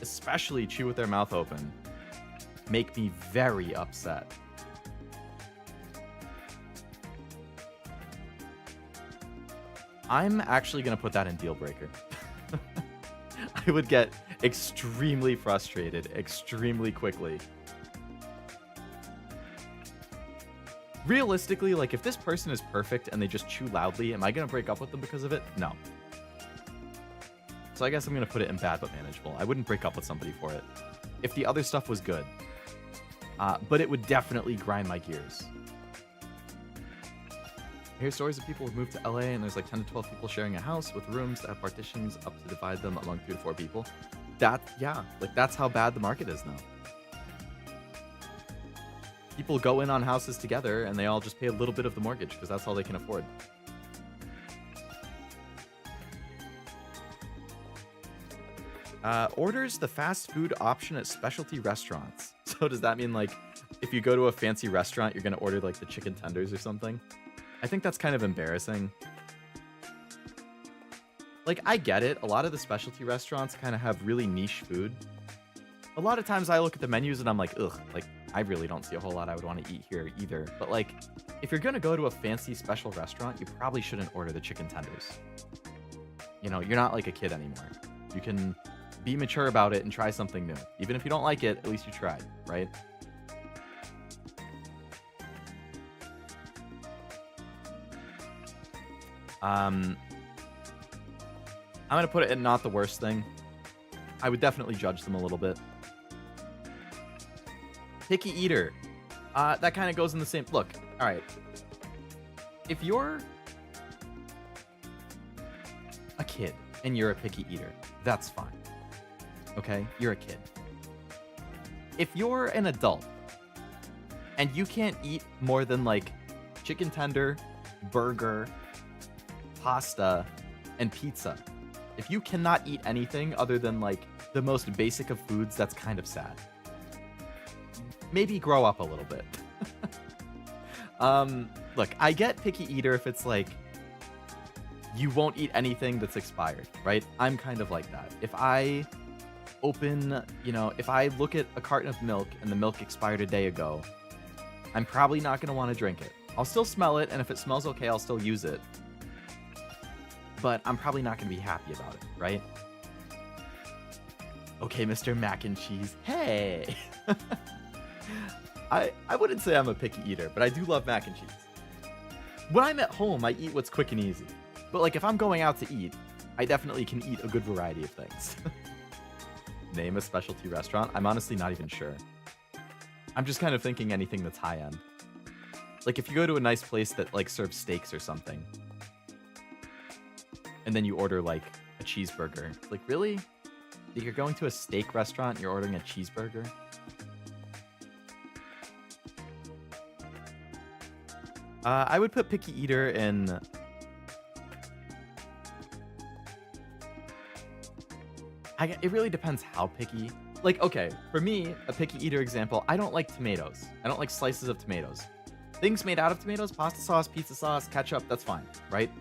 [SPEAKER 1] especially chew with their mouth open make me very upset. I'm actually going to put that in deal breaker. I would get extremely frustrated extremely quickly. Realistically, like, if this person is perfect and they just chew loudly, am I going to break up with them because of it? No. So I guess I'm going to put it in bad but manageable. I wouldn't break up with somebody for it if the other stuff was good. But it would definitely grind my gears. I hear stories of people who've moved to LA and there's like 10 to 12 people sharing a house with rooms that have partitions up to divide them among 3 to 4 people. Yeah, like that's how bad the market is now. People go in on houses together and they all just pay a little bit of the mortgage because that's all they can afford. Orders the fast food option at specialty restaurants. So does that mean like if you go to a fancy restaurant, you're gonna order like the chicken tenders or something? I think that's kind of embarrassing. Like, I get it. A lot of the specialty restaurants kind of have really niche food. A lot of times I look at the menus and I'm like, ugh, like, I really don't see a whole lot I would want to eat here either. But, like, if you're going to go to a fancy special restaurant, you probably shouldn't order the chicken tenders. You know, you're not like a kid anymore. You can be mature about it and try something new. Even if you don't like it, at least you tried, right? I'm going to put it in not the worst thing. I would definitely judge them a little bit. Picky eater. That kind of goes in the same... Look, all right. If you're a kid and you're a picky eater, that's fine. Okay? You're a kid. If you're an adult and you can't eat more than, like, chicken tender, burger, pasta, and pizza... If you cannot eat anything other than, like, the most basic of foods, that's kind of sad. Maybe grow up a little bit. Look, I get picky eater if it's, like, you won't eat anything that's expired, right? I'm kind of like that. If I open, you know, if I look at a carton of milk and the milk expired a day ago, I'm probably not going to want to drink it. I'll still smell it, and if it smells okay, I'll still use it. But I'm probably not going to be happy about it, right? Okay, Mr. Mac and Cheese. Hey! I wouldn't say I'm a picky eater, but I do love mac and cheese. When I'm at home, I eat what's quick and easy. But, like, if I'm going out to eat, I definitely can eat a good variety of things. Name a specialty restaurant? I'm honestly not even sure. I'm just kind of thinking anything that's high-end. Like, if you go to a nice place that, like, serves steaks or something, and then you order, like, a cheeseburger. Like, really? You're going to a steak restaurant and you're ordering a cheeseburger? I would put picky eater in... It really depends how picky. Like, okay, for me, a picky eater example, I don't like tomatoes. I don't like slices of tomatoes. Things made out of tomatoes, pasta sauce, pizza sauce, ketchup, that's fine, right?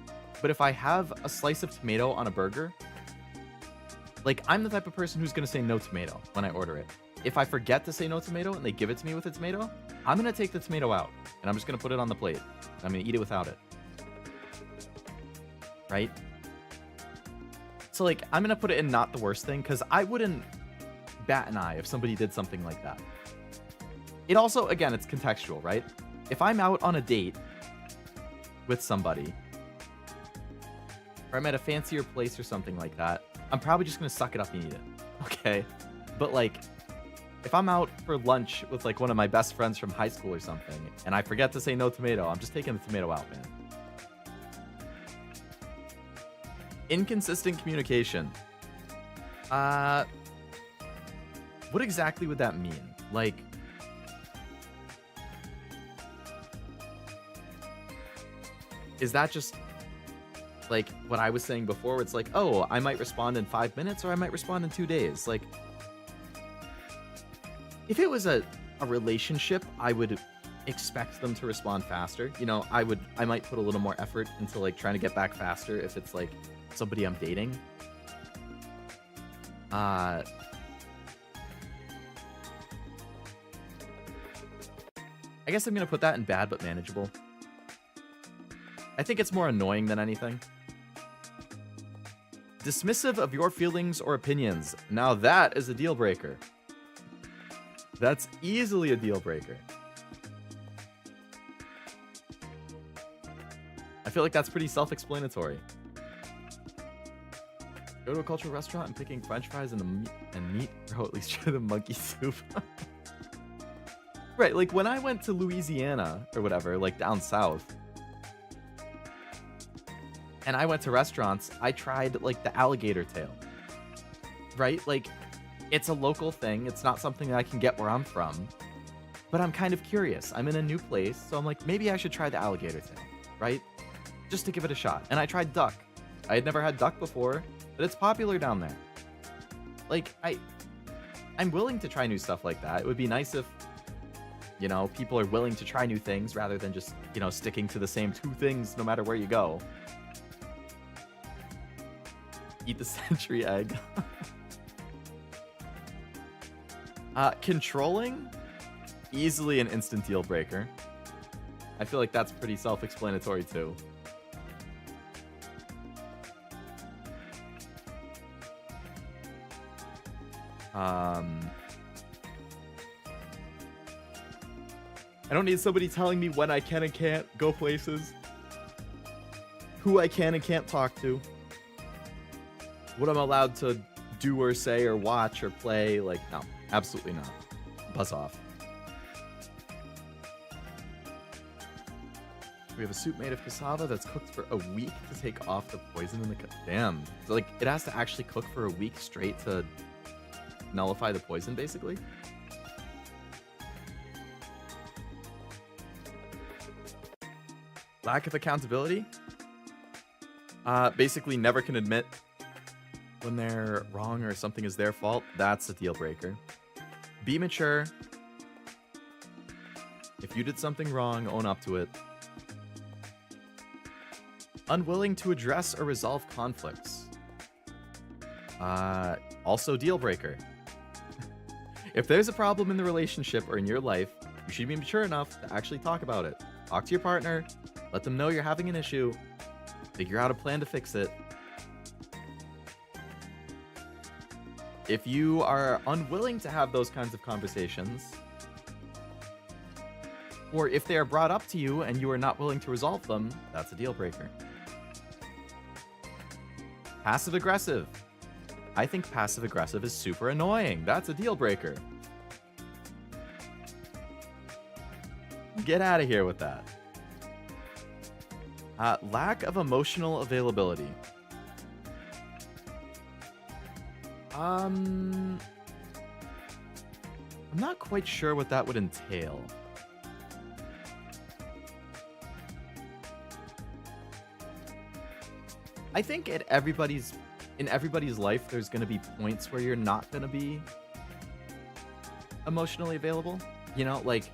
[SPEAKER 1] But if I have a slice of tomato on a burger, like, I'm the type of person who's going to say no tomato when I order it. If I forget to say no tomato and they give it to me with a tomato, I'm going to take the tomato out and I'm just going to put it on the plate. And I'm going to eat it without it. Right? So, like, I'm going to put it in not the worst thing because I wouldn't bat an eye if somebody did something like that. It also, again, it's contextual, right? If I'm out on a date with somebody, or I'm at a fancier place or something like that, I'm probably just going to suck it up and eat it. Okay? But, like, if I'm out for lunch with, like, one of my best friends from high school or something, and I forget to say no tomato, I'm just taking the tomato out, man. Inconsistent communication. What exactly would that mean? Like... Is that just... like what I was saying before, it's like, oh, I might respond in 5 minutes or I might respond in 2 days. Like, if it was a relationship, I would expect them to respond faster. You know, I might put a little more effort into, like, trying to get back faster if it's, like, somebody I'm dating. I guess I'm going to put that in bad but manageable. I think it's more annoying than anything. Dismissive of your feelings or opinions. Now that is a deal breaker. That's easily a deal breaker. I feel like that's pretty self-explanatory. Go to a cultural restaurant and picking french fries and meat, bro, at least try the monkey soup. Right, like when I went to Louisiana or whatever, like down south, and I went to restaurants, I tried, like, the alligator tail. Right? Like, it's a local thing. It's not something that I can get where I'm from. But I'm kind of curious. I'm in a new place, so I'm like, maybe I should try the alligator tail. Right? Just to give it a shot. And I tried duck. I had never had duck before, but it's popular down there. like, I'm willing to try new stuff like that. It would be nice if, you know, people are willing to try new things rather than just, you know, sticking to the same 2 things no matter where you go. Eat the century egg. Controlling? Easily an instant deal breaker. I feel like that's pretty self-explanatory too. I don't need somebody telling me when I can and can't go places, who I can and can't talk to, what I'm allowed to do or say or watch or play. Like, no, absolutely not. Buzz off. We have a soup made of cassava that's cooked for a week to take off the poison in the damn. So, like, it has to actually cook for a week straight to nullify the poison, basically. Lack of accountability. Basically never can admit when they're wrong or something is their fault. That's a deal breaker. Be mature. If you did something wrong, own up to it. Unwilling to address or resolve conflicts. Also deal breaker. If there's a problem in the relationship or in your life, you should be mature enough to actually talk about it. Talk to your partner, let them know you're having an issue, figure out a plan to fix it. If you are unwilling to have those kinds of conversations, or if they are brought up to you and you are not willing to resolve them, that's a deal breaker. Passive aggressive. I think passive aggressive is super annoying. That's a deal breaker. Get out of here with that. Lack of emotional availability. I'm not quite sure what that would entail. I think in everybody's life, there's going to be points where you're not going to be emotionally available. You know, like,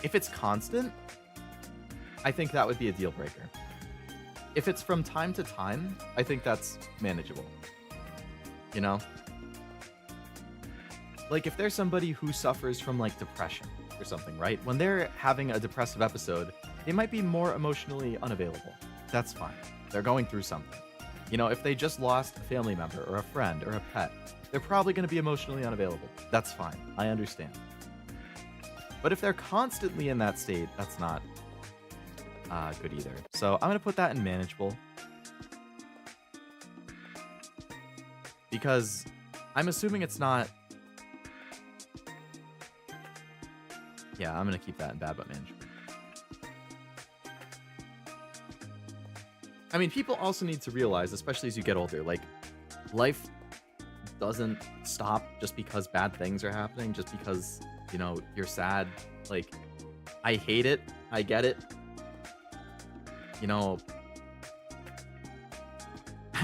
[SPEAKER 1] if it's constant, I think that would be a deal breaker. If it's from time to time, I think that's manageable. You know? Like, if there's somebody who suffers from, like, depression or something, right? When they're having a depressive episode, they might be more emotionally unavailable. That's fine. They're going through something. You know, if they just lost a family member or a friend or a pet, they're probably going to be emotionally unavailable. That's fine. I understand. But if they're constantly in that state, that's not good either. So I'm going to put that in manageable. Because I'm assuming it's not... Yeah, I'm going to keep that in bad but manageable. I mean, people also need to realize, especially as you get older, like, life doesn't stop just because bad things are happening, just because, you know, you're sad. Like, I hate it. I get it. You know,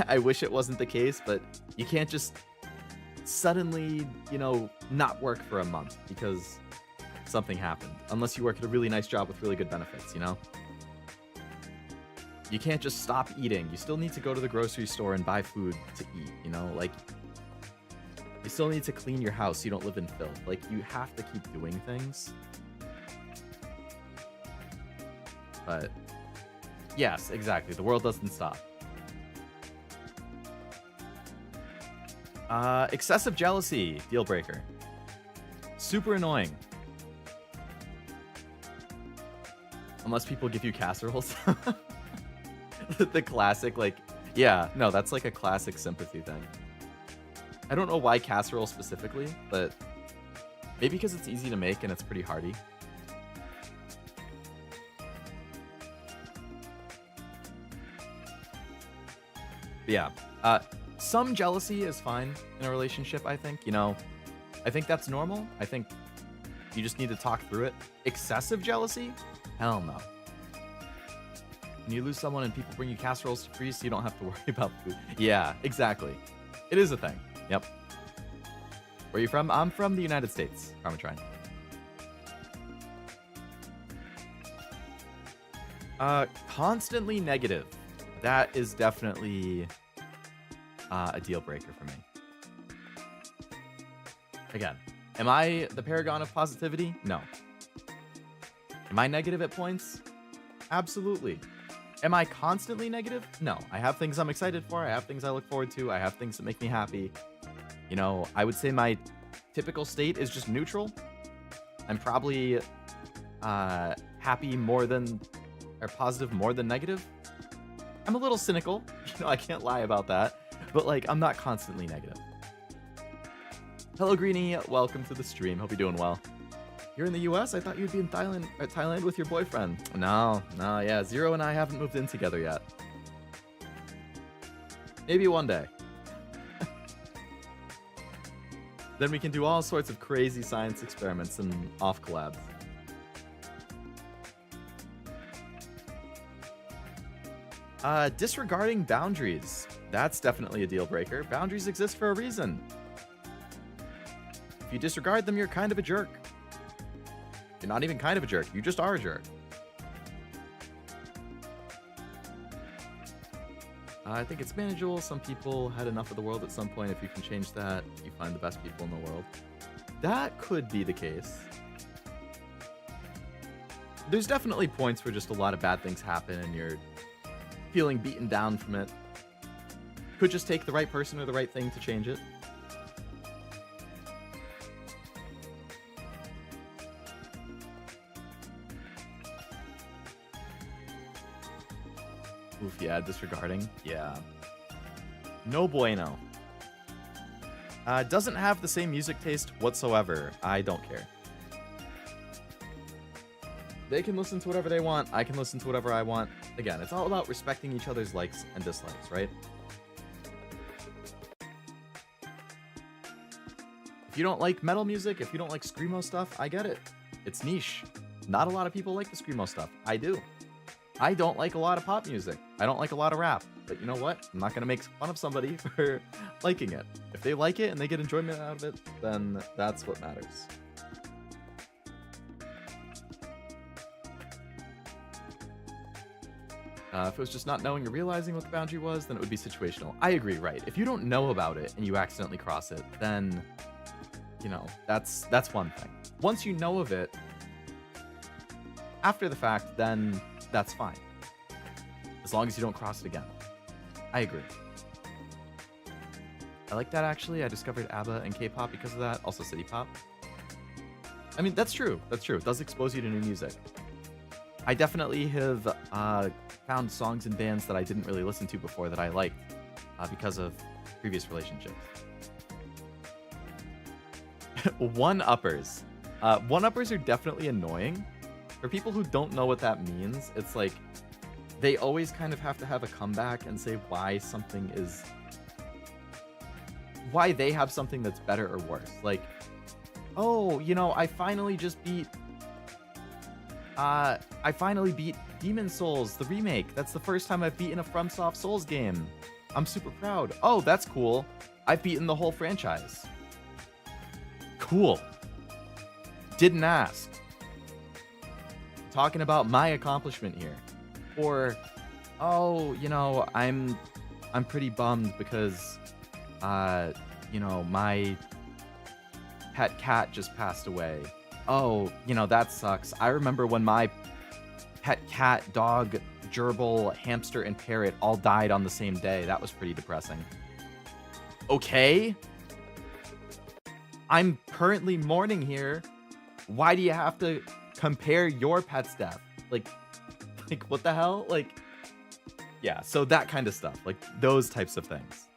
[SPEAKER 1] I wish it wasn't the case, but you can't just suddenly, you know, not work for a month because something happened. Unless you work at a really nice job with really good benefits, you know? You can't just stop eating. You still need to go to the grocery store and buy food to eat, you know? Like, you still need to clean your house so you don't live in filth. Like, you have to keep doing things. But, yes, exactly. The world doesn't stop. Excessive jealousy. Deal breaker. Super annoying. Unless people give you casseroles. The classic, like, yeah, no, that's like a classic sympathy thing. I don't know why casserole specifically, but maybe because it's easy to make and it's pretty hearty. But yeah, some jealousy is fine in a relationship, I think. You know, I think that's normal. I think you just need to talk through it. Excessive jealousy? Hell no. When you lose someone and people bring you casseroles to free so you don't have to worry about food. Yeah, exactly. It is a thing. Yep. Where are you from? I'm from the United States, Parmetrine. Constantly negative. That is definitely a deal breaker for me. Again, am I the paragon of positivity? No. Am I negative at points? Absolutely. Am I constantly negative? No. I have things I'm excited for. I have things I look forward to. I have things that make me happy. You know, I would say my typical state is just neutral. I'm probably happy more than, or positive more than negative. I'm a little cynical. You know, I can't lie about that. But, like, I'm not constantly negative. Hello, Greenie. Welcome to the stream. Hope you're doing well. You're in the US? I thought you'd be in Thailand with your boyfriend. No, yeah. Zero and I haven't moved in together yet. Maybe one day. Then we can do all sorts of crazy science experiments and off collabs. Disregarding boundaries. That's definitely a deal breaker. Boundaries exist for a reason. If you disregard them, you're kind of a jerk. You're not even kind of a jerk. You just are a jerk. I think it's manageable. Some people had enough of the world at some point. If you can change that, you find the best people in the world. That could be the case. There's definitely points where just a lot of bad things happen and you're feeling beaten down from it. Could just take the right person or the right thing to change it. Oof, yeah, disregarding. Yeah. No bueno. Doesn't have the same music taste whatsoever. I don't care. They can listen to whatever they want. I can listen to whatever I want. Again, it's all about respecting each other's likes and dislikes, right? If you don't like metal music, if you don't like screamo stuff, I get it. It's niche. Not a lot of people like the screamo stuff. I do. I don't like a lot of pop music. I don't like a lot of rap. But you know what? I'm not going to make fun of somebody for liking it. If they like it and they get enjoyment out of it, then that's what matters. If it was just not knowing or realizing what the boundary was, then it would be situational. I agree, right? If you don't know about it and you accidentally cross it, then, you know, that's one thing. Once you know of it, after the fact, then that's fine. As long as you don't cross it again. I agree. I like that, actually. I discovered ABBA and K-pop because of that. Also City Pop. I mean, that's true. That's true. It does expose you to new music. I definitely have found songs and bands that I didn't really listen to before that I liked because of previous relationships. One-uppers. One-uppers are definitely annoying. For people who don't know what that means, it's like they always kind of have to have a comeback and say why something is... why they have something that's better or worse. Like, oh, you know, I finally beat Demon Souls, the remake. That's the first time I've beaten a FromSoft Souls game. I'm super proud. Oh, that's cool. I've beaten the whole franchise. Cool. Didn't ask. Talking about my accomplishment here. Or, oh, you know, I'm pretty bummed because, you know, my pet cat just passed away. Oh, you know, that sucks. I remember when my pet cat, dog, gerbil, hamster, and parrot all died on the same day. That was pretty depressing. Okay. I'm currently mourning here. Why do you have to compare your pet's death? Like what the hell? Like, yeah, so that kind of stuff. Like, those types of things.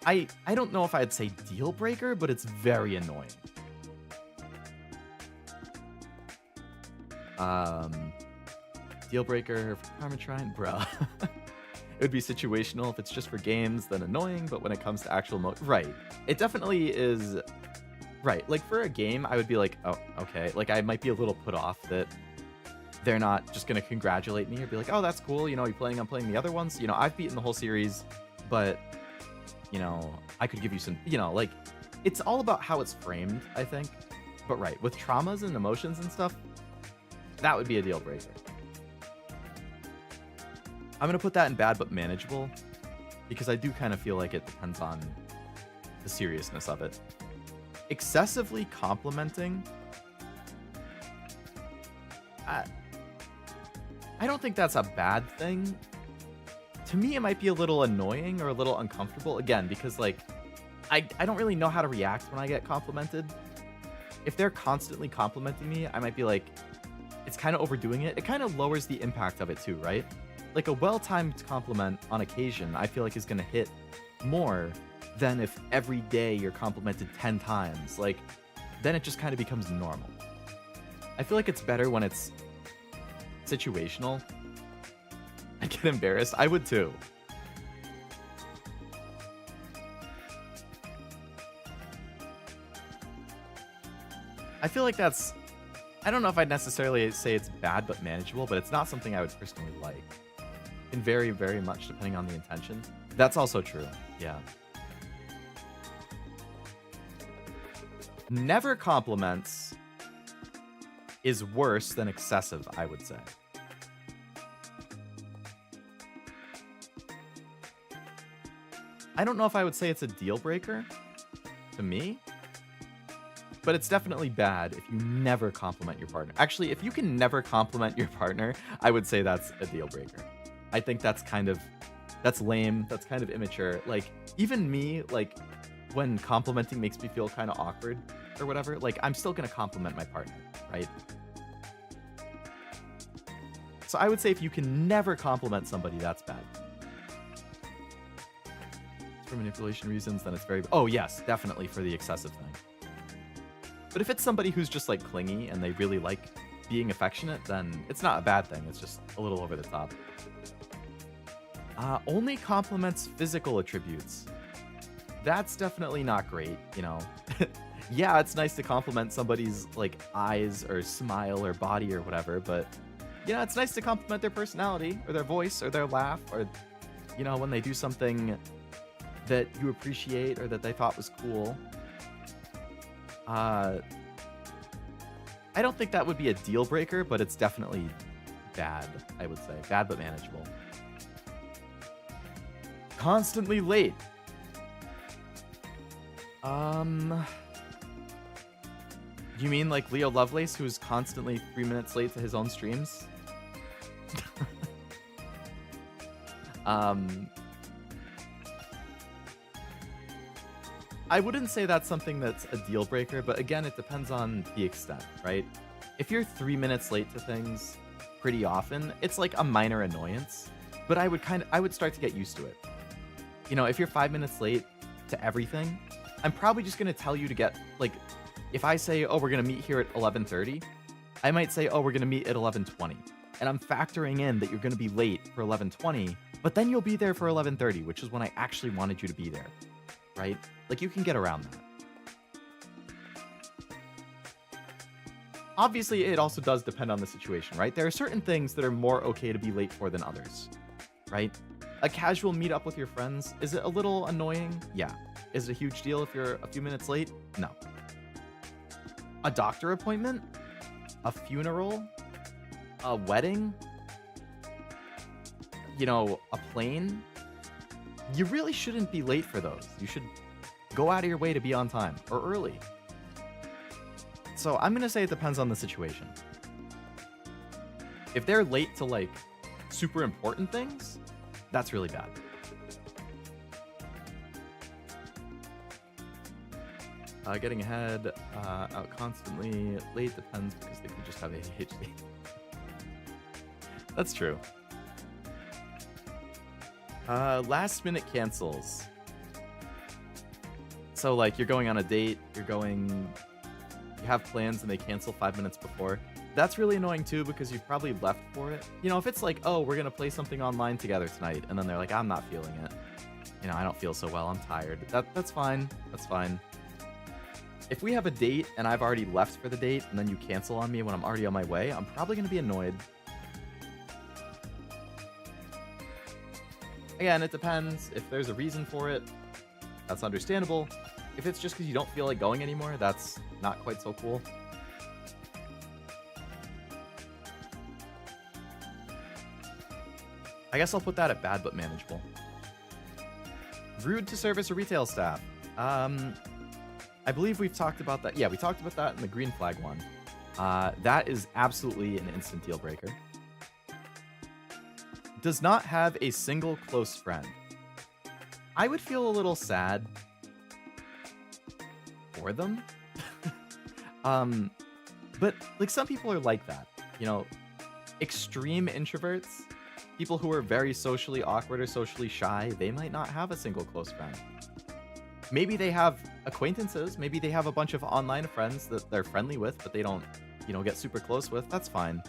[SPEAKER 1] I don't know if I'd say deal breaker, but it's very annoying. Deal breaker for Parmetrine, bruh. It would be situational. If it's just for games, then annoying, but when it comes to actual mode, right. It definitely is, right. Like, for a game, I would be like, oh, okay. Like, I might be a little put off that they're not just gonna congratulate me or be like, oh, that's cool, you know, I'm playing the other ones. You know, I've beaten the whole series, but you know, I could give you some, you know, like, it's all about how it's framed, I think. But right, with traumas and emotions and stuff, that would be a deal breaker. I'm going to put that in bad but manageable because I do kind of feel like it depends on the seriousness of it. Excessively complimenting, I don't think that's a bad thing. To me, it might be a little annoying or a little uncomfortable, again, because, like, I don't really know how to react when I get complimented. If they're constantly complimenting me, I might be like, it's kind of overdoing it. It kind of lowers the impact of it too, right? Like a well-timed compliment on occasion, I feel like is going to hit more than if every day you're complimented 10 times. Like, then it just kind of becomes normal. I feel like it's better when it's situational. I get embarrassed. I would too. I feel like that's, I don't know if I'd necessarily say it's bad but manageable, but it's not something I would personally like. And very, very much depending on the intention. That's also true. Yeah. Never compliments is worse than excessive, I would say. I don't know if I would say it's a deal breaker to me, but it's definitely bad if you never compliment your partner. Actually, if you can never compliment your partner, I would say that's a deal breaker. I think that's lame. That's kind of immature. Like, even me, like, when complimenting makes me feel kind of awkward or whatever, like, I'm still going to compliment my partner, right? So I would say if you can never compliment somebody, that's bad. For manipulation reasons, then it's very... Oh, yes, definitely for the excessive thing. But if it's somebody who's just, like, clingy and they really like being affectionate, then it's not a bad thing. It's just a little over the top. Only compliments physical attributes. That's definitely not great, you know. Yeah, it's nice to compliment somebody's, like, eyes or smile or body or whatever, but, you know, it's nice to compliment their personality or their voice or their laugh or, you know, when they do something that you appreciate or that they thought was cool. I don't think that would be a deal breaker, but it's definitely bad, I would say. Bad but manageable. Constantly late. You mean like Leo Lovelace, who's constantly 3 minutes late to his own streams? I wouldn't say that's something that's a deal breaker, but again, it depends on the extent, right? If you're 3 minutes late to things pretty often, it's like a minor annoyance, but I would start to get used to it. You know, if you're 5 minutes late to everything, I'm probably just going to tell you to get, like, if I say, oh, we're going to meet here at 11:30, I might say, oh, we're going to meet at 11:20. And I'm factoring in that you're going to be late for 11:20, but then you'll be there for 11:30, which is when I actually wanted you to be there, right? Like, you can get around that. Obviously, it also does depend on the situation, right? There are certain things that are more okay to be late for than others, right? A casual meetup with your friends, is it a little annoying? Yeah. Is it a huge deal if you're a few minutes late? No. A doctor appointment? A funeral? A wedding? You know, a plane? You really shouldn't be late for those. You should go out of your way to be on time or early. So I'm going to say it depends on the situation. If they're late to, like, super important things, that's really bad. Getting ahead, out constantly late depends because they could just have ADHD. That's true. Last minute cancels. So, like, you're going on a date, you have plans and they cancel 5 minutes before. That's really annoying too because you've probably left for it. You know, if it's like, oh, we're going to play something online together tonight, and then they're like, I'm not feeling it. You know, I don't feel so well, I'm tired. That's fine. That's fine. If we have a date and I've already left for the date and then you cancel on me when I'm already on my way, I'm probably going to be annoyed. Again, it depends if there's a reason for it. that's understandable. If it's just because you don't feel like going anymore, that's not quite so cool. I guess I'll put that at bad but manageable. Rude to service or retail staff. I believe we've talked about that. Yeah, we talked about that in the green flag one. That is absolutely an instant deal breaker. Does not have a single close friend. I would feel a little sad for them. But like some people are like that, you know, extreme introverts, people who are very socially awkward or socially shy, they might not have a single close friend. Maybe they have acquaintances, maybe they have a bunch of online friends that they're friendly with, but they don't, you know, get super close with. That's fine.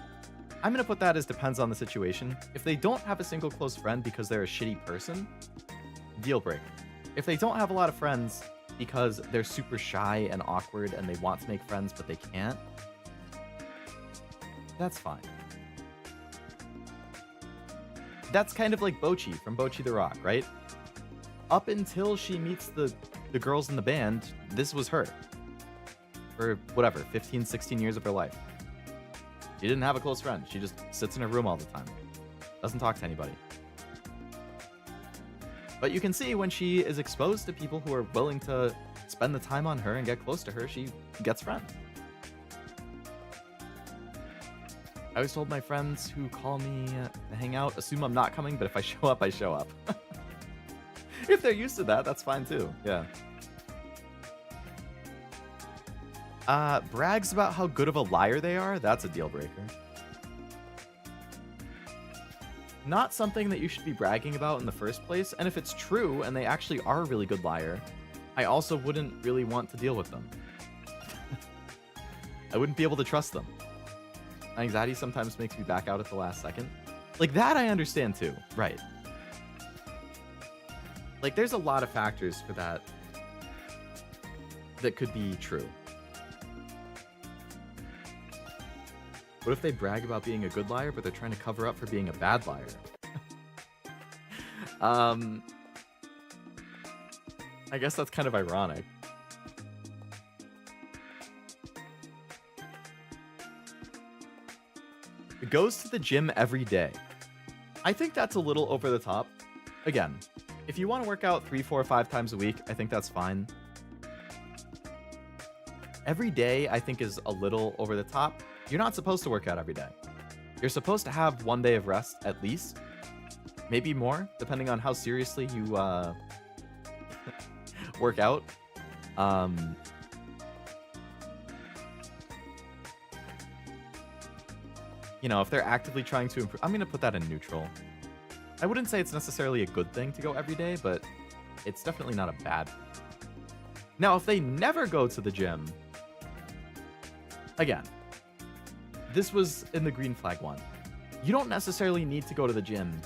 [SPEAKER 1] I'm going to put that as depends on the situation. If they don't have a single close friend because they're a shitty person, deal breaker. If they don't have a lot of friends because they're super shy and awkward and they want to make friends but they can't, that's fine. That's kind of like Bochi from Bochi the Rock, right? Up until she meets the girls in the band, this was her. For whatever, 15, 16 years of her life. She didn't have a close friend. She just sits in her room all the time. Doesn't talk to anybody. But you can see when she is exposed to people who are willing to spend the time on her and get close to her, she gets friends. I always told my friends who call me to hang out, assume I'm not coming, but if I show up, I show up. If they're used to that, that's fine too. Yeah. Brags about how good of a liar they are, that's a deal breaker. Not something that you should be bragging about in the first place, and if it's true and they actually are a really good liar, I also wouldn't really want to deal with them. I wouldn't be able to trust them. My anxiety sometimes makes me back out at the last second. Like that I understand too, right. Like there's a lot of factors for that that could be true. What if they brag about being a good liar, but they're trying to cover up for being a bad liar? I guess that's kind of ironic. It goes to the gym every day. I think that's a little over the top. Again, if you want to work out 3, 4, 5 times a week, I think that's fine. Every day, I think, is a little over the top. You're not supposed to work out every day. You're supposed to have 1 day of rest at least. Maybe more, depending on how seriously you work out. You know, if they're actively trying to improve, I'm going to put that in neutral. I wouldn't say it's necessarily a good thing to go every day, but it's definitely not a bad thing. Now, if they never go to the gym, again, this was in the green flag one. You don't necessarily need to go to the gym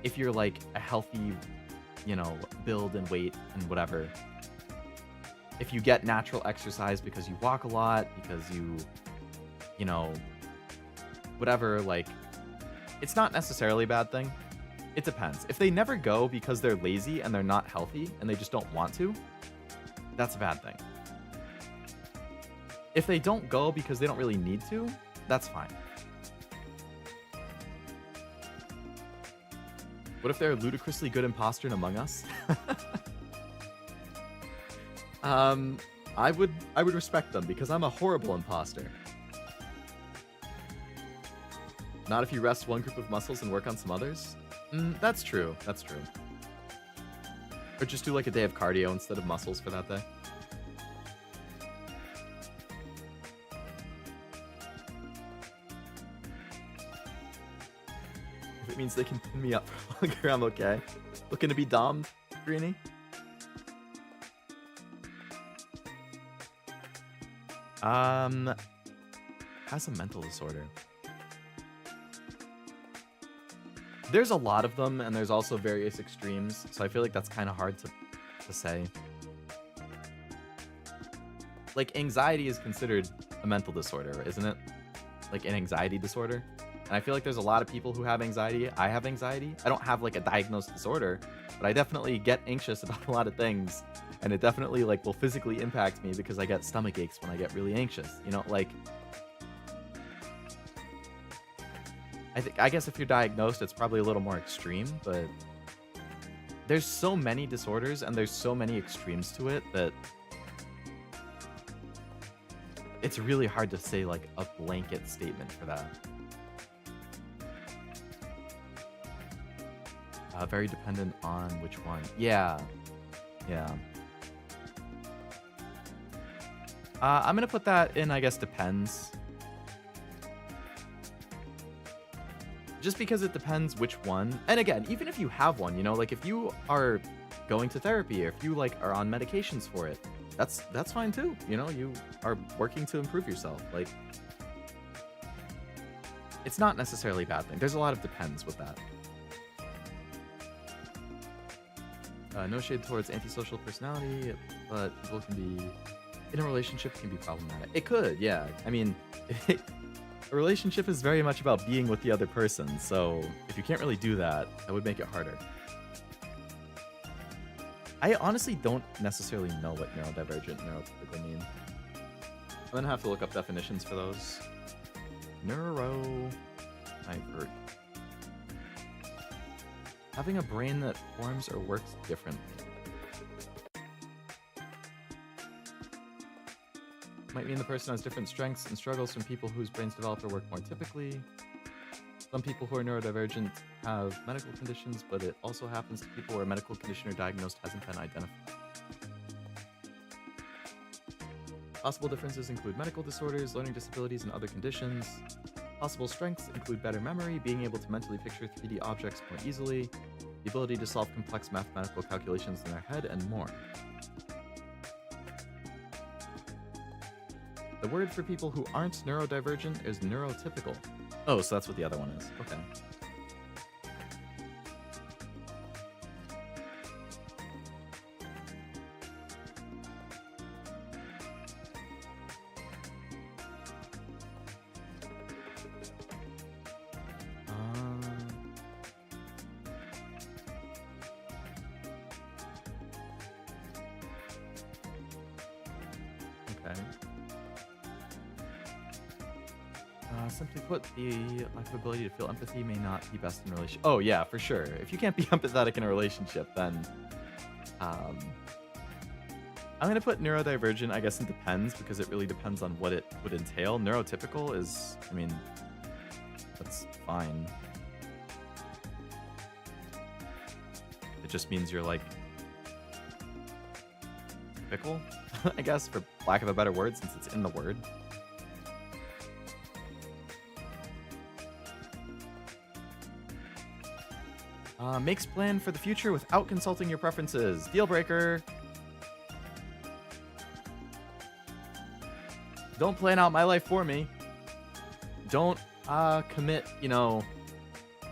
[SPEAKER 1] if you're like a healthy, you know, build and weight and whatever. If you get natural exercise because you walk a lot, because you know, whatever, like, it's not necessarily a bad thing. It depends. If they never go because they're lazy and they're not healthy and they just don't want to, that's a bad thing. If they don't go because they don't really need to, that's fine. What if they're a ludicrously good imposter in Among Us? I would respect them because I'm a horrible imposter. Not if you rest one group of muscles and work on some others? That's true. That's true. Or just do like a day of cardio instead of muscles for that day. If it means they can pin me up for longer, I'm okay. Looking to be dommed, Greenie? Has a mental disorder. There's a lot of them, and there's also various extremes, so I feel like that's kind of hard to say. Like, anxiety is considered a mental disorder, isn't it? Like, an anxiety disorder? And I feel like there's a lot of people who have anxiety. I have anxiety. I don't have like a diagnosed disorder, but I definitely get anxious about a lot of things. And it definitely like will physically impact me because I get stomach aches when I get really anxious. You know, like I guess if you're diagnosed, it's probably a little more extreme, but there's so many disorders and there's so many extremes to it that it's really hard to say like a blanket statement for that. Very dependent on which one. Yeah. Yeah. I'm gonna put that in, I guess, depends. Just because it depends which one. And again, even if you have one, you know, like if you are going to therapy or if you like are on medications for it, that's fine too. You know, you are working to improve yourself. Like, it's not necessarily a bad thing. There's a lot of depends with that. No shade towards antisocial personality, but people can be in a relationship can be problematic. It could, yeah. I mean, a relationship is very much about being with the other person, so if you can't really do that, that would make it harder. I honestly don't necessarily know what neurodivergent, neurotypical mean. I'm gonna have to look up definitions for those. Neurodivergent. Having a brain that forms or works differently. Might mean the person has different strengths and struggles from people whose brains develop or work more typically. Some people who are neurodivergent have medical conditions, but it also happens to people where a medical condition or diagnosed hasn't been identified. Possible differences include medical disorders, learning disabilities, and other conditions. Possible strengths include better memory, being able to mentally picture 3D objects more easily, the ability to solve complex mathematical calculations in their head, and more. The word for people who aren't neurodivergent is neurotypical. Oh, so that's what the other one is. Okay. Okay. Simply put, the lack of ability to feel empathy may not be best in a relationship. Oh yeah, for sure. If you can't be empathetic in a relationship, then I'm gonna put neurodivergent. I guess it depends because it really depends on what it would entail. Neurotypical is, I mean, that's fine. It just means you're like typical, I guess, for lack of a better word, since it's in the word. Makes plan for the future without consulting your preferences. Deal breaker. Don't plan out my life for me. Don't commit, you know,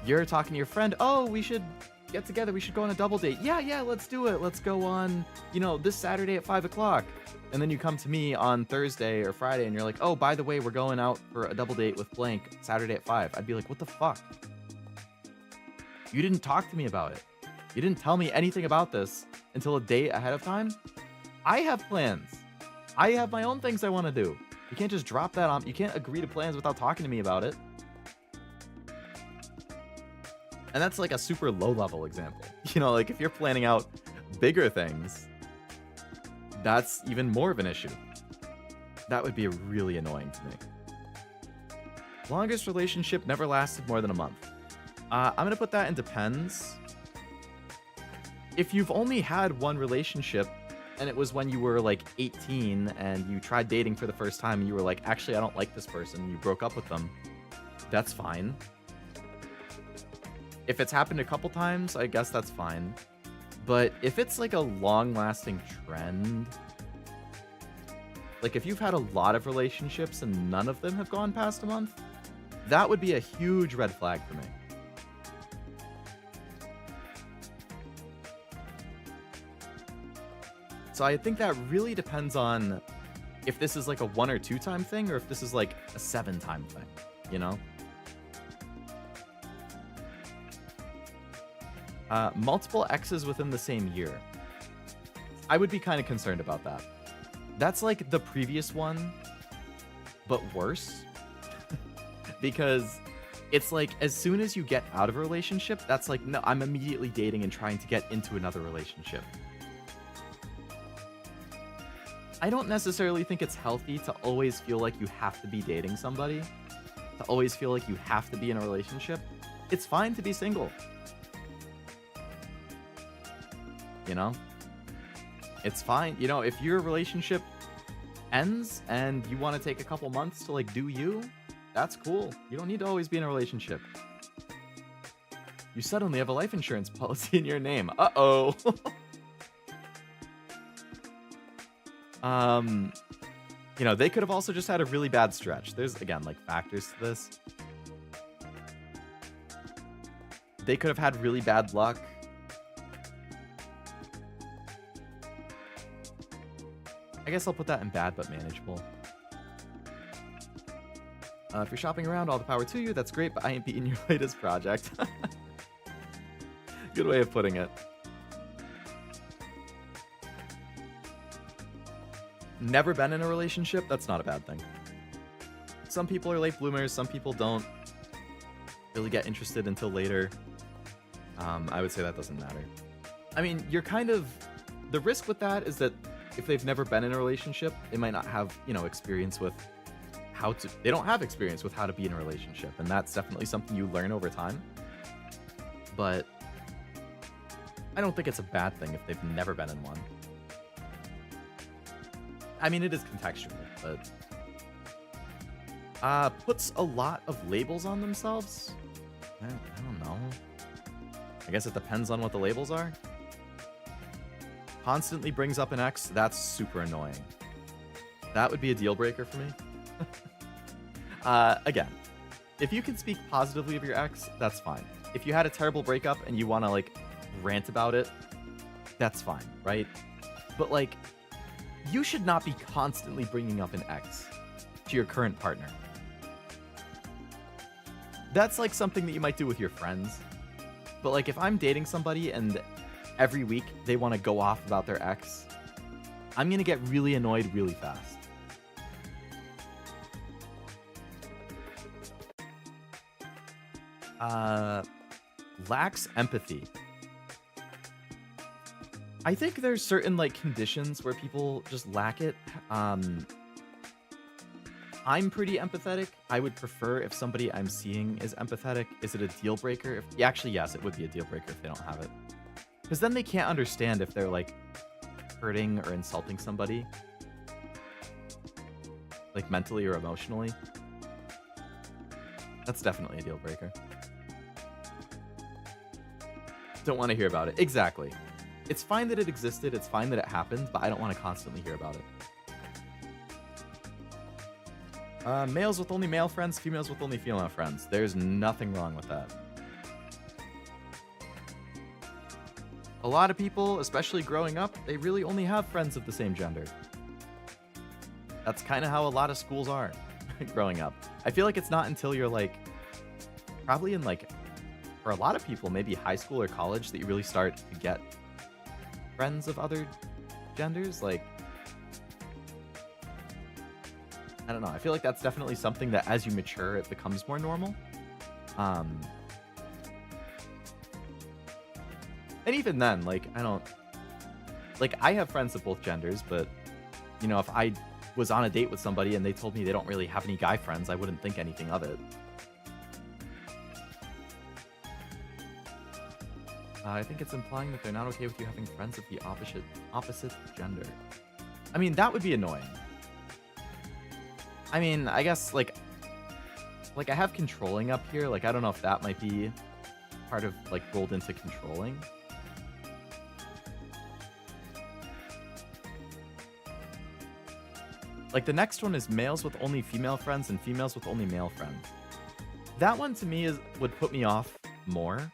[SPEAKER 1] you're talking to your friend, oh, we should get together, we should go on a double date. Yeah, let's do it. Let's go on, you know, this Saturday at 5 o'clock. And then you come to me on Thursday or Friday and you're like, oh, by the way, we're going out for a double date with blank Saturday at 5. I'd be like, what the fuck? You didn't talk to me about it. You didn't tell me anything about this until a day ahead of time. I have plans. I have my own things I want to do. You can't just drop that on. You can't agree to plans without talking to me about it. And that's like a super low level example. You know, like if you're planning out bigger things, that's even more of an issue. That would be really annoying to me. Longest relationship never lasted more than a month. I'm going to put that in depends. If you've only had one relationship and it was when you were like 18 and you tried dating for the first time and you were like, actually, I don't like this person, you broke up with them, that's fine. If it's happened a couple times, I guess that's fine. But if it's like a long-lasting trend, like if you've had a lot of relationships and none of them have gone past a month, that would be a huge red flag for me. So I think that really depends on if this is like a 1 or 2 time thing or if this is like a 7 time thing, you know? Multiple exes within the same year. I would be kind of concerned about that. That's like the previous one, but worse. Because it's like as soon as you get out of a relationship, that's like, no, I'm immediately dating and trying to get into another relationship. I don't necessarily think it's healthy to always feel like you have to be dating somebody, to always feel like you have to be in a relationship. It's fine to be single. You know? It's fine. You know, if your relationship ends and you want to take a couple months to like do you, that's cool. You don't need to always be in a relationship. You suddenly have a life insurance policy in your name. Uh-oh. You know, they could have also just had a really bad stretch. There's, again, like factors to this. They could have had really bad luck. I guess I'll put that in bad but manageable. If you're shopping around, all the power to you. That's great, but I ain't beating your latest project. Good way of putting it. Never been in a relationship? That's not a bad thing. Some people are late bloomers. Some people don't really get interested until later. I would say that doesn't matter. I mean, you're kind of... The risk with that is that if they've never been in a relationship, they might not have, you know, experience with how to... They don't have experience with how to be in a relationship, and that's definitely something you learn over time. But I don't think it's a bad thing if they've never been in one. I mean, it is contextual, but... puts a lot of labels on themselves? I don't know. I guess it depends on what the labels are. Constantly brings up an ex, that's super annoying. That would be a deal breaker for me. Again, if you can speak positively of your ex, that's fine. If you had a terrible breakup and you want to, like, rant about it, that's fine, right? But, like, you should not be constantly bringing up an ex to your current partner. That's, like, something that you might do with your friends. But, like, if I'm dating somebody and every week they want to go off about their ex, I'm going to get really annoyed really fast. Lacks empathy. I think there's certain, like, conditions where people just lack it. I'm pretty empathetic. I would prefer if somebody I'm seeing is empathetic. Is it a deal breaker? Actually, yes, it would be a deal breaker if they don't have it. Because then they can't understand if they're, like, hurting or insulting somebody. Like, mentally or emotionally. That's definitely a deal breaker. Don't want to hear about it. Exactly. It's fine that it existed, it's fine that it happened, but I don't want to constantly hear about it. Males with only male friends, females with only female friends. There's nothing wrong with that. A lot of people, especially growing up, they really only have friends of the same gender. That's kind of how a lot of schools are growing up. I feel like it's not until you're, like, probably in, like, for a lot of people, maybe high school or college, that you really start to get friends of other genders. Like, I don't know. I feel like that's definitely something that as you mature, it becomes more normal. And even then, like, I don't... Like, I have friends of both genders, but, you know, if I was on a date with somebody and they told me they don't really have any guy friends, I wouldn't think anything of it. I think it's implying that they're not okay with you having friends of the opposite gender. I mean, that would be annoying. I mean, I guess, like I have controlling up here. Like, I don't know if that might be part of, like, rolled into controlling. Like, the next one is males with only female friends and females with only male friends. That one, to me, would put me off more.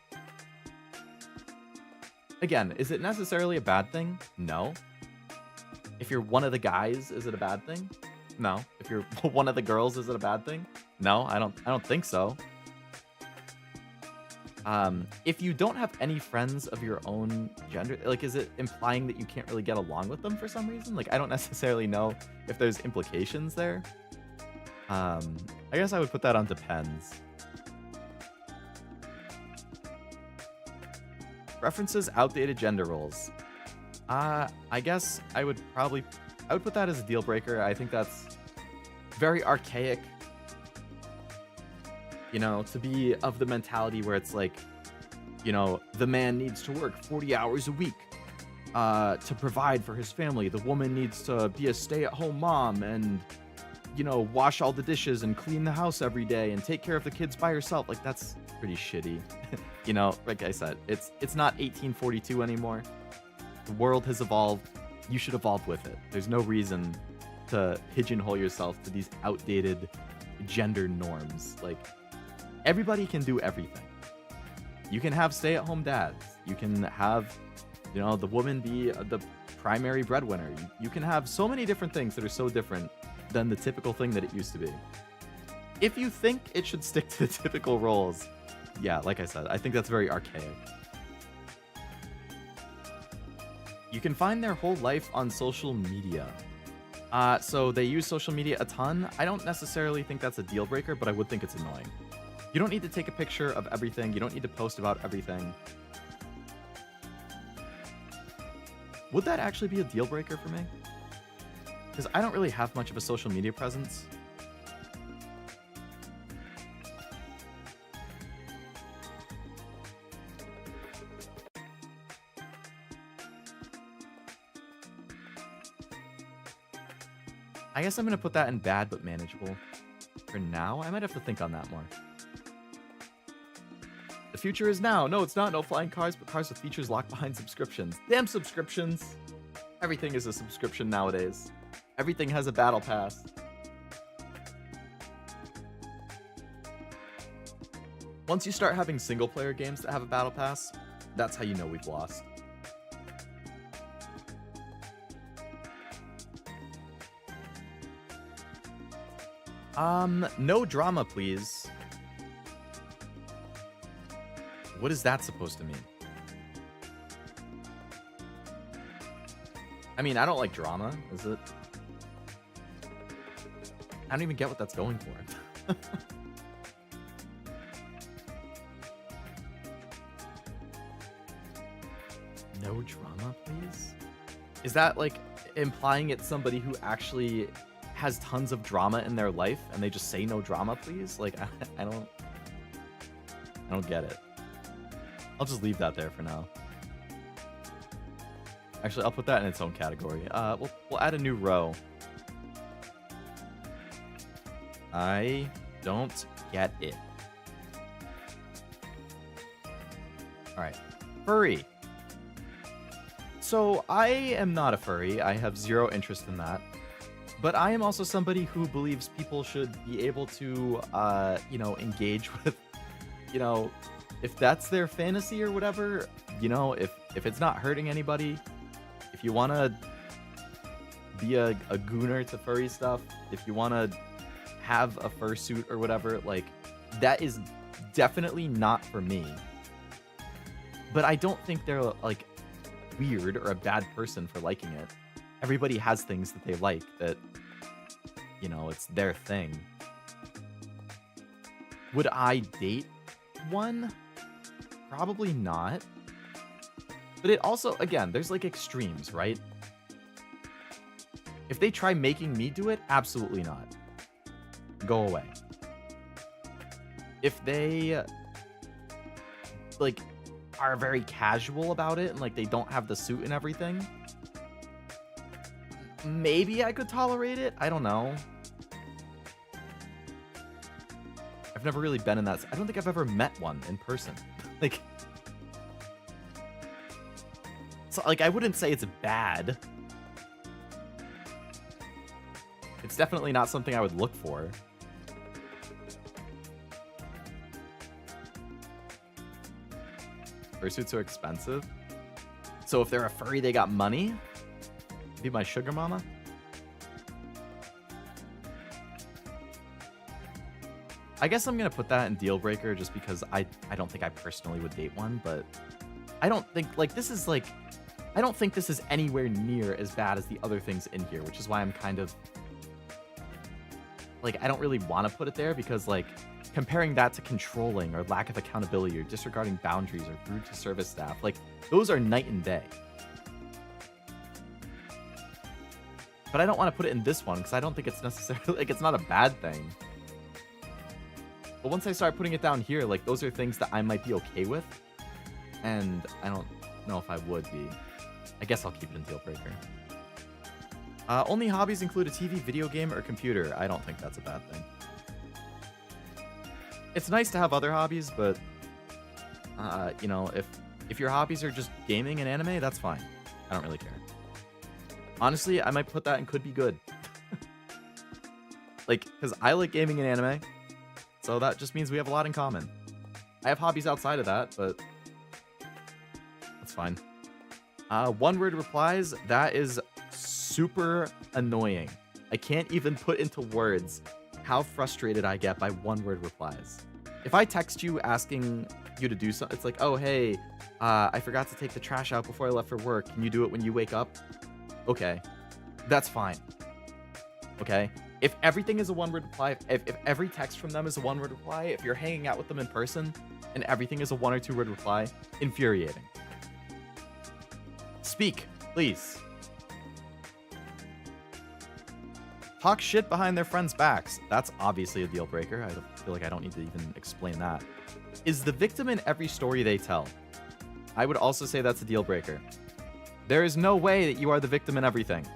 [SPEAKER 1] Again, is it necessarily a bad thing? No. If you're one of the guys, is it a bad thing? No. If you're one of the girls, is it a bad thing? No, I don't think so. If you don't have any friends of your own gender, like, is it implying that you can't really get along with them for some reason? Like, I don't necessarily know if there's implications there. I guess I would put that on depends. References outdated gender roles. I guess I would put that as a deal breaker. I think that's very archaic. You know, to be of the mentality where it's like, you know, the man needs to work 40 hours a week to provide for his family. The woman needs to be a stay-at-home mom and, you know, wash all the dishes and clean the house every day and take care of the kids by herself. Like, that's pretty shitty. You know, like I said, it's not 1842 anymore. The world has evolved. You should evolve with it. There's no reason to pigeonhole yourself to these outdated gender norms. Like, everybody can do everything. You can have stay-at-home dads. You can have, you know, the woman be the primary breadwinner. You can have so many different things that are so different than the typical thing that it used to be. If you think it should stick to the typical roles, yeah, like I said, I think that's very archaic. You can find their whole life on social media. So they use social media a ton. I don't necessarily think that's a deal breaker, but I would think it's annoying. You don't need to take a picture of everything. You don't need to post about everything. Would that actually be a deal breaker for me? Because I don't really have much of a social media presence. I guess I'm going to put that in bad but manageable. For now, I might have to think on that more. The future is now. No, it's not. No flying cars, but cars with features locked behind subscriptions. Damn subscriptions. Everything is a subscription nowadays. Everything has a battle pass. Once you start having single player games that have a battle pass, that's how you know we've lost. No drama, please. What is that supposed to mean? I mean, I don't like drama, is it? I don't even get what that's going for. No drama, please? Is that like implying it's somebody who actually has tons of drama in their life and they just say no drama, please? Like, I don't get it. I'll just leave that there for now. Actually, I'll put that in its own category. We'll add a new row. I don't get it. All right, furry. So I am not a furry. I have zero interest in that. But I am also somebody who believes people should be able to, you know, engage with, you know, if that's their fantasy or whatever, you know, if it's not hurting anybody, if you want to be a gooner to furry stuff, if you want to have a fursuit or whatever, like, that is definitely not for me. But I don't think they're, like, weird or a bad person for liking it. Everybody has things that they like that, you know, it's their thing. Would I date one? Probably not. But it also, again, there's like extremes, right? If they try making me do it, absolutely not. Go away. If they, like, are very casual about it and, like, they don't have the suit and everything, maybe I could tolerate it. I don't know. I've never really been in that. I don't think I've ever met one in person. Like, so, like, I wouldn't say it's bad. It's definitely not something I would look for. Fursuits are expensive. So if they're a furry, they got money? Be my sugar mama? I guess I'm gonna put that in deal breaker just because I don't think I personally would date one, but I don't think like this is like I don't think this is anywhere near as bad as the other things in here, which is why I'm kind of like I don't really want to put it there because like comparing that to controlling or lack of accountability or disregarding boundaries or rude to service staff, like those are night and day. But I don't want to put it in this one because I don't think it's necessarily like it's not a bad thing. But once I start putting it down here, like those are things that I might be okay with. And I don't know if I would be. I guess I'll keep it in deal breaker. Only hobbies include a TV, video game, or computer. I don't think that's a bad thing. It's nice to have other hobbies, but you know, if your hobbies are just gaming and anime, that's fine. I don't really care. Honestly, I might put that in could be good. Like, because I like gaming and anime, so that just means we have a lot in common. I have hobbies outside of that, but that's fine. One-word replies, that is super annoying. I can't even put into words how frustrated I get by one-word replies. If I text you asking you to do something, it's like, oh, hey, I forgot to take the trash out before I left for work. Can you do it when you wake up? Okay, that's fine. Okay, if everything is a one-word reply, if every text from them is a one-word reply, if you're hanging out with them in person and everything is a one or two-word reply, infuriating. Speak, please. Talk shit behind their friends' backs. That's obviously a deal breaker. I feel like I don't need to even explain that. Is the victim in every story they tell? I would also say that's a deal breaker. There is no way that you are the victim in everything.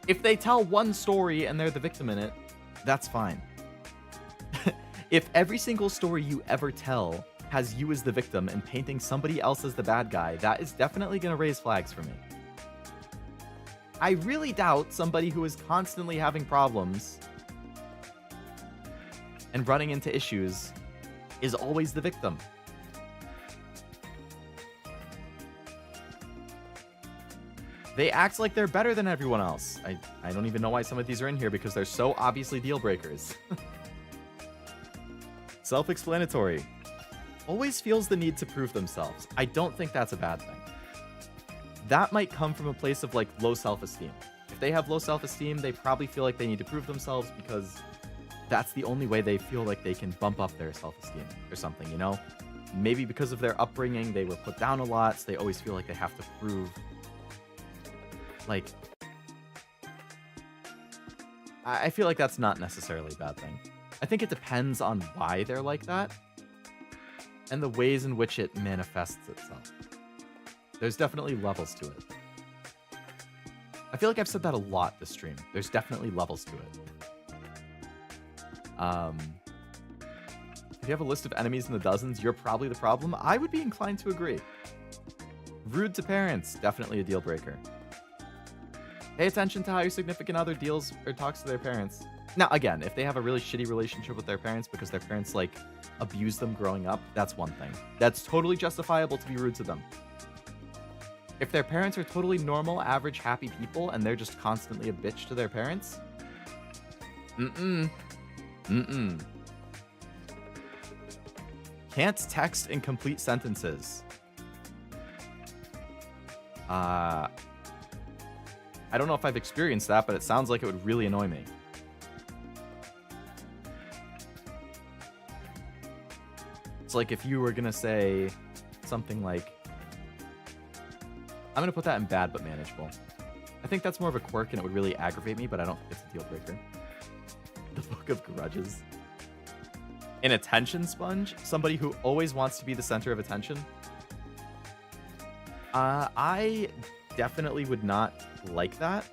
[SPEAKER 1] If they tell one story and they're the victim in it, that's fine. If every single story you ever tell has you as the victim and painting somebody else as the bad guy, that is definitely going to raise flags for me. I really doubt somebody who is constantly having problems and running into issues is always the victim. They act like they're better than everyone else. I don't even know why some of these are in here because they're so obviously deal breakers. Self-explanatory. Always feels the need to prove themselves. I don't think that's a bad thing. That might come from a place of like low self-esteem. If they have low self-esteem, they probably feel like they need to prove themselves because that's the only way they feel like they can bump up their self-esteem or something, you know? Maybe because of their upbringing, they were put down a lot, so they always feel like they have to prove. Like, I feel like that's not necessarily a bad thing. I think it depends on why they're like that and the ways in which it manifests itself. There's definitely levels to it. I feel like I've said that a lot this stream. There's definitely levels to it. If you have a list of enemies in the dozens, you're probably the problem. I would be inclined to agree. Rude to parents, definitely a deal breaker. Pay attention to how your significant other deals or talks to their parents. Now, again, if they have a really shitty relationship with their parents because their parents, like, abuse them growing up, that's one thing. That's totally justifiable to be rude to them. If their parents are totally normal, average, happy people, and they're just constantly a bitch to their parents, Can't text in complete sentences. I don't know if I've experienced that, but it sounds like it would really annoy me. It's like if you were gonna say something like, I'm gonna put that in bad but manageable. I think that's more of a quirk and it would really aggravate me, but I don't think it's a deal breaker. The Book of Grudges. An attention sponge? Somebody who always wants to be the center of attention? I definitely would not like that.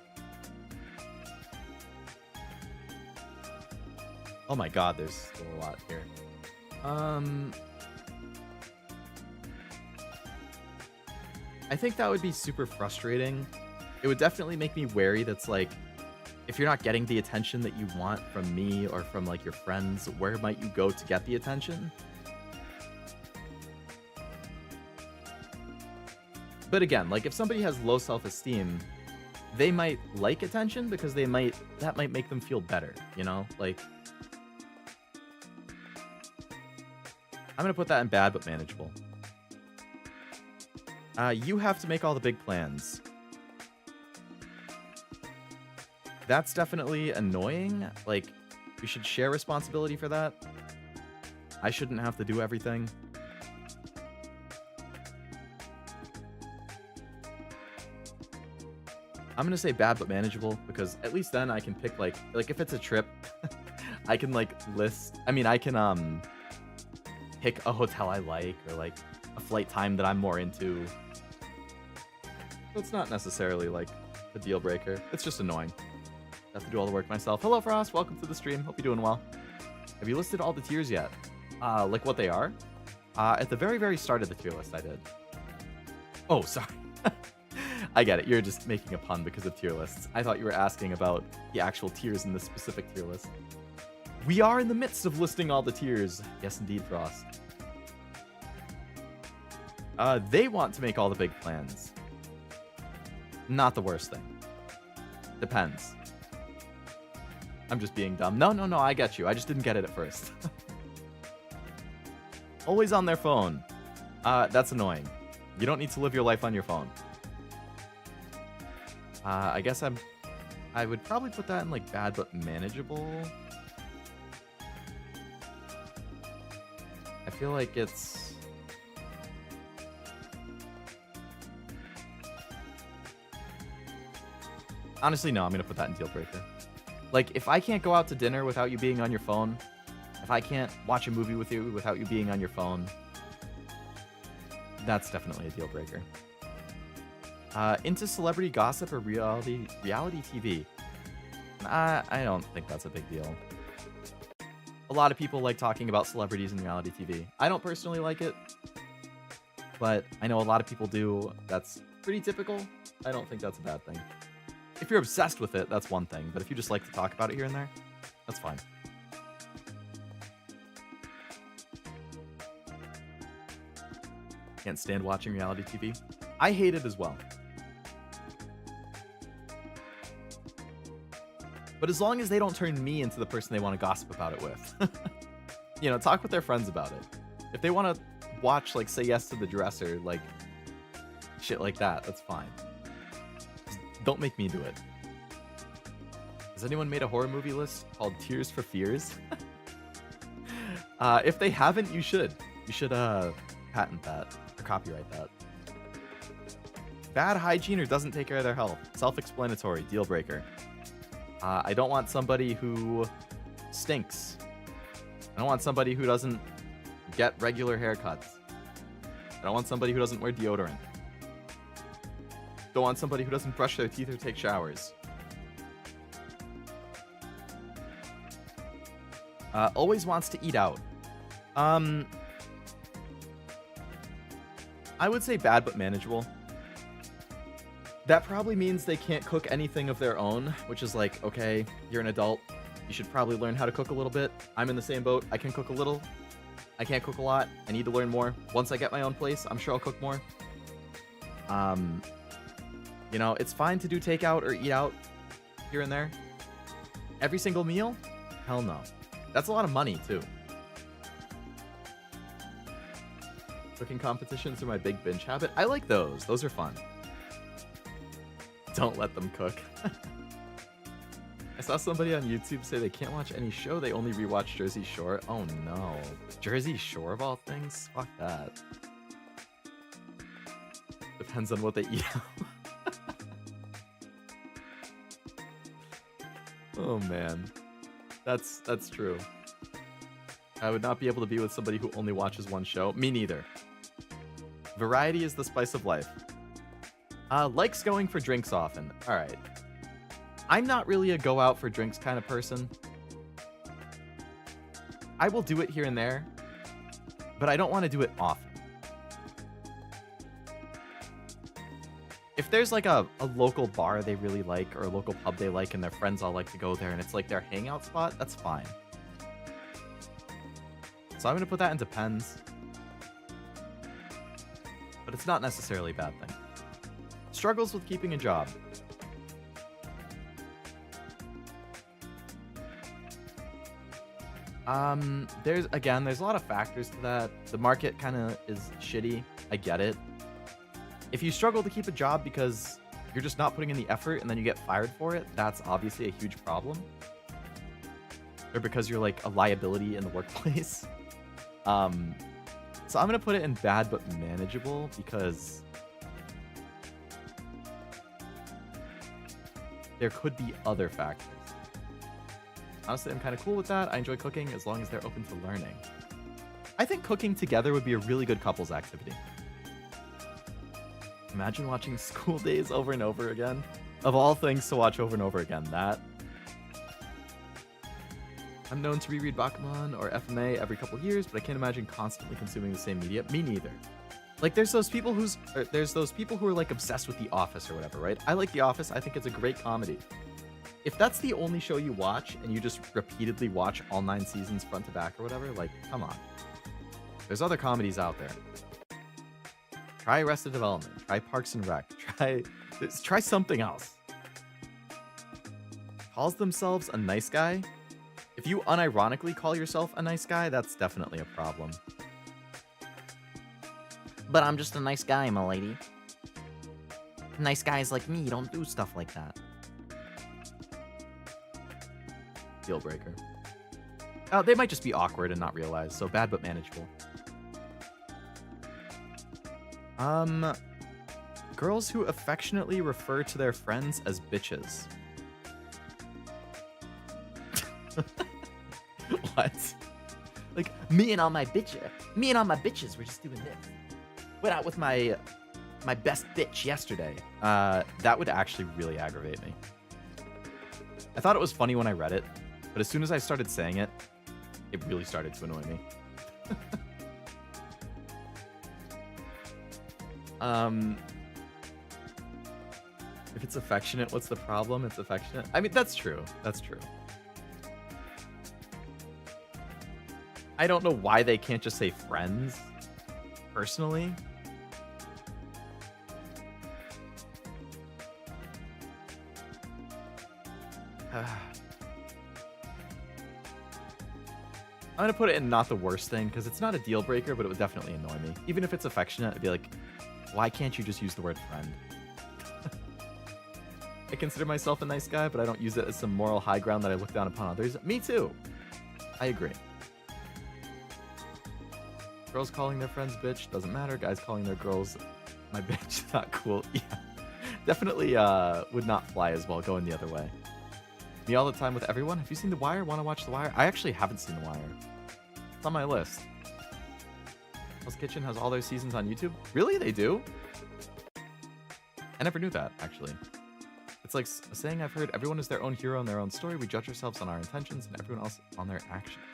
[SPEAKER 1] Oh my god, there's still a lot here. I think that would be super frustrating. It would definitely make me wary that's like, if you're not getting the attention that you want from me or from like your friends, where might you go to get the attention? But again, like if somebody has low self-esteem, they might like attention because that might make them feel better, you know? Like, I'm gonna put that in bad but manageable. You have to make all the big plans. That's definitely annoying. Like, we should share responsibility for that. I shouldn't have to do everything. I'm gonna say bad but manageable because at least then I can pick like if it's a trip, I can like list. I mean, I can pick a hotel I like or like a flight time that I'm more into. So it's not necessarily like a deal breaker. It's just annoying. I have to do all the work myself. Hello, Frost. Welcome to the stream. Hope you're doing well. Have you listed all the tiers yet? Like what they are? At the very, very start of the tier list, I did. Oh, sorry. I get it. You're just making a pun because of tier lists. I thought you were asking about the actual tiers in this specific tier list. We are in the midst of listing all the tiers. Yes, indeed, Frost. They want to make all the big plans. Not the worst thing. Depends. I'm just being dumb. No, I get you. I just didn't get it at first. Always on their phone. That's annoying. You don't need to live your life on your phone. I guess I would probably put that in like bad but manageable. I feel like it's... Honestly, no, I'm going to put that in deal breaker. Like, if I can't go out to dinner without you being on your phone, if I can't watch a movie with you without you being on your phone, that's definitely a deal breaker. Into celebrity gossip or reality TV? I don't think that's a big deal. A lot of people like talking about celebrities in reality TV. I don't personally like it, but I know a lot of people do. That's pretty typical. I don't think that's a bad thing. If you're obsessed with it, that's one thing, but if you just like to talk about it here and there, that's fine. Can't stand watching reality TV. I hate it as well. But as long as they don't turn me into the person they want to gossip about it with. You know, talk with their friends about it. If they want to watch, like, Say Yes to the Dresser, like, shit like that, that's fine. Just don't make me do it. Has anyone made a horror movie list called Tears for Fears? If they haven't, you should. You should patent that or copyright that. Bad hygiene or doesn't take care of their health. Self-explanatory. Deal breaker. I don't want somebody who stinks. I don't want somebody who doesn't get regular haircuts. I don't want somebody who doesn't wear deodorant. Don't want somebody who doesn't brush their teeth or take showers. Always wants to eat out. I would say bad but manageable. That probably means they can't cook anything of their own, which is like, okay, you're an adult. You should probably learn how to cook a little bit. I'm in the same boat. I can cook a little. I can't cook a lot. I need to learn more. Once I get my own place, I'm sure I'll cook more. You know, it's fine to do takeout or eat out here and there. Every single meal? Hell no. That's a lot of money, too. Cooking competitions are my big binge habit. I like those. Those are fun. Don't let them cook. I saw somebody on YouTube say they can't watch any show. They only rewatch Jersey Shore. Oh no. Jersey Shore of all things? Fuck that. Depends on what they eat. Oh man. That's true. I would not be able to be with somebody who only watches one show. Me neither. Variety is the spice of life. Likes going for drinks often. Alright. I'm not really a go out for drinks kind of person. I will do it here and there, but I don't want to do it often. If there's like a local bar they really like or a local pub they like and their friends all like to go there and it's like their hangout spot, that's fine. So I'm going to put that in depends. But it's not necessarily a bad thing. Struggles with keeping a job. There's a lot of factors to that. The market kind of is shitty. I get it. If you struggle to keep a job because you're just not putting in the effort and then you get fired for it, that's obviously a huge problem. Or because you're like a liability in the workplace. So I'm gonna put it in bad but manageable because there could be other factors. Honestly, I'm kind of cool with that. I enjoy cooking as long as they're open to learning. I think cooking together would be a really good couples activity. Imagine watching School Days over and over again. Of all things to watch over and over again, that. I'm known to reread Bakuman or FMA every couple years, but I can't imagine constantly consuming the same media. Me neither. Like, there's those people who are like obsessed with The Office or whatever, right? I like The Office. I think it's a great comedy. If that's the only show you watch and you just repeatedly watch all 9 seasons front to back or whatever, like, come on. There's other comedies out there. Try Arrested Development. Try Parks and Rec. Try something else. Calls themselves a nice guy. If you unironically call yourself a nice guy, that's definitely a problem.
[SPEAKER 2] But I'm just a nice guy, my lady. Nice guys like me don't do stuff like that.
[SPEAKER 1] Deal breaker. Oh, they might just be awkward and not realize, so bad but manageable. Girls who affectionately refer to their friends as bitches. What?
[SPEAKER 2] Like, me and all my bitches were just doing this. Went out with my best bitch yesterday.
[SPEAKER 1] That would actually really aggravate me. I thought it was funny when I read it, but as soon as I started saying it, it really started to annoy me. If it's affectionate, what's the problem? It's affectionate. I mean, that's true. That's true. I don't know why they can't just say friends, personally. I'm gonna put it in not the worst thing, because it's not a deal breaker, but it would definitely annoy me. Even if it's affectionate, I'd be like, why can't you just use the word friend? I consider myself a nice guy, but I don't use it as some moral high ground that I look down upon others. Me too. I agree. Girls calling their friends bitch, doesn't matter. Guys calling their girls my bitch, not cool. Yeah. Definitely would not fly as well going the other way. Me all the time with everyone. Have you seen The Wire? Want to watch The Wire? I actually haven't seen The Wire. It's on my list. Hell's Kitchen has all their seasons on YouTube. Really? They do? I never knew that, actually. It's like a saying I've heard, everyone is their own hero in their own story. We judge ourselves on our intentions and everyone else on their actions.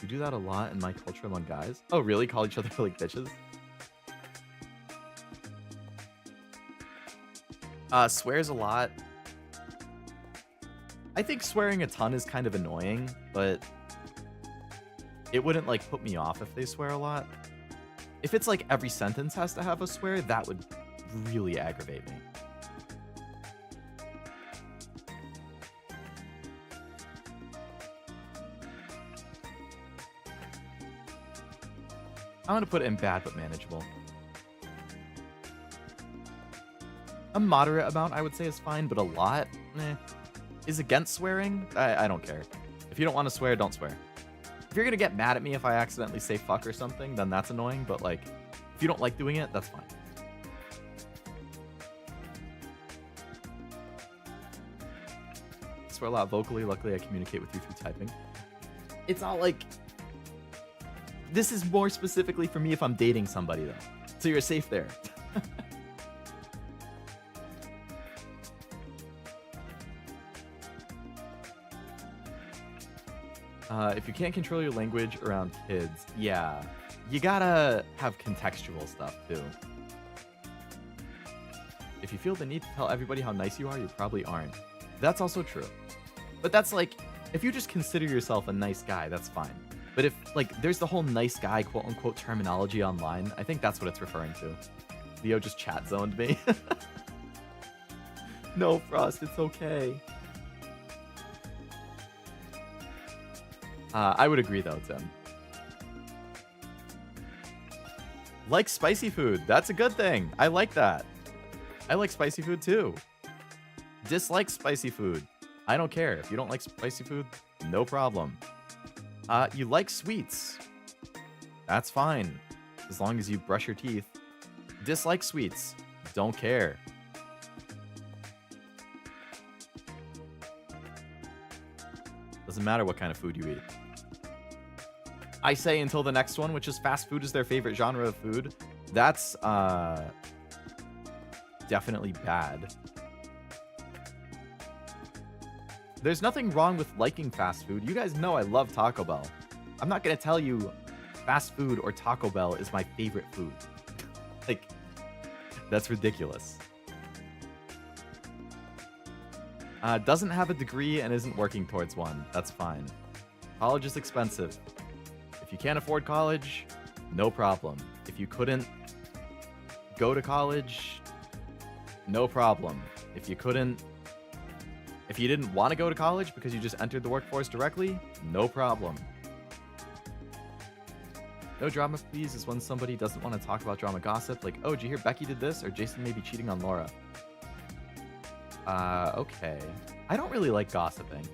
[SPEAKER 1] We do that a lot in my culture among guys. Oh, really? Call each other like bitches? Swears a lot. I think swearing a ton is kind of annoying, but it wouldn't like put me off if they swear a lot. If it's like every sentence has to have a swear, that would really aggravate me. I'm gonna put it in bad but manageable. A moderate amount I would say is fine, but a lot, Is against swearing? I don't care. If you don't want to swear, don't swear. If you're gonna get mad at me if I accidentally say fuck or something, then that's annoying, but like, if you don't like doing it, that's fine. I swear a lot vocally, luckily I communicate with you through typing. It's all like, this is more specifically for me if I'm dating somebody though. So you're safe there. If you can't control your language around kids, yeah, you gotta have contextual stuff too. If you feel the need to tell everybody how nice you are, you probably aren't. That's also true. But that's like, if you just consider yourself a nice guy, that's fine. But if, like, there's the whole nice guy, quote-unquote, terminology online, I think that's what it's referring to. Leo just chat zoned me. No, Frost, it's okay. I would agree though, Tim. Like spicy food. That's a good thing. I like that. I like spicy food too. Dislike spicy food. I don't care. If you don't like spicy food, no problem. You like sweets. That's fine. As long as you brush your teeth. Dislike sweets. Don't care. Doesn't matter what kind of food you eat. I say until the next one, which is fast food is their favorite genre of food. That's definitely bad. There's nothing wrong with liking fast food. You guys know I love Taco Bell. I'm not going to tell you fast food or Taco Bell is my favorite food. Like, that's ridiculous. Doesn't have a degree and isn't working towards one. That's fine. College is expensive. If you can't afford college, no problem. If you couldn't go to college, no problem. If you didn't want to go to college because you just entered the workforce directly, no problem. No drama, please, is when somebody doesn't want to talk about drama gossip. Like, oh, did you hear Becky did this? Or Jason may be cheating on Laura. Okay. I don't really like gossiping.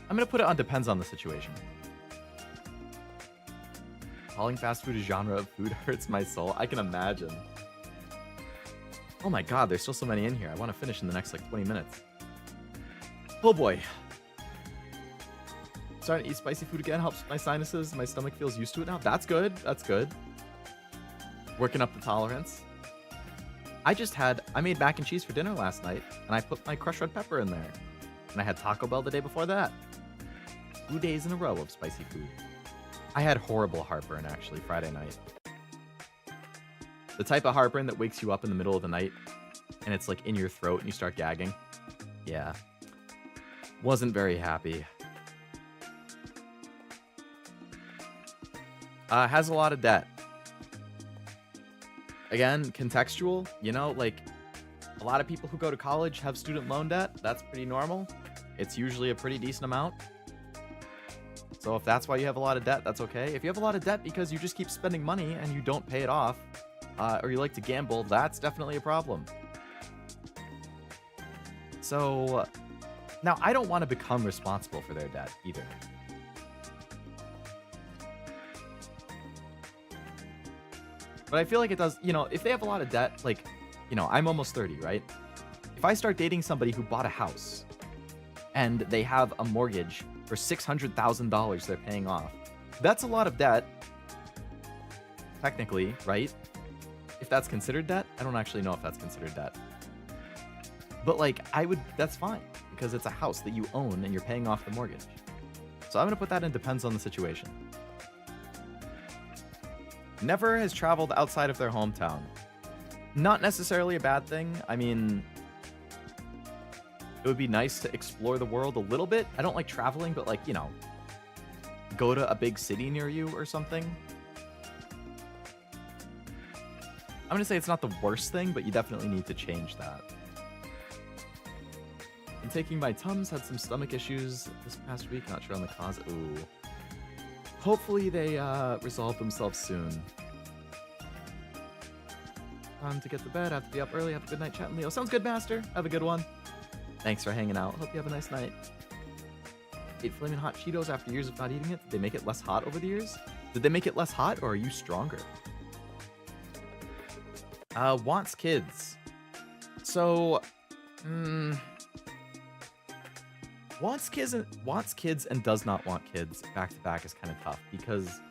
[SPEAKER 1] I'm gonna put it on depends on the situation. Calling fast food a genre of food hurts my soul. I can imagine. Oh my god, there's still so many in here. I want to finish in the next like 20 minutes. Oh boy. Starting to eat spicy food again helps my sinuses. My stomach feels used to it now. That's good. That's good. Working up the tolerance. I made mac and cheese for dinner last night, and I put my crushed red pepper in there. And I had Taco Bell the day before that. 2 days in a row of spicy food. I had horrible heartburn, actually, Friday night. The type of heartburn that wakes you up in the middle of the night, and it's like in your throat and you start gagging. Yeah. Wasn't very happy. Has a lot of debt. Again, contextual, you know, like a lot of people who go to college have student loan debt. That's pretty normal. It's usually a pretty decent amount. So if that's why you have a lot of debt, that's okay. If you have a lot of debt because you just keep spending money and you don't pay it off, or you like to gamble, that's definitely a problem. So now I don't want to become responsible for their debt either. But I feel like it does, you know, if they have a lot of debt, like, you know, I'm almost 30, right? If I start dating somebody who bought a house and they have a mortgage for $600,000 they're paying off, that's a lot of debt, technically, right? If that's considered debt, I don't actually know if that's considered debt. But like, that's fine, because it's a house that you own and you're paying off the mortgage. So I'm gonna put that in depends on the situation. Never has traveled outside of their hometown. Not necessarily a bad thing. I mean, it would be nice to explore the world a little bit. I don't like traveling, but like, you know, go to a big city near you or something. I'm gonna say it's not the worst thing, but you definitely need to change that. I'm taking my Tums, had some stomach issues this past week, not sure on the cause. Ooh. Hopefully they resolve themselves soon. Time to get to bed, I have to be up early, have a good night chatting, Leo. Sounds good, Master. Have a good one. Thanks for hanging out. Hope you have a nice night. Ate flaming hot Cheetos after years of not eating it. Did they make it less hot over the years? Did they make it less hot, or are you stronger? Wants kids. So, wants kids and does not want kids back to back is kind of tough, because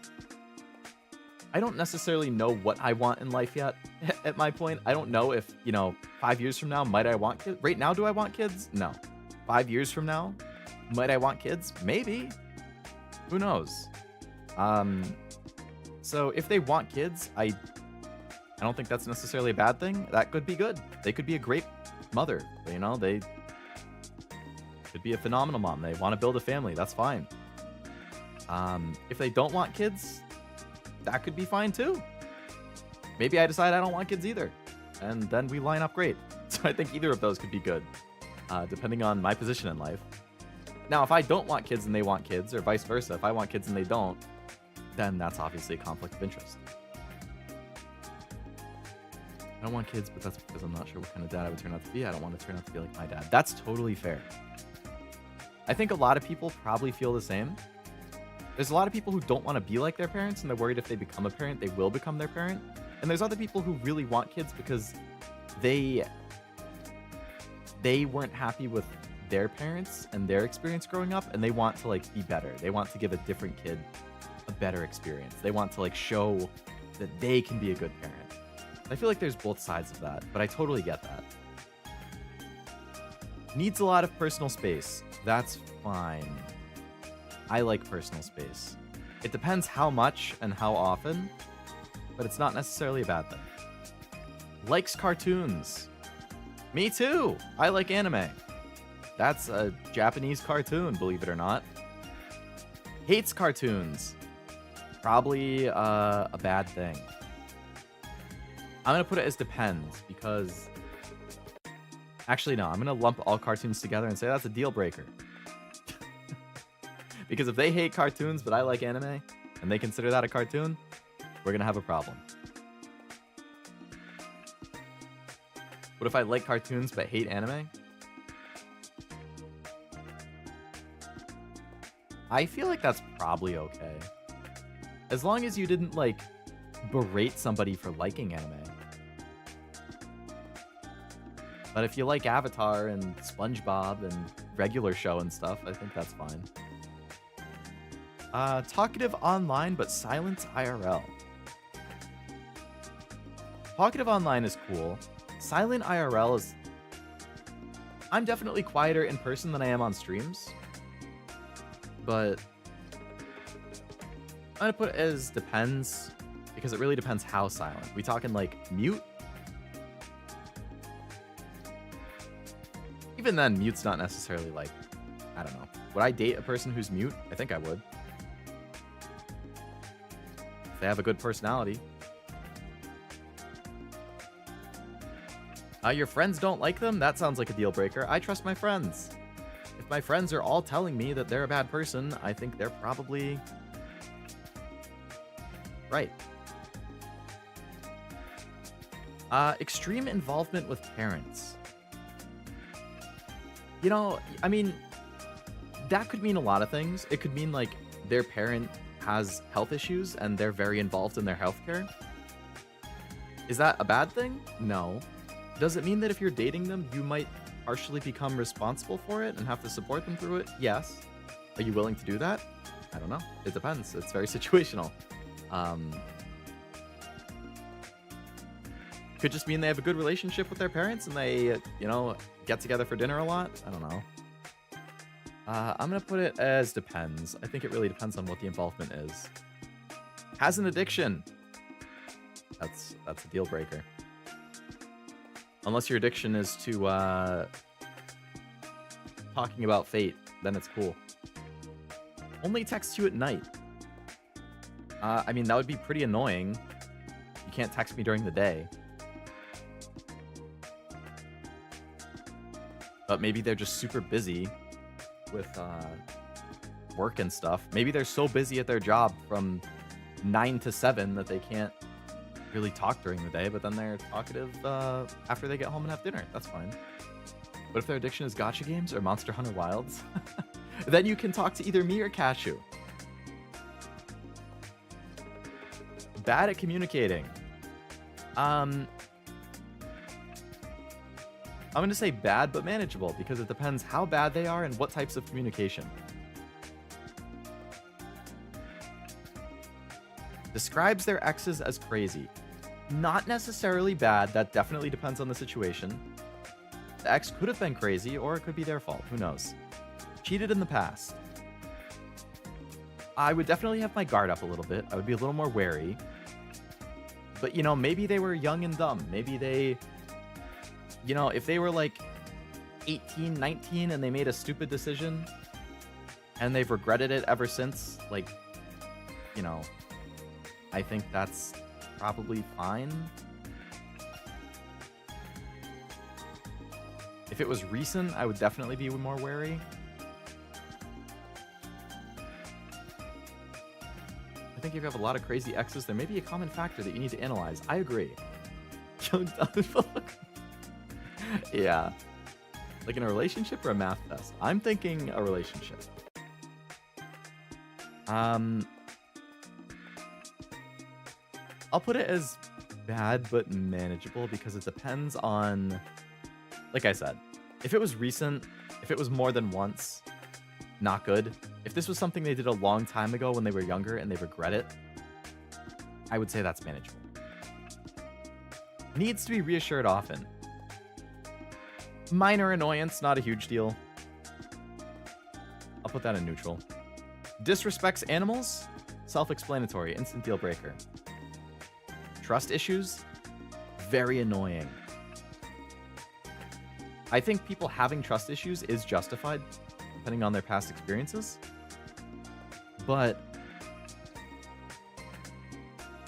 [SPEAKER 1] I don't necessarily know what I want in life yet. At my point, I don't know if, you know, 5 years from now, might I want kids? Right now, do I want kids? No. 5 years from now, might I want kids? Maybe. Who knows? So if they want kids, I don't think that's necessarily a bad thing. That could be good. They could be a great mother. You know, they could be a phenomenal mom. They want to build a family. That's fine. If they don't want kids, that could be fine too. Maybe I decide I don't want kids either, and then we line up great. So I think either of those could be good, depending on my position in life. Now, if I don't want kids and they want kids, or vice versa, if I want kids and they don't, then that's obviously a conflict of interest. I don't want kids, but that's because I'm not sure what kind of dad I would turn out to be. I don't want to turn out to be like my dad. That's totally fair. I think a lot of people probably feel the same. There's a lot of people who don't want to be like their parents, and they're worried if they become a parent, they will become their parent. And there's other people who really want kids because they weren't happy with their parents and their experience growing up, and they want to like be better. They want to give a different kid a better experience. They want to like show that they can be a good parent. I feel like there's both sides of that, but I totally get that. Needs a lot of personal space. That's fine. I like personal space. It depends how much and how often, but it's not necessarily a bad thing. Likes cartoons. Me too. I like anime. That's a Japanese cartoon, believe it or not. Hates cartoons. Probably a bad thing. I'm going to put it as depends because... Actually, no. I'm going to lump all cartoons together and say that's a deal breaker. Because if they hate cartoons but I like anime, and they consider that a cartoon, we're going to have a problem. What if I like cartoons but hate anime? I feel like that's probably okay. As long as you didn't, like, berate somebody for liking anime. But if you like Avatar and SpongeBob and regular show and stuff, I think that's fine. Talkative online, but silent IRL. Talkative online is cool. Silent IRL is... I'm definitely quieter in person than I am on streams. But... I'm gonna put it as depends, because it really depends how silent. We talking like mute? Even then, mute's not necessarily like, I don't know. Would I date a person who's mute? I think I would. If they have a good personality. Your friends don't like them? That sounds like a deal breaker. I trust my friends. If my friends are all telling me that they're a bad person, I think they're probably right. Extreme involvement with parents. You know, I mean, that could mean a lot of things. It could mean like their parent has health issues and they're very involved in their healthcare. Is that a bad thing? No. Does it mean that if you're dating them, you might partially become responsible for it and have to support them through it? Yes. Are you willing to do that? I don't know. It depends. It's very situational. Could just mean they have a good relationship with their parents and they, you know, get together for dinner a lot. I don't know. I'm going to put it as depends. I think it really depends on what the involvement is. Has an addiction. That's a deal breaker. Unless your addiction is to talking about fate, then it's cool. Only text you at night. I mean, that would be pretty annoying. You can't text me during the day. But maybe they're just super busy with work and stuff. Maybe they're so busy at their job from 9 to 7 that they can't really talk during the day, but then they're talkative after they get home and have dinner. That's fine. But if their addiction is gacha games or Monster Hunter Wilds, then you can talk to either me or Cashew. Bad at communicating. I'm going to say bad but manageable because it depends how bad they are and what types of communication. Describes their exes as crazy. Not necessarily bad. That definitely depends on the situation. The ex could have been crazy or it could be their fault. Who knows? Cheated in the past. I would definitely have my guard up a little bit. I would be a little more wary. But, you know, maybe they were young and dumb. Maybe they... You know, if they were like 18, 19 and they made a stupid decision and they've regretted it ever since, like, you know, I think that's probably fine. If it was recent, I would definitely be more wary. I think if you have a lot of crazy exes, there may be a common factor that you need to analyze. I agree. Yeah. Like in a relationship or a math test? I'm thinking a relationship. I'll put it as bad but manageable because it depends on, like I said, if it was recent, if it was more than once, not good. If this was something they did a long time ago when they were younger and they regret it, I would say that's manageable. Needs to be reassured often. Minor annoyance, not a huge deal. I'll put that in neutral. Disrespects animals? Self-explanatory, instant deal breaker. Trust issues? Very annoying. I think people having trust issues is justified, depending on their past experiences. But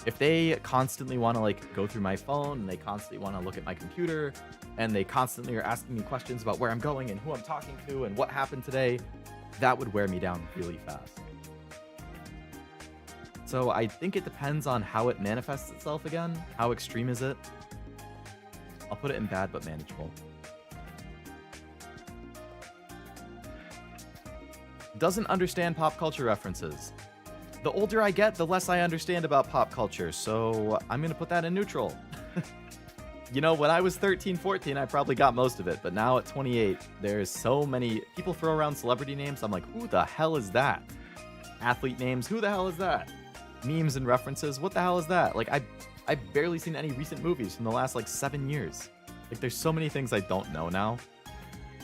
[SPEAKER 1] if they constantly want to like go through my phone and they constantly want to look at my computer and they constantly are asking me questions about where I'm going and who I'm talking to and what happened today, that would wear me down really fast. So I think it depends on how it manifests itself again. How extreme is it? I'll put it in bad but manageable. Doesn't understand pop culture references. The older I get, the less I understand about pop culture, so I'm gonna put that in neutral. You know, when I was 13, 14, I probably got most of it, but now at 28, there's so many people throw around celebrity names. I'm like, who the hell is that? Athlete names, who the hell is that? Memes and references, what the hell is that? Like, I've barely seen any recent movies from the last, like, 7 years. Like, there's so many things I don't know now.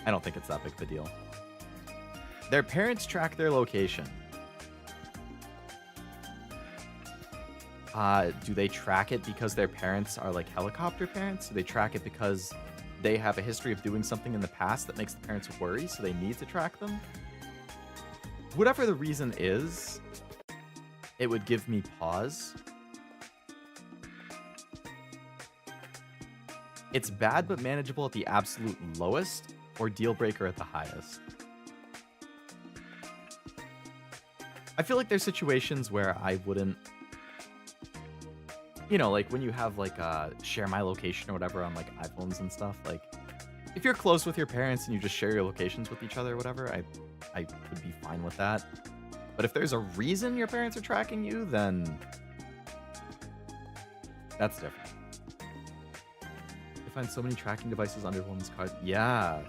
[SPEAKER 1] I don't think it's that big of a deal. Their parents track their location. Do they track it because their parents are like helicopter parents? Do they track it because they have a history of doing something in the past that makes the parents worry, so they need to track them? Whatever the reason is, it would give me pause. It's bad but manageable at the absolute lowest, or deal breaker at the highest. I feel like there's situations where I wouldn't, you know, like when you have like share my location or whatever on like iPhones and stuff, like if you're close with your parents and you just share your locations with each other or whatever, I would be fine with that. But if there's a reason your parents are tracking you, then that's different. I find so many tracking devices under women's cars. Yeah.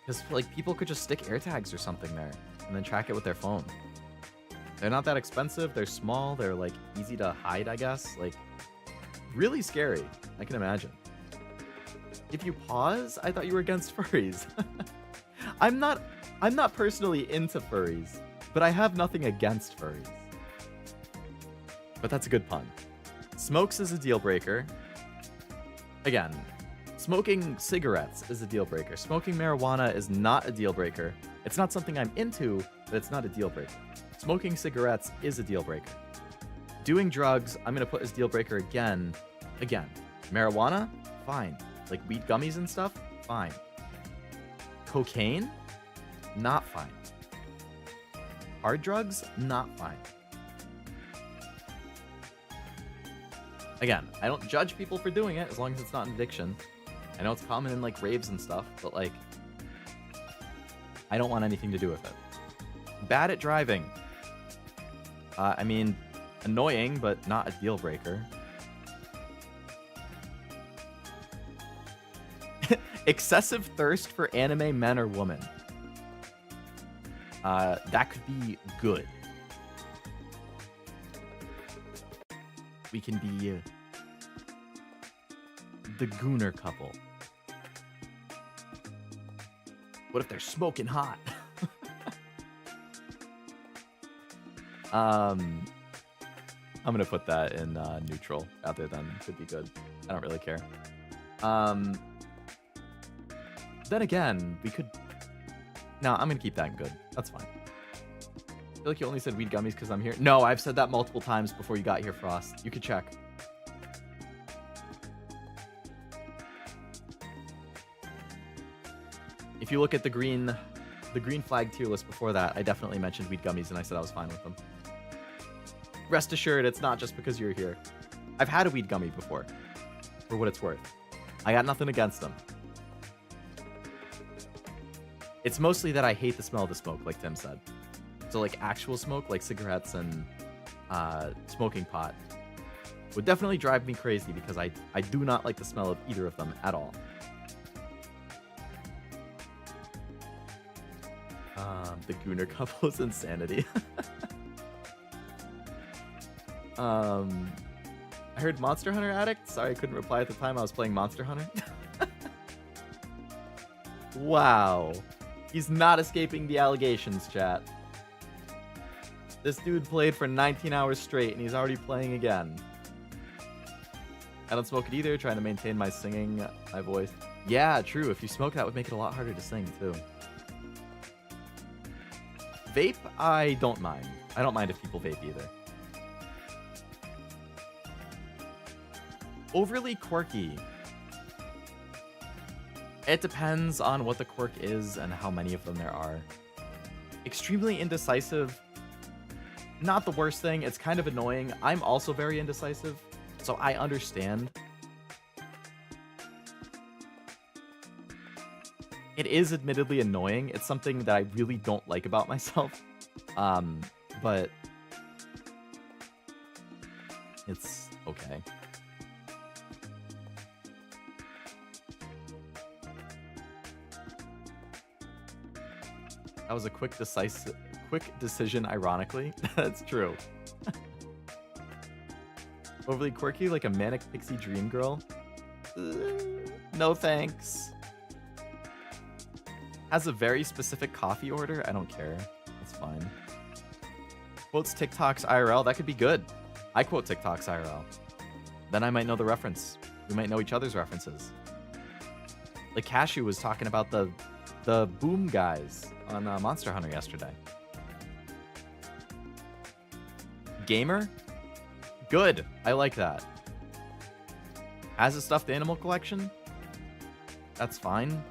[SPEAKER 1] Because like people could just stick AirTags or something there and then track it with their phone. They're not that expensive. They're small. They're like easy to hide, I guess. Like really scary. I can imagine. If you pause, I thought you were against furries. I'm not personally into furries, but I have nothing against furries. But that's a good pun. Smokes is a deal breaker. Again, smoking cigarettes is a deal breaker. Smoking marijuana is not a deal breaker. It's not something I'm into, but it's not a deal breaker. Smoking cigarettes is a deal breaker. Doing drugs, I'm going to put as deal breaker again. Again, marijuana, fine. Like weed gummies and stuff, fine. Cocaine, not fine. Hard drugs, not fine. Again, I don't judge people for doing it as long as it's not an addiction. I know it's common in like raves and stuff, but like, I don't want anything to do with it. Bad at driving. I mean, annoying, but not a deal breaker. Excessive thirst for anime men or women. That could be good. We can be the Gooner couple. What if they're smoking hot? I'm gonna put that in neutral rather than could be good. I don't really care. Then again, we could... No, I'm gonna keep that in good. That's fine. I feel like you only said weed gummies because I'm here. No, I've said that multiple times before you got here, Frost. You could check. If you look at the green flag tier list before that, I definitely mentioned weed gummies and I said I was fine with them. Rest assured, it's not just because you're here. I've had a weed gummy before, for what it's worth. I got nothing against them. It's mostly that I hate the smell of the smoke, like Tim said. So like actual smoke, like cigarettes and smoking pot, would definitely drive me crazy because I do not like the smell of either of them at all. The Gooner couple's insanity. I heard Monster Hunter Addict. Sorry I couldn't reply at the time. I was playing Monster Hunter. Wow. He's not escaping the allegations, chat. This dude played for 19 hours straight and he's already playing again. I don't smoke it either, trying to maintain my singing, my voice. Yeah, true. If you smoke, that would make it a lot harder to sing, too. Vape, I don't mind. I don't mind if people vape either. Overly quirky. It depends on what the quirk is and how many of them there are. Extremely indecisive. Not the worst thing. It's kind of annoying. I'm also very indecisive, so I understand. It is admittedly annoying. It's something that I really don't like about myself. But it's okay. That was a quick decision, ironically. That's true. Overly quirky, like a manic pixie dream girl? No thanks. Has a very specific coffee order? I don't care. That's fine. Quotes TikToks IRL? That could be good. I quote TikToks IRL. Then I might know the reference. We might know each other's references. Like Cashew was talking about the boom guys on Monster Hunter yesterday. Gamer? Good. I like that. Has a stuffed animal collection? That's fine.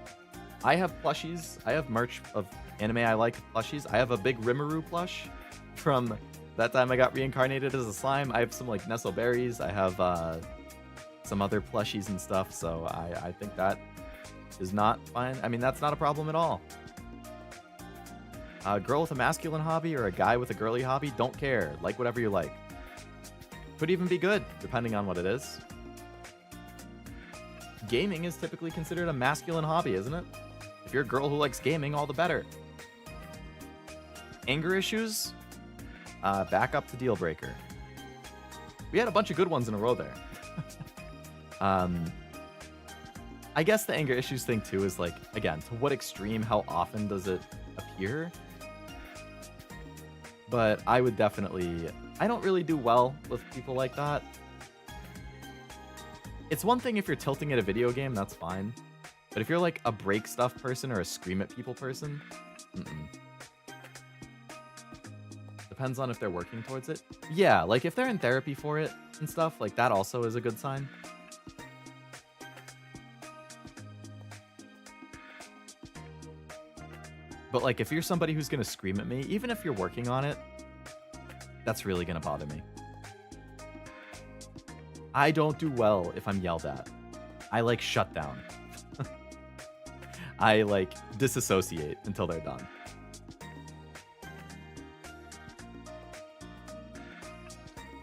[SPEAKER 1] I have plushies. I have merch of anime I like plushies. I have a big Rimuru plush from that time I got reincarnated as a slime. I have some like Nestle berries. I have some other plushies and stuff. So I think that is not fine. I mean, that's not a problem at all. A girl with a masculine hobby or a guy with a girly hobby, don't care. Like whatever you like. Could even be good, depending on what it is. Gaming is typically considered a masculine hobby, isn't it? If you're a girl who likes gaming, all the better. Anger issues? Back up to deal breaker. We had a bunch of good ones in a row there. I guess the anger issues thing too is like, again, to what extreme, how often does it appear? But I would definitely... I don't really do well with people like that. It's one thing if you're tilting at a video game, that's fine. But if you're like a break stuff person or a scream at people person, depends on if they're working towards it. Yeah, like if they're in therapy for it and stuff, like that also is a good sign. But like if you're somebody who's gonna scream at me, even if you're working on it, that's really gonna bother me. I don't do well if I'm yelled at. I like shut down. I like disassociate until they're done.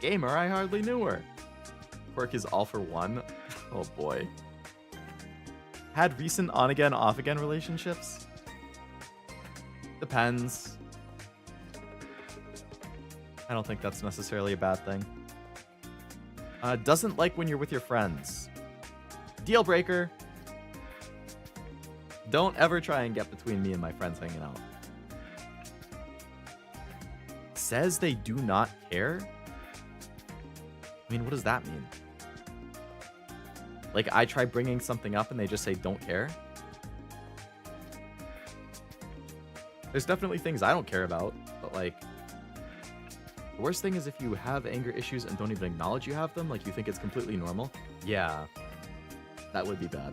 [SPEAKER 1] Gamer, I hardly knew her. Quirk is all for one. Oh boy. Had recent on-again, off-again relationships? Depends. I don't think that's necessarily a bad thing. Doesn't like when you're with your friends. Deal breaker. Don't ever try and get between me and my friends hanging out. Says they do not care? I mean, what does that mean? Like, I try bringing something up and they just say don't care? There's definitely things I don't care about, but like... The worst thing is if you have anger issues and don't even acknowledge you have them, like you think it's completely normal. Yeah, that would be bad.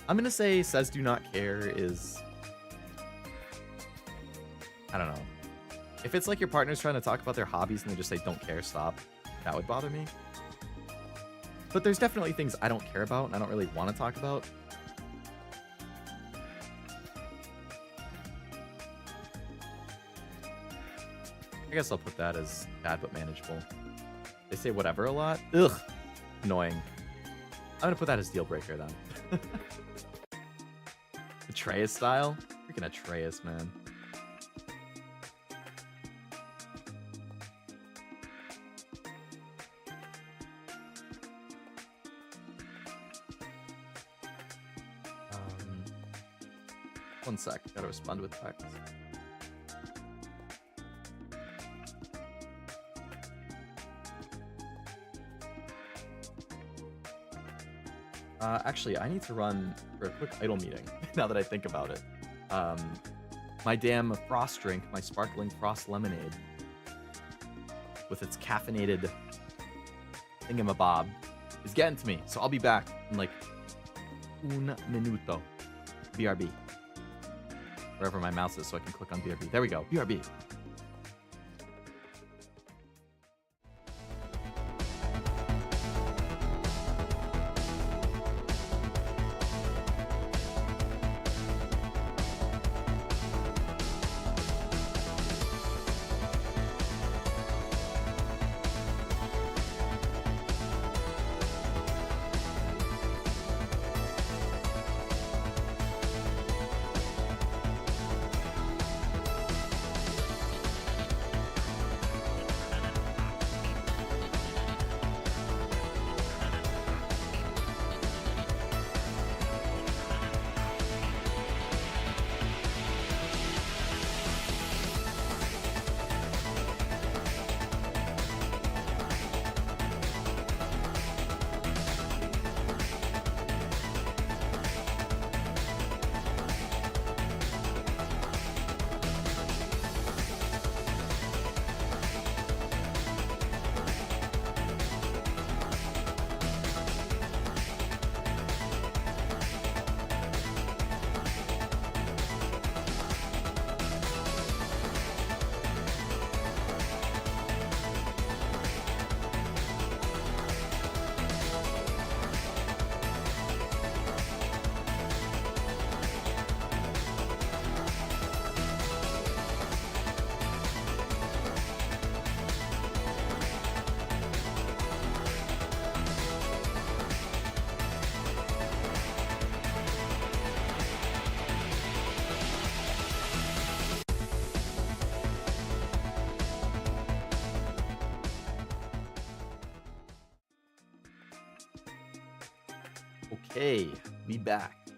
[SPEAKER 1] I'm gonna say says do not care is, I don't know. If it's like your partner's trying to talk about their hobbies and they just say don't care, stop, that would bother me. But there's definitely things I don't care about and I don't really want to talk about. I guess I'll put that as bad but manageable. They say whatever a lot. Ugh, annoying. I'm gonna put that as deal breaker then. Atreus style? Freaking Atreus, man. One sec, gotta respond with text. Actually, I need to run for a quick idle meeting, now that I think about it. My damn frost drink, my sparkling frost lemonade, with its caffeinated thingamabob, is getting to me, so I'll be back in like un minuto. BRB. Wherever my mouse is so I can click on BRB. There we go, BRB. Okay, we back.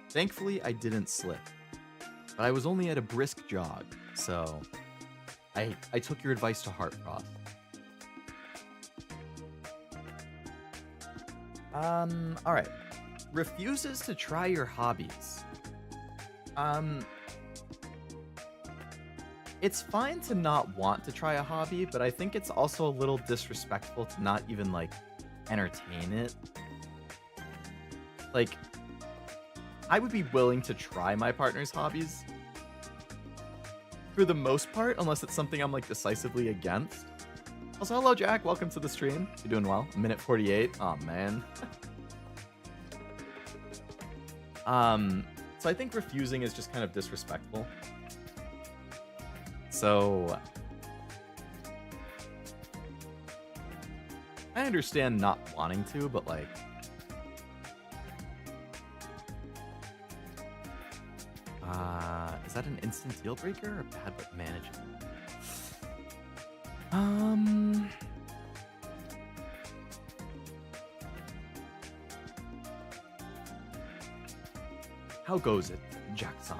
[SPEAKER 1] Thankfully, I didn't slip, but I was only at a brisk jog, so I took your advice to heart, Frost. All right. Refuses to try your hobbies. It's fine to not want to try a hobby, but I think it's also a little disrespectful to not even, like, entertain it. Like, I would be willing to try my partner's hobbies for the most part, unless it's something I'm, like, decisively against. Also, hello, Jack. Welcome to the stream. You're doing well. Minute 48. Oh, man. So I think refusing is just kind of disrespectful. So I understand not wanting to, but like, is that an instant deal breaker or bad but manageable? How goes it, Jackson?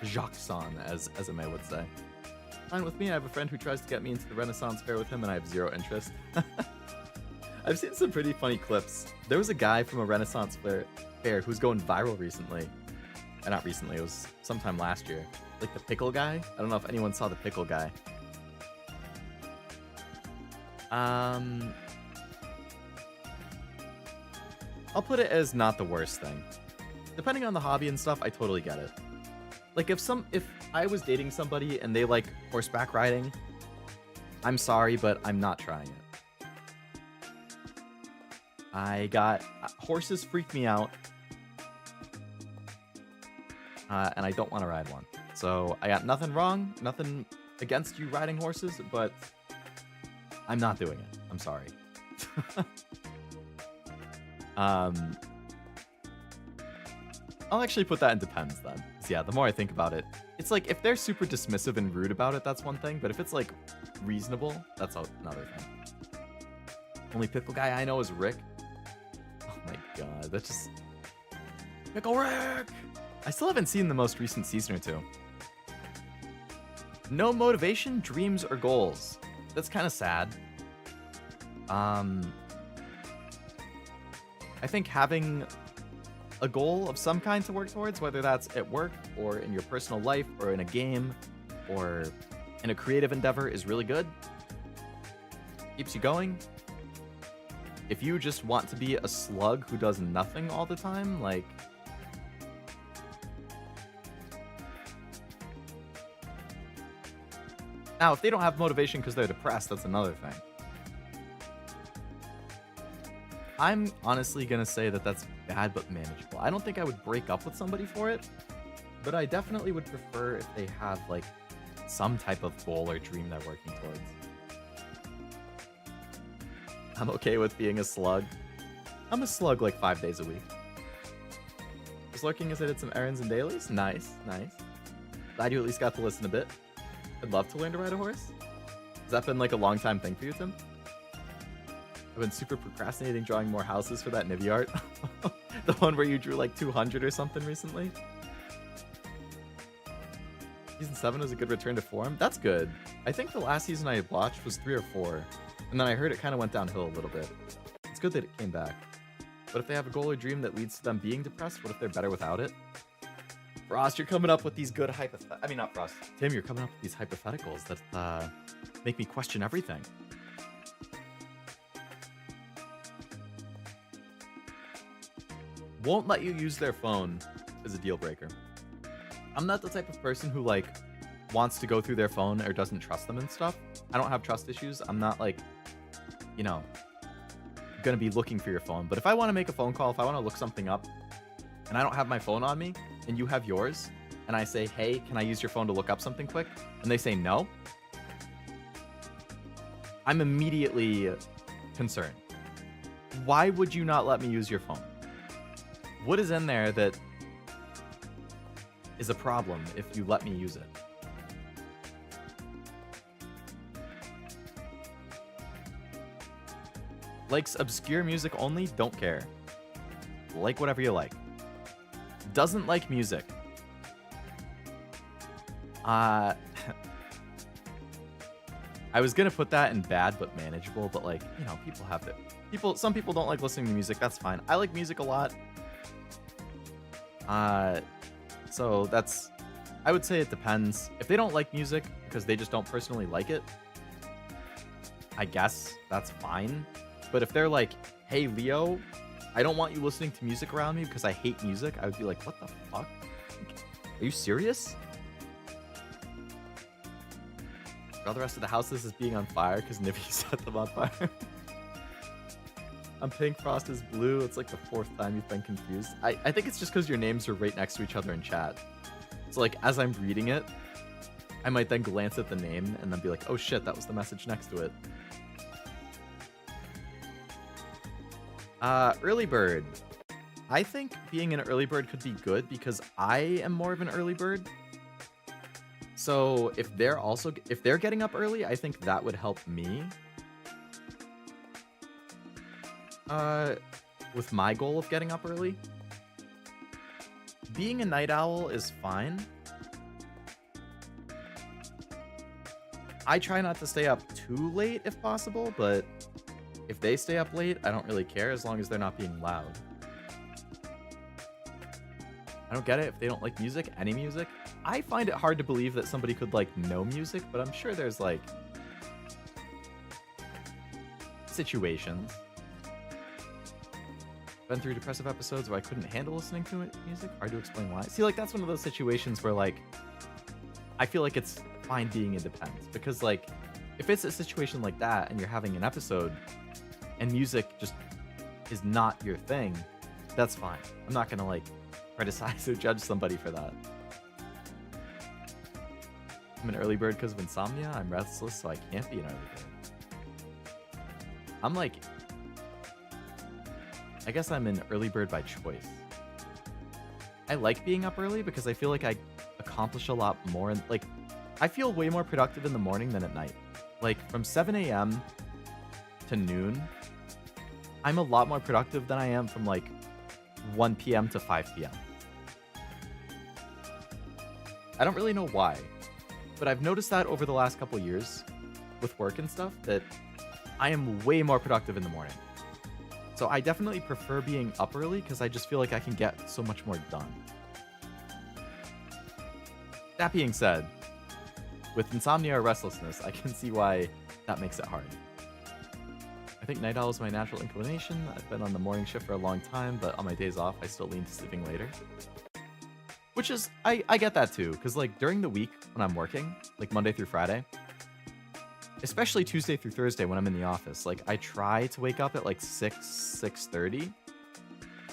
[SPEAKER 1] Jacques-san, as a man would say. Fine with me. I have a friend who tries to get me into the Renaissance Fair with him, and I have zero interest. I've seen some pretty funny clips. There was a guy from a Renaissance fair who's going viral recently. Not recently, it was sometime last year. Like the pickle guy. I don't know if anyone saw the pickle guy. I'll put it as not the worst thing. Depending on the hobby and stuff, I totally get it. Like if I was dating somebody and they like horseback riding, I'm sorry, but I'm not trying it. Horses freak me out. And I don't want to ride one. So I got nothing wrong, nothing against you riding horses, but I'm not doing it. I'm sorry. I'll actually put that in depends then. 'Cause yeah, the more I think about it, it's like if they're super dismissive and rude about it, that's one thing. But if it's like reasonable, that's another thing. Only pickle guy I know is Rick. Oh my god, that's just Pickle Rick. I still haven't seen the most recent season or two. No motivation, dreams, or goals. That's kind of sad. I think having a goal of some kind to work towards, whether that's at work or in your personal life or in a game or in a creative endeavor, is really good. Keeps you going. If you just want to be a slug who does nothing all the time, like... Now, if they don't have motivation because they're depressed, that's another thing. I'm honestly going to say that that's bad but manageable. I don't think I would break up with somebody for it, but I definitely would prefer if they have, like, some type of goal or dream they're working towards. I'm okay with being a slug. I'm a slug, like, 5 days a week. Just looking as I did some errands and dailies. Nice, nice. Glad you at least got to listen a bit. I'd love to learn to ride a horse. Has that been, like, a long time thing for you, Tim? I've been super procrastinating drawing more houses for that Nivy art. The one where you drew like 200 or something recently. Season 7 was a good return to form. That's good. I think the last season I watched was 3 or 4. And then I heard it kind of went downhill a little bit. It's good that it came back. But if they have a goal or dream that leads to them being depressed, what if they're better without it? Frost, you're coming up with these good I mean, not Frost. Tim, you're coming up with these hypotheticals that make me question everything. Won't let you use their phone is a deal breaker. I'm not the type of person who like wants to go through their phone or doesn't trust them and stuff. I don't have trust issues. I'm not like, you know, gonna be looking for your phone. But if I want to make a phone call, if I want to look something up and I don't have my phone on me and you have yours and I say, hey, can I use your phone to look up something quick? And they say no, I'm immediately concerned. Why would you not let me use your phone? What is in there that is a problem if you let me use it? Likes obscure music only, don't care. Like whatever you like. Doesn't like music. I was gonna put that in bad but manageable, but like, you know, people have it. Some people don't like listening to music, that's fine. I like music a lot. So that's, I would say it depends. If they don't like music because they just don't personally like it, I guess that's fine. But if they're like, hey, Leo, I don't want you listening to music around me because I hate music, I would be like, what the fuck? Are you serious? All the rest of the houses is being on fire because Nivy set them on fire. I'm pink, Frost is blue. It's like the 4th time you've been confused. I think it's just because your names are right next to each other in chat. So like, as I'm reading it, I might then glance at the name and then be like, oh shit, that was the message next to it. Early bird. I think being an early bird could be good because I am more of an early bird. So if they're getting up early, I think that would help me. With my goal of getting up early. Being a night owl is fine. I try not to stay up too late if possible, but if they stay up late, I don't really care as long as they're not being loud. I don't get it if they don't like music, any music. I find it hard to believe that somebody could like no music, but I'm sure there's like situations. been through depressive episodes where I couldn't handle listening to music. Hard to explain why. See, like, that's one of those situations where, like, I feel like it's fine being independent. Because, like, if it's a situation like that and you're having an episode and music just is not your thing, that's fine. I'm not gonna, like, criticize or judge somebody for that. I'm an early bird because of insomnia. I'm restless, so I can't be an early bird. I'm like, I guess I'm an early bird by choice. I like being up early because I feel like I accomplish a lot more. And like, I feel way more productive in the morning than at night. Like from 7 a.m. to noon, I'm a lot more productive than I am from like 1 p.m. to 5 p.m. I don't really know why, but I've noticed that over the last couple years with work and stuff that I am way more productive in the morning. So I definitely prefer being up early because I just feel like I can get so much more done. That being said, with insomnia or restlessness, I can see why that makes it hard. I think night owl is my natural inclination. I've been on the morning shift for a long time, but on my days off, I still lean to sleeping later. Which is, I get that too, because like during the week when I'm working, like Monday through Friday, especially Tuesday through Thursday when I'm in the office, like I try to wake up at like 6:30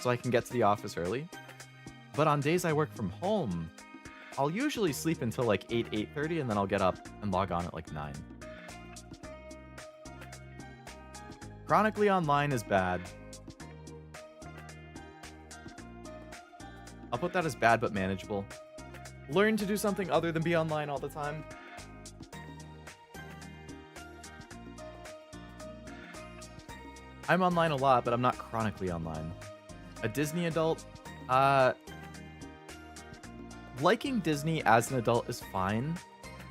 [SPEAKER 1] so I can get to the office early. But on days I work from home, I'll usually sleep until like 8:30 and then I'll get up and log on at like 9. Chronically online is bad. I'll put that as bad but manageable. Learn to do something other than be online all the time. I'm online a lot, but I'm not chronically online. A Disney adult? Liking Disney as an adult is fine.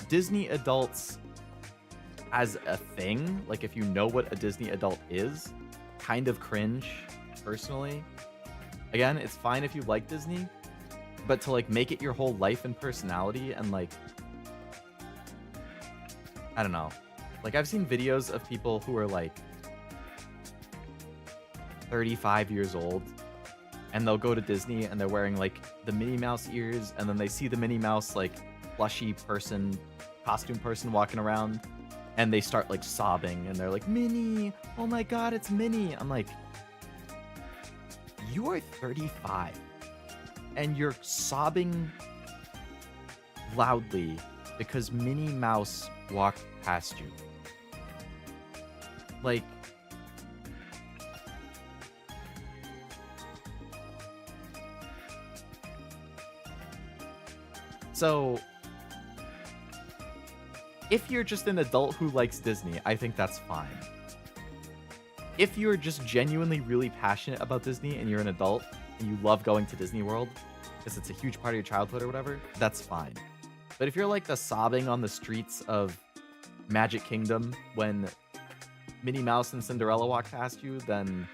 [SPEAKER 1] Disney adults as a thing, like if you know what a Disney adult is, kind of cringe, personally. Again, it's fine if you like Disney, but to like make it your whole life and personality and like, I don't know. Like I've seen videos of people who are like 35 years old and they'll go to Disney and they're wearing like the Minnie Mouse ears and then they see the Minnie Mouse like plushy person, costume person walking around and they start like sobbing and they're like, Minnie, oh my god, it's Minnie. I'm like, you are 35 and you're sobbing loudly because Minnie Mouse walked past you. Like, so if you're just an adult who likes Disney, I think that's fine. If you're just genuinely really passionate about Disney and you're an adult and you love going to Disney World because it's a huge part of your childhood or whatever, that's fine. But if you're like the sobbing on the streets of Magic Kingdom when Minnie Mouse and Cinderella walk past you, then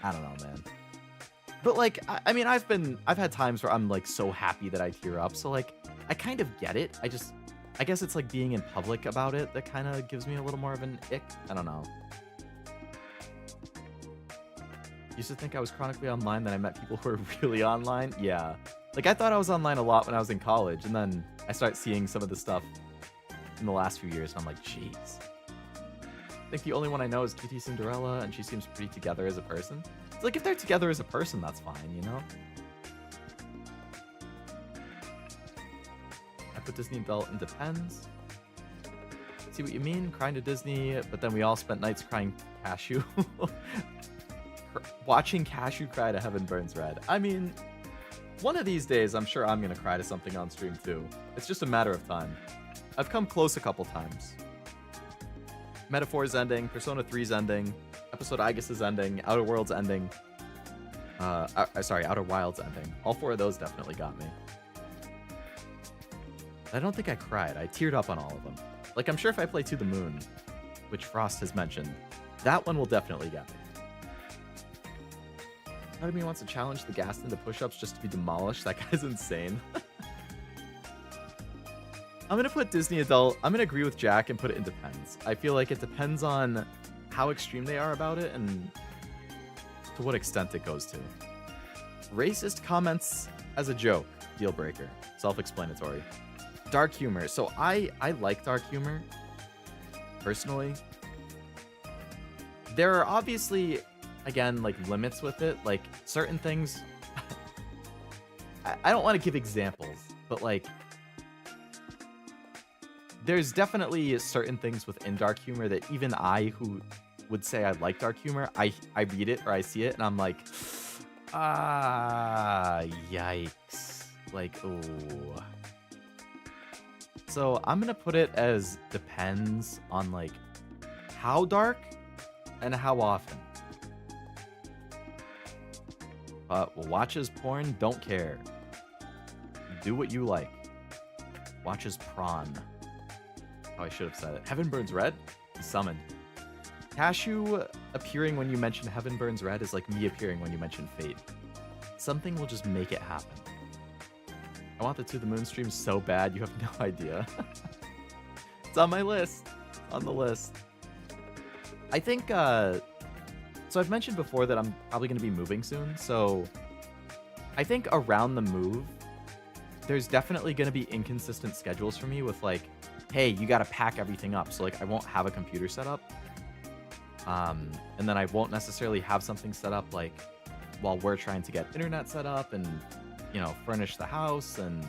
[SPEAKER 1] I don't know, man. But like, I mean, I've had times where I'm like so happy that I tear up. So like, I kind of get it. I guess it's like being in public about it that kind of gives me a little more of an ick. I don't know. Used to think I was chronically online, then I met people who were really online. Yeah. Like I thought I was online a lot when I was in college, and then I start seeing some of the stuff in the last few years, and I'm like, jeez. I think the only one I know is QT Cinderella, and she seems pretty together as a person. It's like, if they're together as a person, that's fine, you know? I put Disney adult in depends. See what you mean? Crying to Disney, but then we all spent nights crying Cashew. Watching Cashew cry to Heaven Burns Red. I mean, one of these days, I'm sure I'm gonna cry to something on stream too. It's just a matter of time. I've come close a couple times. Metaphor's ending, Persona 3's ending, Episode I Guess is ending, Outer World's ending. Sorry, Outer Wild's ending. All 4 of those definitely got me. I don't think I cried. I teared up on all of them. Like, I'm sure if I play To the Moon, which Frost has mentioned, that one will definitely get me. Part of me wants to challenge the gas into push-ups just to be demolished. That guy's insane. I'm gonna put Disney adult. I'm gonna agree with Jack and put it in depends. I feel like it depends on how extreme they are about it and to what extent it goes to. Racist comments as a joke, deal breaker, self-explanatory. Dark humor. So I like dark humor, personally. There are obviously, again, like limits with it. Like certain things, I don't want to give examples, but like there's definitely certain things within dark humor that even I, who would say I like dark humor, I read it or I see it and I'm like, yikes. Like, oh. So I'm gonna put it as depends on like how dark and how often. Watches porn, don't care. Do what you like. Watches prawn. Oh, I should have said it. Heaven Burns Red? He's summoned. Cashew appearing when you mention Heaven Burns Red is like me appearing when you mention Fate. Something will just make it happen. I want the To the Moon stream so bad, you have no idea. It's on my list. On the list. I think, so I've mentioned before that I'm probably going to be moving soon, so I think around the move, there's definitely going to be inconsistent schedules for me with like, hey, you got to pack everything up. So like I won't have a computer set up. And then I won't necessarily have something set up like while we're trying to get internet set up and, you know, furnish the house and,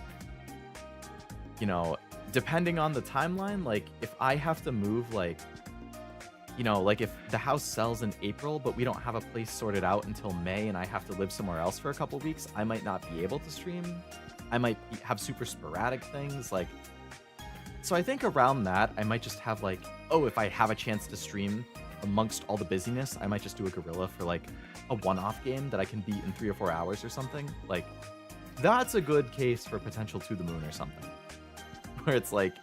[SPEAKER 1] you know, depending on the timeline, like if I have to move like, you know, like if the house sells in April, but we don't have a place sorted out until May and I have to live somewhere else for a couple weeks, I might not be able to stream. I might have super sporadic things like, so I think around that, I might just have like, oh, if I have a chance to stream amongst all the busyness, I might just do a gorilla for like a one-off game that I can beat in 3 or 4 hours or something. Like, that's a good case for potential To the Moon or something. Where it's like,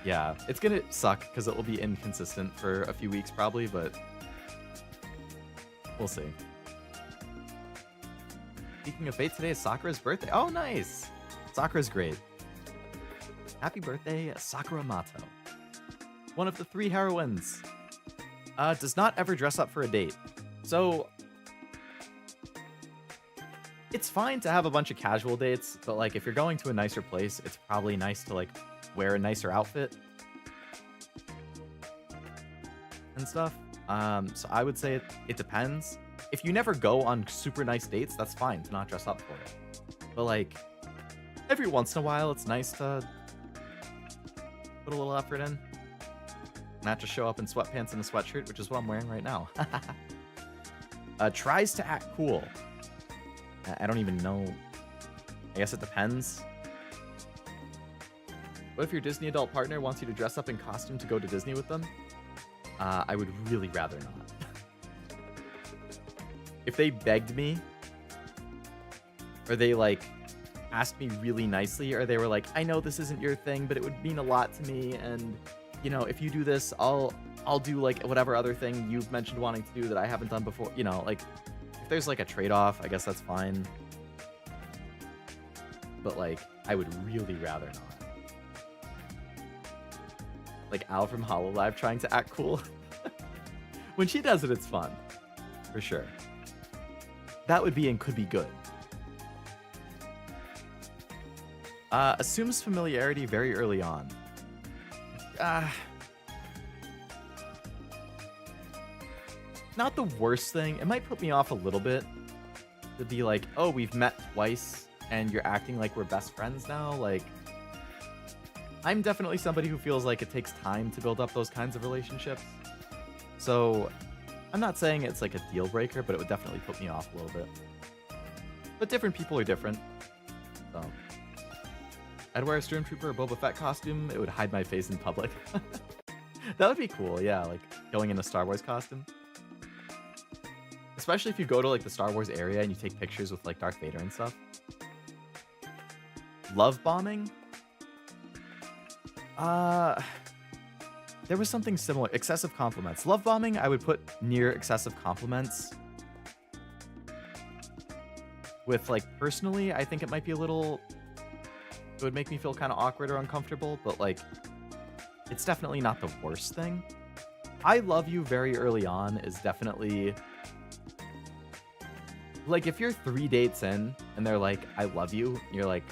[SPEAKER 1] yeah, it's gonna suck because it will be inconsistent for a few weeks probably, but we'll see. Speaking of fate, today is Sakura's birthday. Oh, nice! Sakura's great. Happy birthday, Sakura Mato. One of the 3 heroines. Does not ever dress up for a date. So, it's fine to have a bunch of casual dates, but like if you're going to a nicer place, it's probably nice to like wear a nicer outfit and stuff. So I would say it depends. If you never go on super nice dates, that's fine to not dress up for it. But like every once in a while, it's nice to put a little effort in. Not just show up in sweatpants and a sweatshirt, which is what I'm wearing right now. Tries to act cool. I don't even know. I guess it depends. What if your Disney adult partner wants you to dress up in costume to go to Disney with them? I would really rather not. If they begged me, or they like asked me really nicely, or they were like, I know this isn't your thing, but it would mean a lot to me, and you know, if you do this, I'll do like whatever other thing you've mentioned wanting to do that I haven't done before. You know, like if there's like a trade-off, I guess that's fine. But like, I would really rather not. Like Al from Hololive trying to act cool. When she does it, it's fun. For sure. That would be and could be good. Assumes familiarity very early on. Not the worst thing. It might put me off a little bit to be like, oh, we've met twice and you're acting like we're best friends now. Like, I'm definitely somebody who feels like it takes time to build up those kinds of relationships. So I'm not saying it's like a deal breaker, but it would definitely put me off a little bit. But different people are different. So I'd wear a Stormtrooper or Boba Fett costume. It would hide my face in public. That would be cool, yeah, like going in a Star Wars costume. Especially if you go to like the Star Wars area and you take pictures with like Darth Vader and stuff. Love bombing? There was something similar. Excessive compliments. Love bombing, I would put near excessive compliments. With like personally, I think it might be a little, it would make me feel kind of awkward or uncomfortable, but like it's definitely not the worst thing. I love you very early on is definitely like if you're 3 dates in and they're like, I love you, and you're like,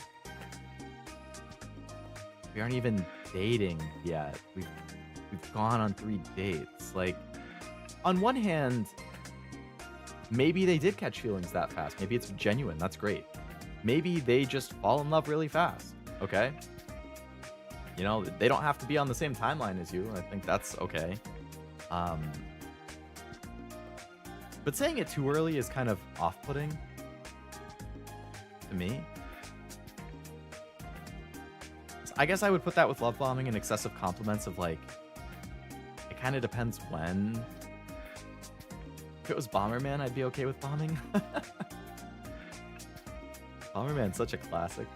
[SPEAKER 1] we aren't even dating yet. We've gone on 3 dates. Like, on one hand, maybe they did catch feelings that fast. Maybe it's genuine. That's great. Maybe they just fall in love really fast. Okay? You know, they don't have to be on the same timeline as you. I think that's okay. But saying it too early is kind of off-putting to me. So I guess I would put that with love bombing and excessive compliments of like, it kind of depends when. If it was Bomberman, I'd be okay with bombing. Bomberman's such a classic.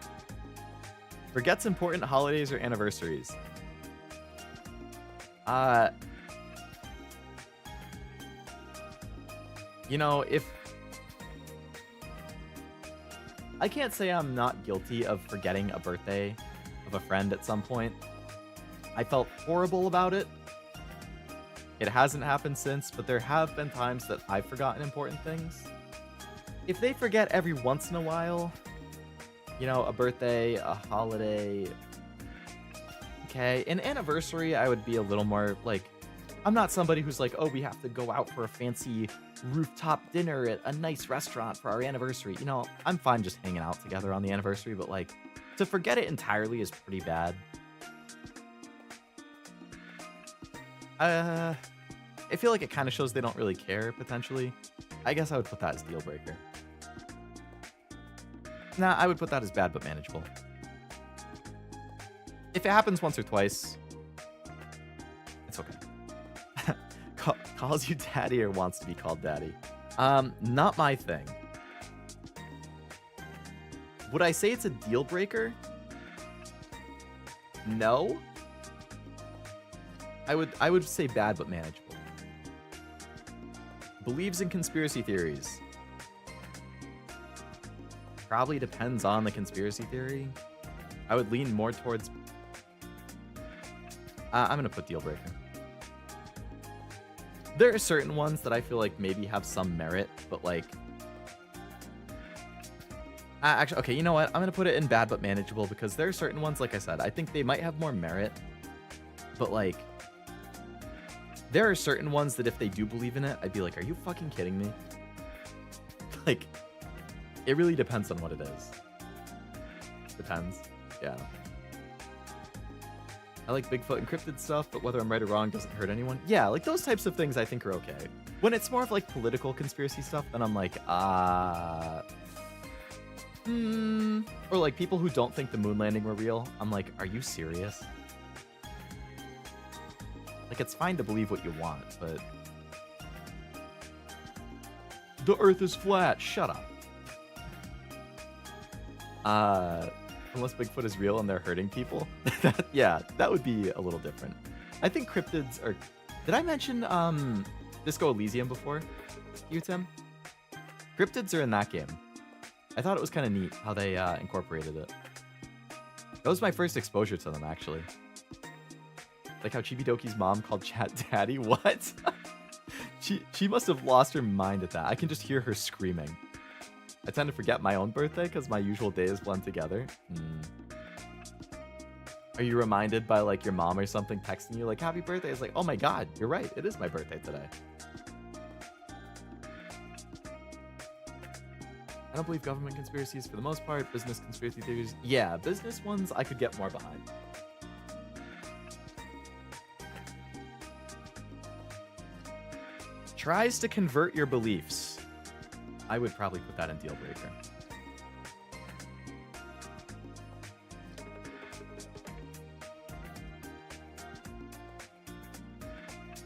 [SPEAKER 1] Forgets important holidays or anniversaries. You know, if... I can't say I'm not guilty of forgetting a birthday of a friend at some point. I felt horrible about it. It hasn't happened since, but there have been times that I've forgotten important things. If they forget every once in a while, you know, a birthday, a holiday, okay, an anniversary, I would be a little more, like, I'm not somebody who's like, oh, we have to go out for a fancy rooftop dinner at a nice restaurant for our anniversary. You know, I'm fine just hanging out together on the anniversary, but, like, to forget it entirely is pretty bad. I feel like it kind of shows they don't really care, potentially. I guess I would put that as deal breaker. Nah, I would put that as bad but manageable. If it happens once or twice, it's okay. Calls you daddy or wants to be called daddy. Not my thing. Would I say it's a deal breaker? No. I would say bad but manageable. Believes in conspiracy theories. Probably depends on the conspiracy theory. I would lean more towards... I'm going to put deal breaker. There are certain ones that I feel like maybe have some merit, but like... actually, okay, you know what? I'm going to put it in bad but manageable because there are certain ones, like I said, I think they might have more merit, but like... There are certain ones that if they do believe in it, I'd be like, are you fucking kidding me? Like, it really depends on what it is. Depends. Yeah. I like Bigfoot encrypted stuff, but whether I'm right or wrong doesn't hurt anyone. Yeah, like those types of things I think are okay. When it's more of like political conspiracy stuff, then I'm like, or like people who don't think the moon landing were real, I'm like, are you serious? Like, it's fine to believe what you want, but... The Earth is flat. Shut up. Unless Bigfoot is real and they're hurting people. Yeah, that would be a little different. I think cryptids are... Did I mention Disco Elysium before? You, Tim? Cryptids are in that game. I thought it was kind of neat how they incorporated it. That was my first exposure to them, actually. Like how Chibidoki's mom called Chat Daddy. What? She must have lost her mind at that. I can just hear her screaming. I tend to forget my own birthday because my usual days blend together. Are you reminded by like your mom or something texting you like happy birthday? It's like, oh my god, you're right. It is my birthday today. I don't believe government conspiracies for the most part. Business conspiracy theories. Yeah, business ones I could get more behind. Tries to convert your beliefs. I would probably put that in deal breaker.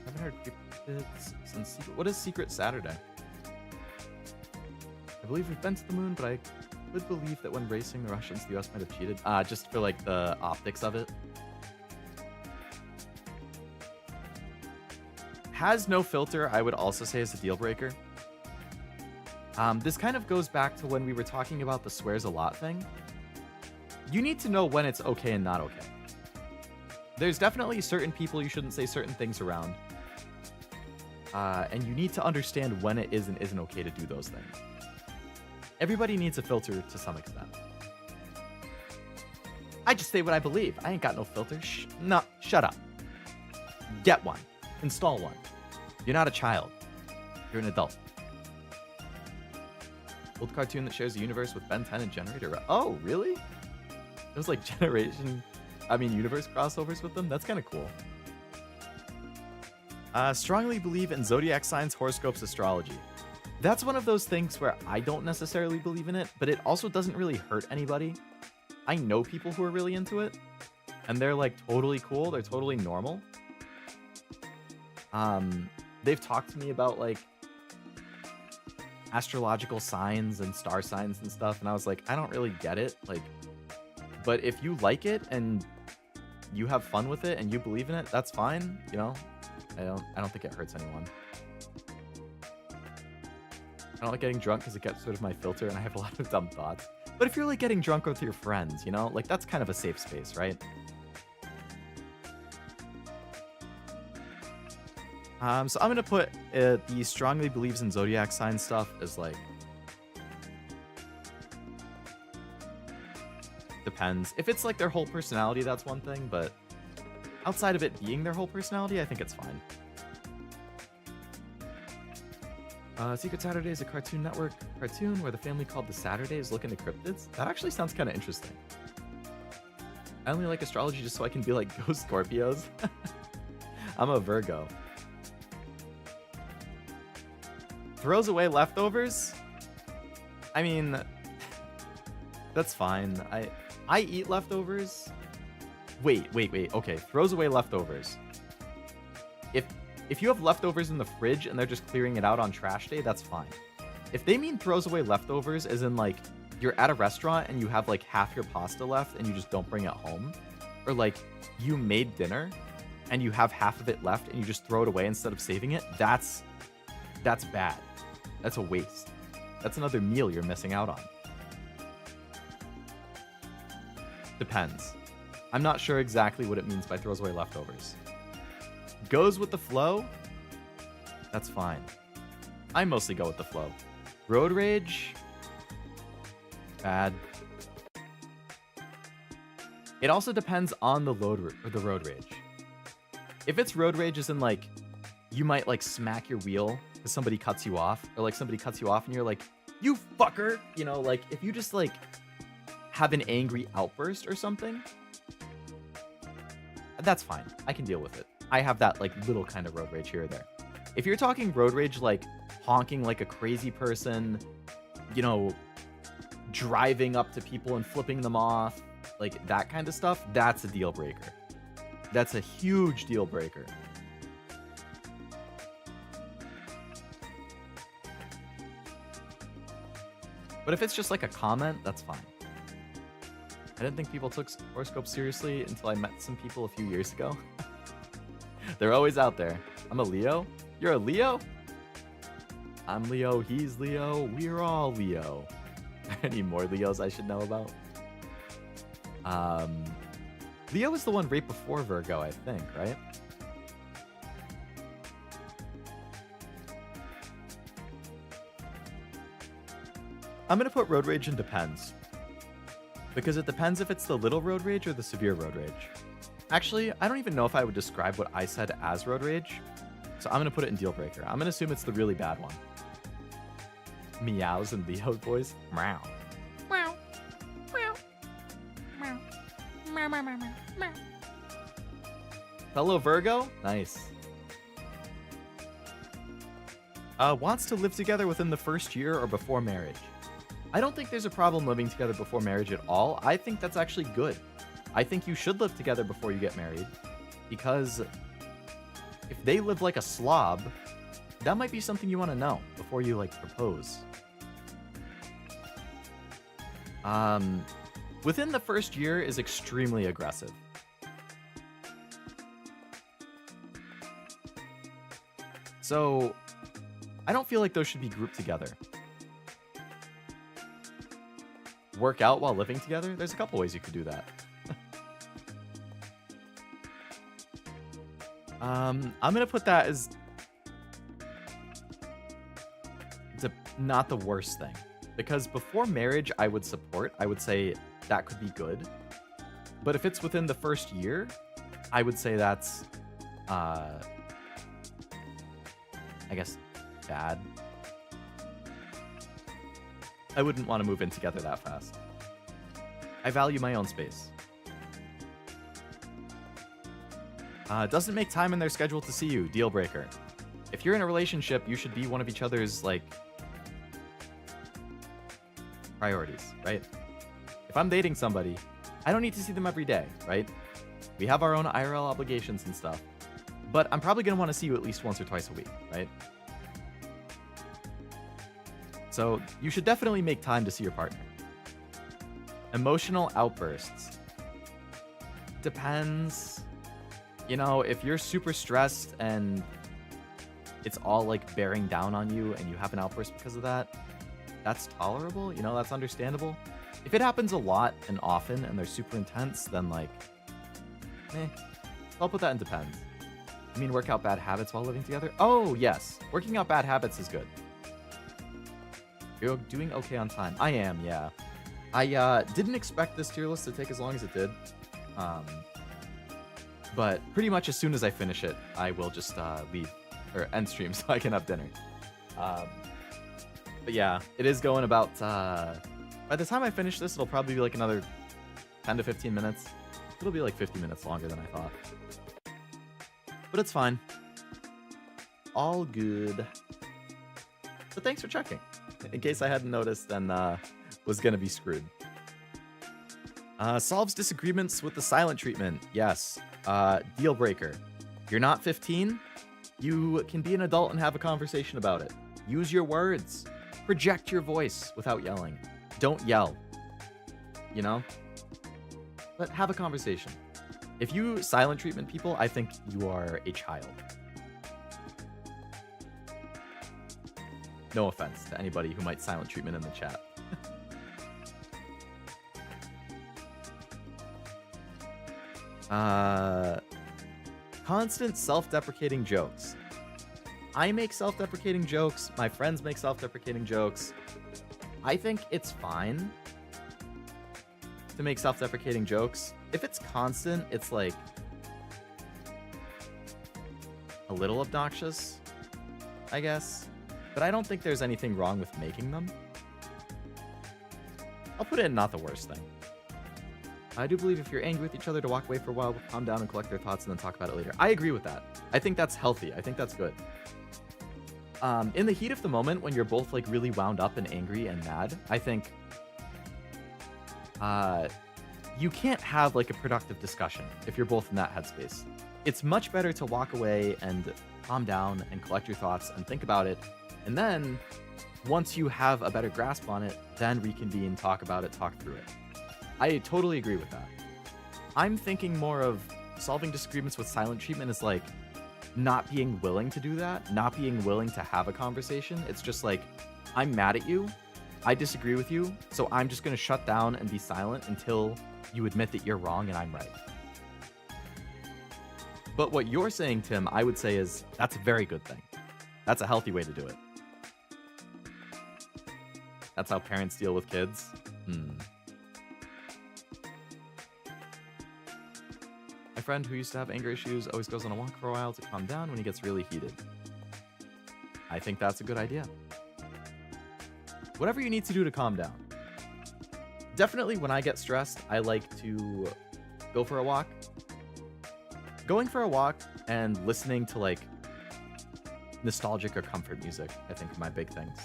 [SPEAKER 1] Haven't heard cryptids since Secret. What is Secret Saturday? I believe we've been to the moon, but I would believe that when racing, the Russians, the US might have cheated. Just for like the optics of it. Has no filter, I would also say is a deal breaker. This kind of goes back to when we were talking about the swears a lot thing. You need to know when it's okay and not okay. There's definitely certain people you shouldn't say certain things around. And you need to understand when it is and isn't okay to do those things. Everybody needs a filter to some extent. I just say what I believe. I ain't got no filter. No, shut up. Get one. Install one. You're not a child. You're an adult. Old cartoon that shares a universe with Ben 10 and Generator. Oh, really? There's like universe crossovers with them? That's kind of cool. Strongly believe in zodiac signs, horoscopes, astrology. That's one of those things where I don't necessarily believe in it, but it also doesn't really hurt anybody. I know people who are really into it, and they're like totally cool. They're totally normal. They've talked to me about like astrological signs and star signs and stuff, and I was like, I don't really get it. Like, but if you like it and you have fun with it and you believe in it, that's fine. You know, I don't think it hurts anyone. I don't like getting drunk because it gets rid of my filter and I have a lot of dumb thoughts. But if you're like getting drunk with your friends, you know, like that's kind of a safe space, right? So I'm gonna put the strongly believes in zodiac sign stuff as like depends. If it's like their whole personality, that's one thing, but outside of it being their whole personality, I think it's fine. Secret Saturday is a Cartoon Network cartoon where the family called the Saturdays look into cryptids. That actually sounds kind of interesting. I only like astrology just so I can be like ghost Scorpios. I'm a Virgo. Throws away leftovers? I mean, that's fine. I eat leftovers. Wait. Okay, throws away leftovers. If you have leftovers in the fridge and they're just clearing it out on trash day, that's fine. If they mean throws away leftovers as in like you're at a restaurant and you have like half your pasta left and you just don't bring it home, or like you made dinner and you have half of it left and you just throw it away instead of saving it, that's bad. That's a waste. That's another meal you're missing out on. Depends. I'm not sure exactly what it means by throws away leftovers. Goes with the flow? That's fine. I mostly go with the flow. Road rage? Bad. It also depends on the road rage. If it's road rage as in like, you might like smack your wheel because somebody cuts you off, or like somebody cuts you off and you're like, you fucker! You know, like if you just like have an angry outburst or something, that's fine. I can deal with it. I have that like little kind of road rage here or there. If you're talking road rage like honking like a crazy person, you know, driving up to people and flipping them off, like that kind of stuff, that's a deal breaker. That's a huge deal breaker. But if it's just like a comment, that's fine. I didn't think people took horoscopes seriously until I met some people a few years ago. They're always out there. I'm a Leo. You're a Leo? I'm Leo. He's Leo. We're all Leo. Any more Leos I should know about? Leo is the one right before Virgo, I think, right? I'm going to put road rage in depends. Because it depends if it's the little road rage or the severe road rage. Actually, I don't even know if I would describe what I said as road rage. So I'm going to put it in deal breaker. I'm going to assume it's the really bad one. Meows and Leo voice. Meow.
[SPEAKER 3] Meow. Meow. Meow. Meow, meow, meow, meow.
[SPEAKER 1] Fellow Virgo? Nice. Wants to live together within the first year or before marriage. I don't think there's a problem living together before marriage at all. I think that's actually good. I think you should live together before you get married, because if they live like a slob, that might be something you want to know before you like propose. Within the first year is extremely aggressive. So I don't feel like those should be grouped together. Work out while living together? There's a couple ways you could do that. I'm gonna put that as not the worst thing. Because before marriage, I would say that could be good. But if it's within the first year, I would say that's, I guess, bad. I wouldn't want to move in together that fast. I value my own space. Doesn't make time in their schedule to see you. Deal breaker. If you're in a relationship, you should be one of each other's, like, priorities, right? If I'm dating somebody, I don't need to see them every day, right? We have our own IRL obligations and stuff. But I'm probably going to want to see you at least once or twice a week, right? So you should definitely make time to see your partner. Emotional outbursts. Depends. You know, if you're super stressed and it's all like bearing down on you and you have an outburst because of that, that's tolerable, you know, that's understandable. If it happens a lot and often and they're super intense, then like, I'll put that in depends. I mean, work out bad habits while living together? Oh, yes. Working out bad habits is good. You're doing okay on time. I am, yeah. I didn't expect this tier list to take as long as it did. But pretty much as soon as I finish it, I will just leave or end stream so I can have dinner. But yeah, it is going about, by the time I finish this, it'll probably be like another 10 to 15 minutes. It'll be like 50 minutes longer than I thought. But it's fine. All good. But thanks for checking. In case I hadn't noticed and was gonna be screwed. Solves disagreements with the silent treatment. Yes. Deal breaker. You're not 15. You can be an adult and have a conversation about it. Use your words. Project your voice without yelling. Don't yell. You know? But have a conversation. If you silent treatment people, I think you are a child. No offense to anybody who might silent treatment in the chat. Constant self-deprecating jokes. I make self-deprecating jokes. My friends make self-deprecating jokes. I think it's fine to make self-deprecating jokes. If it's constant, it's like a little obnoxious, I guess. But I don't think there's anything wrong with making them. I'll put it in not the worst thing. I do believe if you're angry with each other to walk away for a while, calm down and collect their thoughts and then talk about it later. I agree with that. I think that's healthy. I think that's good. In the heat of the moment, when you're both like really wound up and angry and mad, I think you can't have like a productive discussion if you're both in that headspace. It's much better to walk away and calm down and collect your thoughts and think about it. And then once you have a better grasp on it, then reconvene, talk about it, talk through it. I totally agree with that. I'm thinking more of solving disagreements with silent treatment is like not being willing to do that, not being willing to have a conversation. It's just like, I'm mad at you, I disagree with you, so I'm just gonna shut down and be silent until you admit that you're wrong and I'm right. But what you're saying, Tim, I would say is that's a very good thing. That's a healthy way to do it. That's how parents deal with kids. My friend who used to have anger issues always goes on a walk for a while to calm down when he gets really heated. I think that's a good idea. Whatever you need to do to calm down. Definitely when I get stressed, I like to go for a walk. Going for a walk and listening to like nostalgic or comfort music, I think are my big things.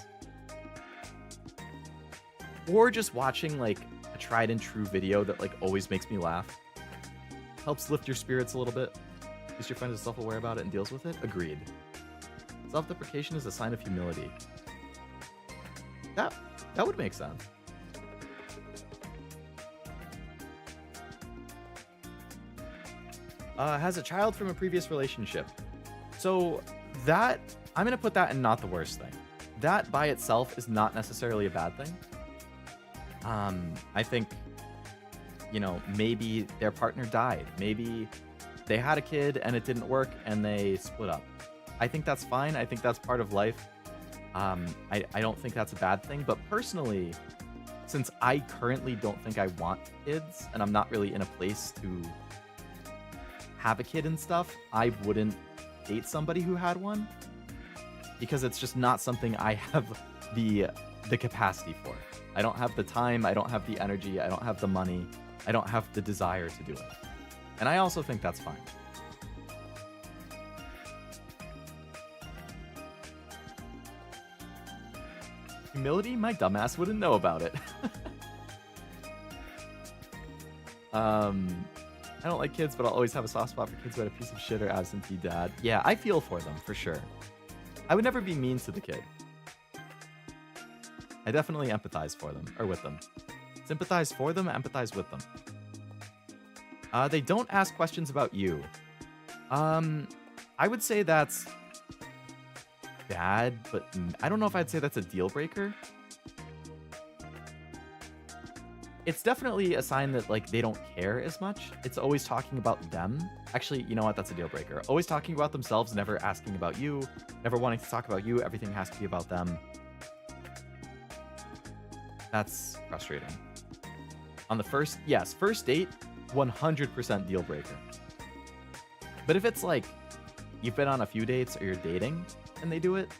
[SPEAKER 1] Or just watching like a tried and true video that like always makes me laugh. Helps lift your spirits a little bit. At least your friend is self-aware about it and deals with it. Agreed. Self-deprecation is a sign of humility. That would make sense. Has a child from a previous relationship. So that, I'm going to put that in not the worst thing. That by itself is not necessarily a bad thing. I think, you know, maybe their partner died. Maybe they had a kid and it didn't work and they split up. I think that's fine. I think that's part of life. I don't think that's a bad thing, but personally, since I currently don't think I want kids, and I'm not really in a place to have a kid and stuff, I wouldn't date somebody who had one, because it's just not something I have the capacity for. I don't have the time, I don't have the energy, I don't have the money, I don't have the desire to do it. And I also think that's fine. Humility? My dumbass wouldn't know about it. I don't like kids, but I'll always have a soft spot for kids who had a piece of shit or absentee dad. Yeah, I feel for them, for sure. I would never be mean to the kid. I definitely empathize for them, or with them. Sympathize for them, empathize with them. They don't ask questions about you. I would say that's bad, but I don't know if I'd say that's a deal breaker. It's definitely a sign that, like, they don't care as much. It's always talking about them. Actually, you know what? That's a deal breaker. Always talking about themselves, never asking about you, never wanting to talk about you. Everything has to be about them. That's frustrating. On the first date, 100% deal breaker. But if it's like, you've been on a few dates or you're dating and they do it,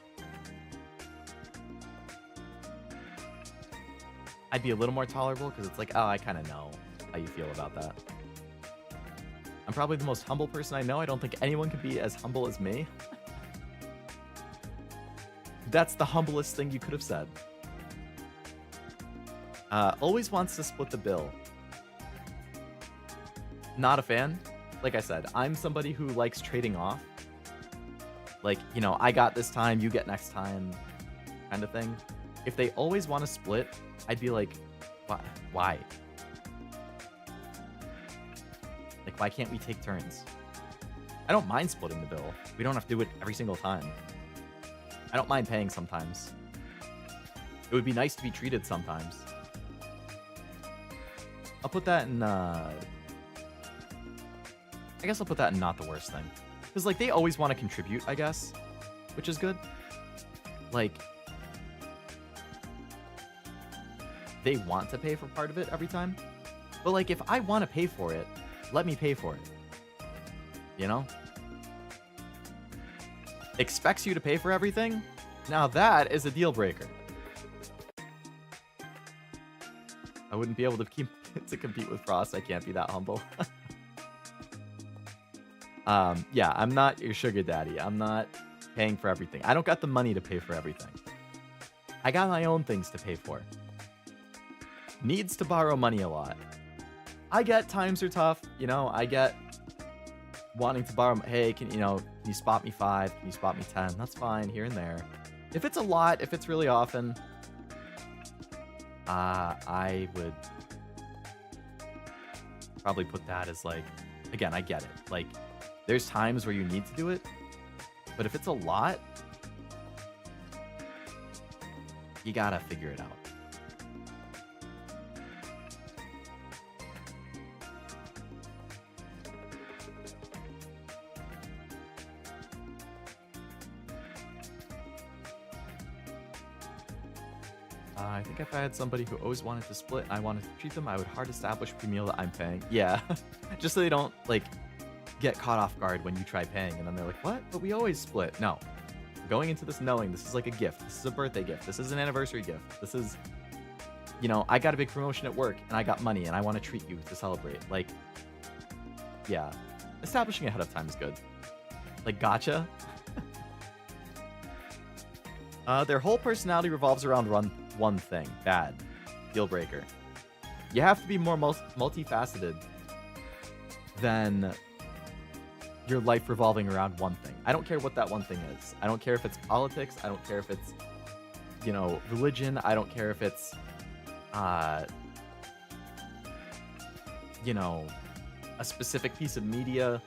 [SPEAKER 1] I'd be a little more tolerable, because it's like, oh, I kind of know how you feel about that. I'm probably the most humble person I know. I don't think anyone could be as humble as me. That's the humblest thing you could have said. Always wants to split the bill. Not a fan. Like I said, I'm somebody who likes trading off. Like, you know, I got this time, you get next time, kind of thing. If they always want to split, I'd be like, why? Like, why can't we take turns? I don't mind splitting the bill. We don't have to do it every single time. I don't mind paying sometimes. It would be nice to be treated sometimes. I'll put that in, I guess I'll put that in not the worst thing. Because, like, they always want to contribute, I guess, which is good. Like, they want to pay for part of it every time. But, like, if I want to pay for it, let me pay for it. You know? Expects you to pay for everything? Now that is a deal breaker. I wouldn't be able to compete with Frost. I can't be that humble. Yeah, I'm not your sugar daddy. I'm not paying for everything. I don't got the money to pay for everything. I got my own things to pay for. Needs to borrow money a lot. I get times are tough, you know, I get wanting to borrow, hey, can you spot me 5? Can you spot me 10? That's fine, here and there. If it's a lot, if it's really often, I would probably put that as, like, again, I get it. Like, there's times where you need to do it, but if it's a lot, you gotta figure it out. I think if I had somebody who always wanted to split and I wanted to treat them, I would hard establish pre-meal that I'm paying. Yeah, just so they don't, like, get caught off guard when you try paying and then they're like, what? But we always split. No. Going into this knowing this is like a gift. This is a birthday gift. This is an anniversary gift. This is, you know, I got a big promotion at work and I got money and I want to treat you to celebrate. Like, yeah. Establishing ahead of time is good. Like, gotcha. Their whole personality revolves around one thing. Bad. Deal breaker. You have to be more multifaceted than your life revolving around one thing. I don't care what that one thing is. I don't care if it's politics. I don't care if it's, you know, religion. I don't care if it's, you know, a specific piece of media.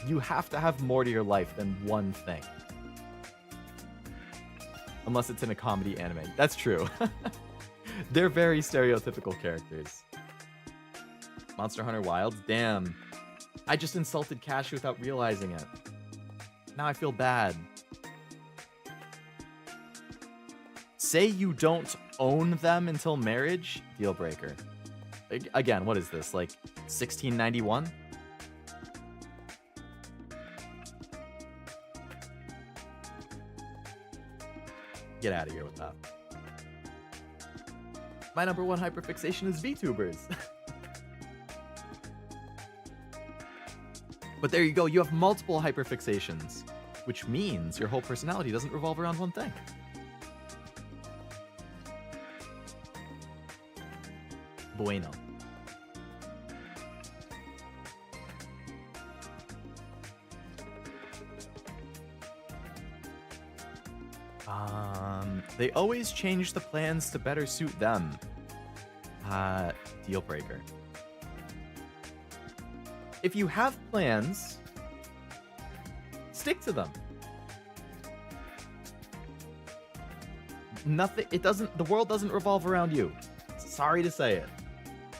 [SPEAKER 1] You have to have more to your life than one thing. Unless it's in a comedy anime. That's true. They're very stereotypical characters. Monster Hunter Wilds? Damn. I just insulted Cash without realizing it. Now I feel bad. Say you don't own them until marriage, deal breaker. Again, what is this, like 1691? Get out of here with that. My number one hyperfixation is VTubers. But there you go, you have multiple hyperfixations, which means your whole personality doesn't revolve around one thing. Bueno. They always change the plans to better suit them. Deal breaker. If you have plans, stick to them. The world doesn't revolve around you. Sorry to say it.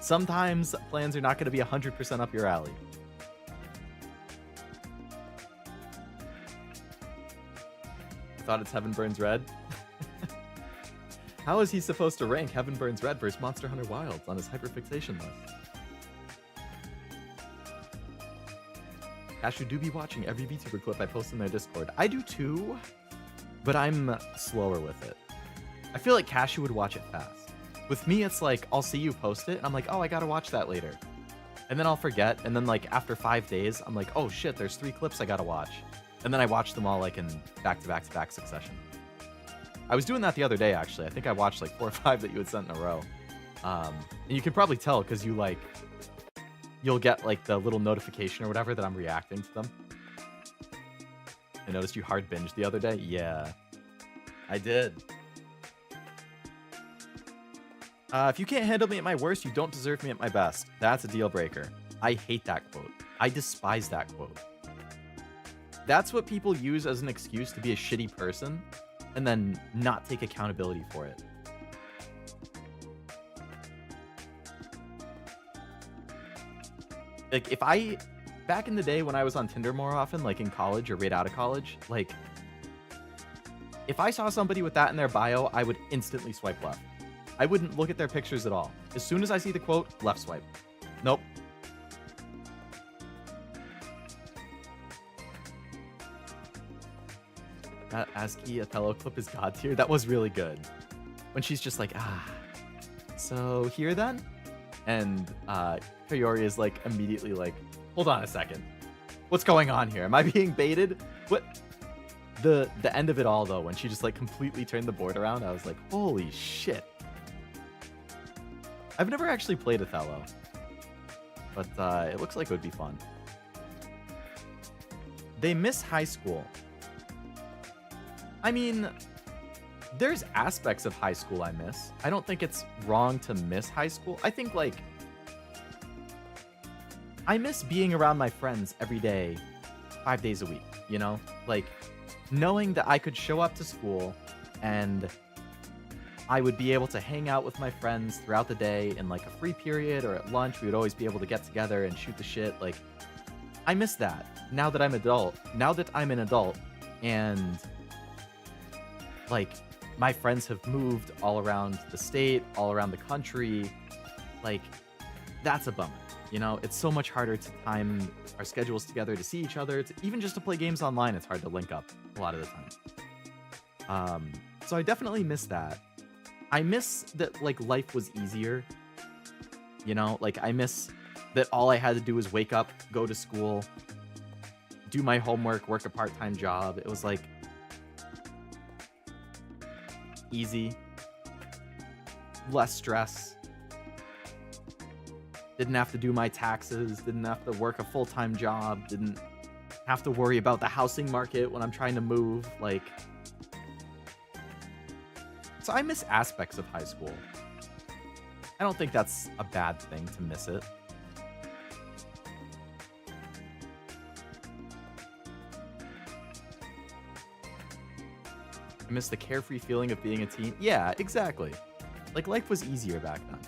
[SPEAKER 1] Sometimes plans are not going to be 100% up your alley. I thought it's Heaven Burns Red. How is he supposed to rank Heaven Burns Red versus Monster Hunter Wilds on his hyperfixation list? Cashew do be watching every VTuber clip I post in their Discord. I do too, but I'm slower with it. I feel like Cashew would watch it fast. With me, it's like, I'll see you post it, and I'm like, oh, I gotta watch that later. And then I'll forget, and then like after 5 days, I'm like, oh shit, there's 3 clips I gotta watch. And then I watch them all like in back-to-back-to-back succession. I was doing that the other day, actually. I think I watched like 4 or 5 that you had sent in a row. And you can probably tell, because you'll get like the little notification or whatever that I'm reacting to them. I noticed you hard binged the other day. Yeah, I did. If you can't handle me at my worst, you don't deserve me at my best. That's a deal breaker. I hate that quote. I despise that quote. That's what people use as an excuse to be a shitty person and then not take accountability for it. Like, back in the day when I was on Tinder more often, like in college or right out of college, like, if I saw somebody with that in their bio, I would instantly swipe left. I wouldn't look at their pictures at all. As soon as I see the quote, left swipe. Nope. That ASCII Othello clip is god tier. That was really good. When she's just like, so here then? And Kayori is like immediately like, hold on a second. What's going on here? Am I being baited? What? The end of it all though, when she just like completely turned the board around, I was like, holy shit. I've never actually played Othello, but it looks like it would be fun. They miss high school. I mean, there's aspects of high school I miss. I don't think it's wrong to miss high school. I think, like, I miss being around my friends every day, 5 days a week, you know? Like, knowing that I could show up to school and I would be able to hang out with my friends throughout the day in, like, a free period or at lunch. We would always be able to get together and shoot the shit. Like, I miss that now that I'm an adult and, like, my friends have moved all around the state, all around the country. Like, that's a bummer. You know, it's so much harder to time our schedules together to see each other. Even just to play games online, it's hard to link up a lot of the time. So I definitely miss that. I miss that, like, life was easier. You know, like, I miss that all I had to do was wake up, go to school, do my homework, work a part-time job. It was, like, easy, less stress, didn't have to do my taxes, didn't have to work a full-time job, didn't have to worry about the housing market when I'm trying to move, like, so I miss aspects of high school. I don't think that's a bad thing to miss it. I miss the carefree feeling of being a teen. Yeah, exactly. Like, life was easier back then.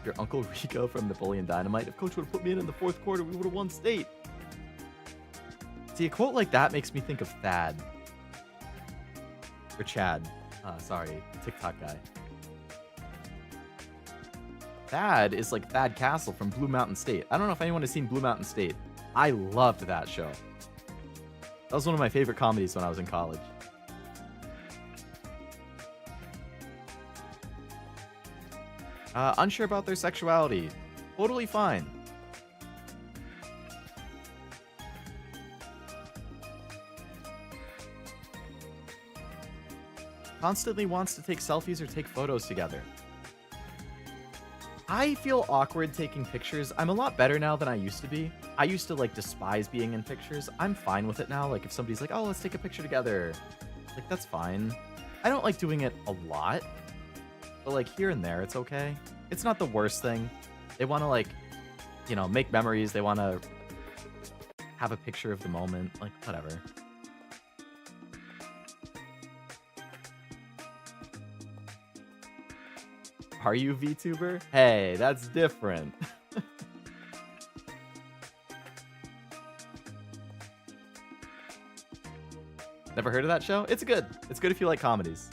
[SPEAKER 1] Your Uncle Rico from Napoleon Dynamite. If Coach would have put me in the fourth quarter, we would have won state. See, a quote like that makes me think of Thad. Or Chad. Sorry, TikTok guy. Thad is like Thad Castle from Blue Mountain State. I don't know if anyone has seen Blue Mountain State. I loved that show. That was one of my favorite comedies when I was in college. Unsure about their sexuality. Totally fine. Constantly wants to take selfies or take photos together. I feel awkward taking pictures. I'm a lot better now than I used to be. I used to like despise being in pictures. I'm fine with it now. Like if somebody's like, oh, let's take a picture together. Like that's fine. I don't like doing it a lot. But like here and there, it's okay. It's not the worst thing. They want to like, you know, make memories. They want to have a picture of the moment. Like whatever. Are you VTuber? Hey, that's different. Never heard of that show? It's good. It's good if you like comedies.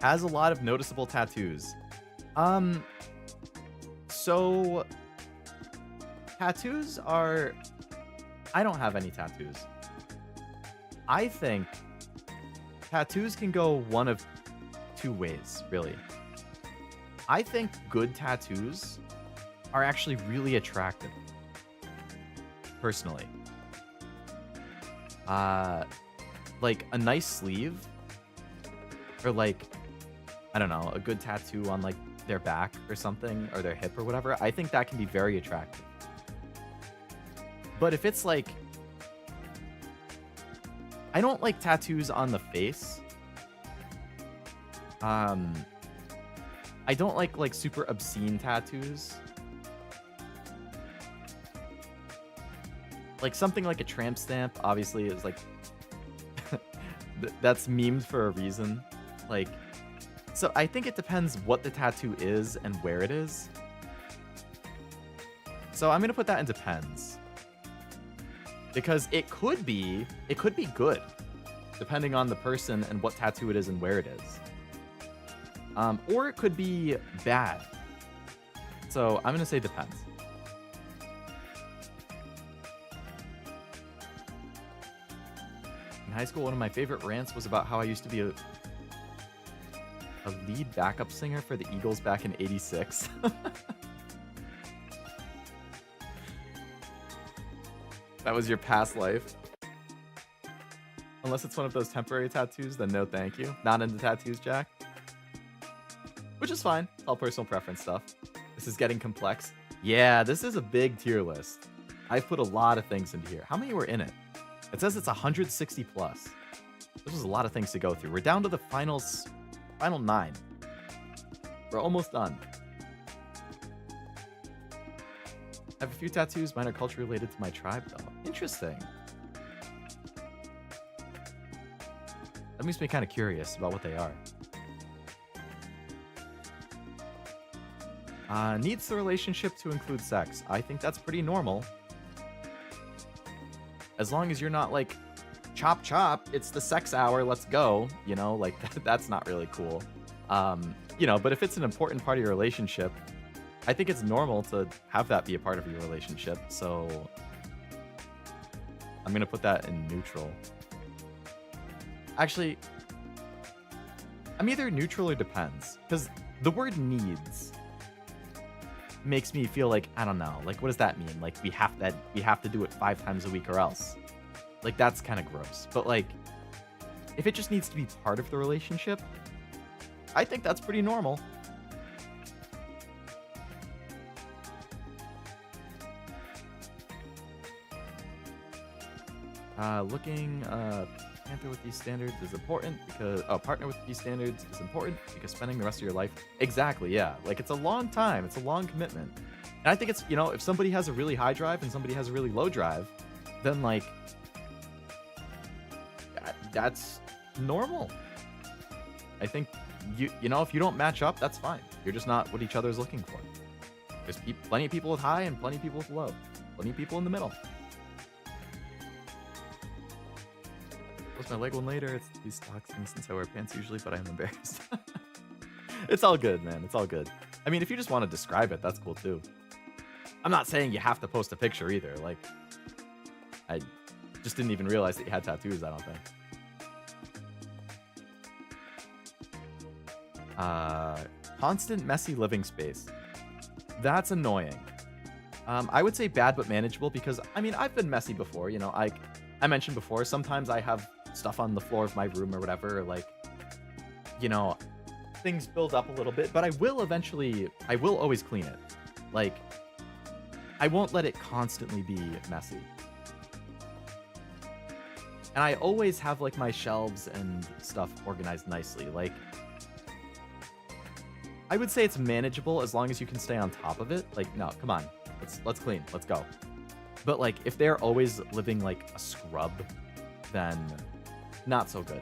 [SPEAKER 1] Has a lot of noticeable tattoos. So tattoos are... I don't have any tattoos. I think tattoos can go one of two ways, really. I think good tattoos are actually really attractive. Personally. Like a nice sleeve or like, I don't know, a good tattoo on like their back or something or their hip or whatever. I think that can be very attractive. But if it's like, I don't like tattoos on the face. I don't like super obscene tattoos. Like something like a tramp stamp, obviously, is like that's memed for a reason. Like, so I think it depends what the tattoo is and where it is. So I'm gonna put that in depends, because it could be good, depending on the person and what tattoo it is and where it is. Or it could be bad. So I'm gonna say depends. In high school, one of my favorite rants was about how I used to be a lead backup singer for the Eagles back in '86. That was your past life. Unless it's one of those temporary tattoos, then no thank you. Not into tattoos, Jack. Which is fine. It's all personal preference stuff. This is getting complex. Yeah, this is a big tier list. I've put a lot of things into here. How many were in it? It says it's 160 plus. This was a lot of things to go through. We're down to the final 9. We're almost done. I have a few tattoos. Mine are culture related to my tribe, though. Interesting. That makes me kind of curious about what they are. Needs the relationship to include sex. I think that's pretty normal. As long as you're not like, chop chop, it's the sex hour, let's go. You know, like that's not really cool. You know, but if it's an important part of your relationship, I think it's normal to have that be a part of your relationship. So I'm going to put that in neutral. Actually, I'm either neutral or depends, because the word needs makes me feel like, I don't know, like what does that mean? Like we have to do it 5 times a week or else. Like that's kind of gross. But like if it just needs to be part of the relationship, I think that's pretty normal. Looking panther with these standards is important because partner with these standards is important because spending the rest of your life, exactly, yeah, like it's a long time, it's a long commitment. And I think it's, you know, if somebody has a really high drive and somebody has a really low drive, then like that's normal. I think you know, if you don't match up, that's fine. You're just not what each other's looking for. There's plenty of people with high and plenty of people with low, plenty of people in the middle. post my leg one later. It's these stocks since I wear pants usually, but I'm embarrassed. It's all good, man. It's all good. I mean, if you just want to describe it, that's cool too. I'm not saying you have to post a picture either. Like, I just didn't even realize that you had tattoos, I don't think. Constant messy living space. That's annoying. I would say bad but manageable because, I mean, I've been messy before, you know, I mentioned before, sometimes I have stuff on the floor of my room or whatever, or like, you know, things build up a little bit, but I will always clean it. Like, I won't let it constantly be messy. And I always have like my shelves and stuff organized nicely. Like, I would say it's manageable as long as you can stay on top of it. Like, no, come on. Let's clean. Let's go. But like, if they're always living like a scrub, then not so good.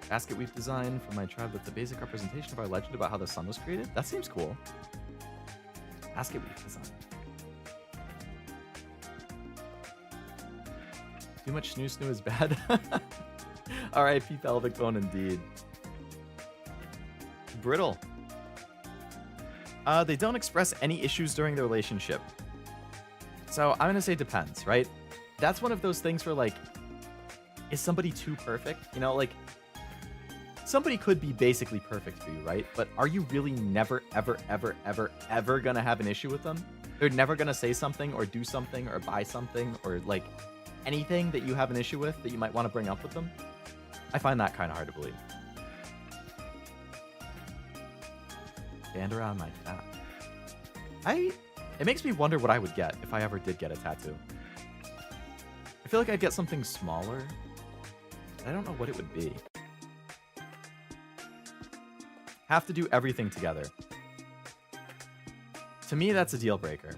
[SPEAKER 1] Basket weave design for my tribe that's a basic representation of our legend about how the sun was created. That seems cool. Basket weave design. Too much snoo is bad. R.I.P. pelvic bone indeed. Brittle. They don't express any issues during the relationship. So I'm gonna say depends, right? That's one of those things where like, is somebody too perfect? You know, like, somebody could be basically perfect for you, right? But are you really never, ever, ever, ever, ever gonna have an issue with them? They're never gonna say something or do something or buy something or like anything that you have an issue with that you might want to bring up with them? I find that kind of hard to believe. Band around my cat. It makes me wonder what I would get if I ever did get a tattoo. I feel like I'd get something smaller. But I don't know what it would be. Have to do everything together. To me, that's a deal breaker.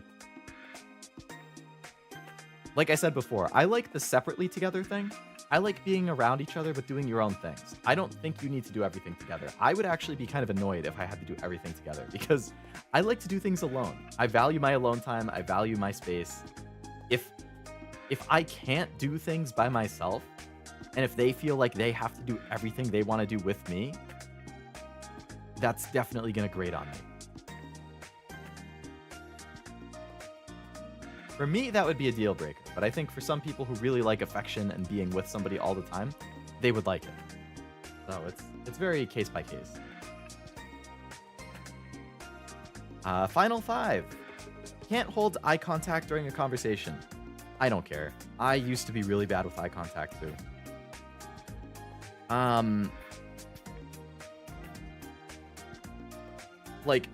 [SPEAKER 1] Like I said before, I like the separately together thing. I like being around each other, but doing your own things. I don't think you need to do everything together. I would actually be kind of annoyed if I had to do everything together because I like to do things alone. I value my alone time. I value my space. If I can't do things by myself, and if they feel like they have to do everything they want to do with me, that's definitely going to grate on me. For me, that would be a deal breaker, but I think for some people who really like affection and being with somebody all the time, they would like it. So it's very case by case. Final 5. Can't hold eye contact during a conversation. I don't care. I used to be really bad with eye contact too. Like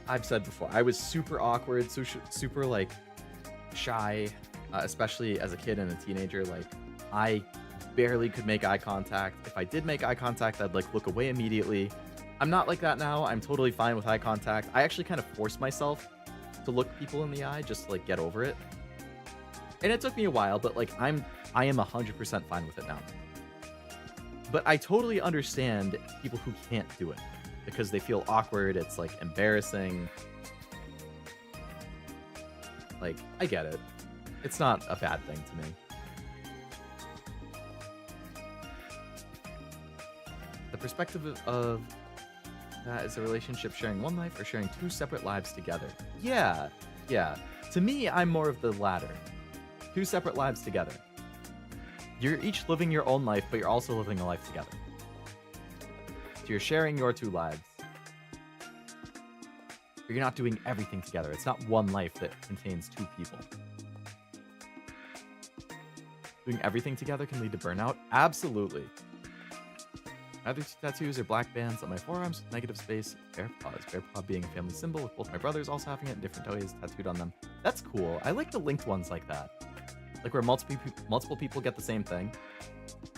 [SPEAKER 1] I've said before, I was super awkward, super like shy, especially as a kid and a teenager. Like, I barely could make eye contact. If I did make eye contact, I'd like look away immediately. I'm not like that now. I'm totally fine with eye contact. I actually kind of force myself to look people in the eye just to like get over it. And it took me a while, but like I am 100% fine with it now. But I totally understand people who can't do it because they feel awkward. It's like embarrassing. Like, I get it. It's not a bad thing to me. The perspective of that is a relationship sharing one life or sharing 2 separate lives together. Yeah. To me, I'm more of the latter. 2 separate lives together. You're each living your own life, but you're also living a life together. So you're sharing your 2 lives. You're not doing everything together. It's not one life that contains 2 people. Doing everything together can lead to burnout? Absolutely. My other 2 tattoos are black bands on my forearms with negative space, bear paws. Bear paw being a family symbol with both my brothers also having it in different ways tattooed on them. That's cool. I like the linked ones like that. Like where multiple people get the same thing.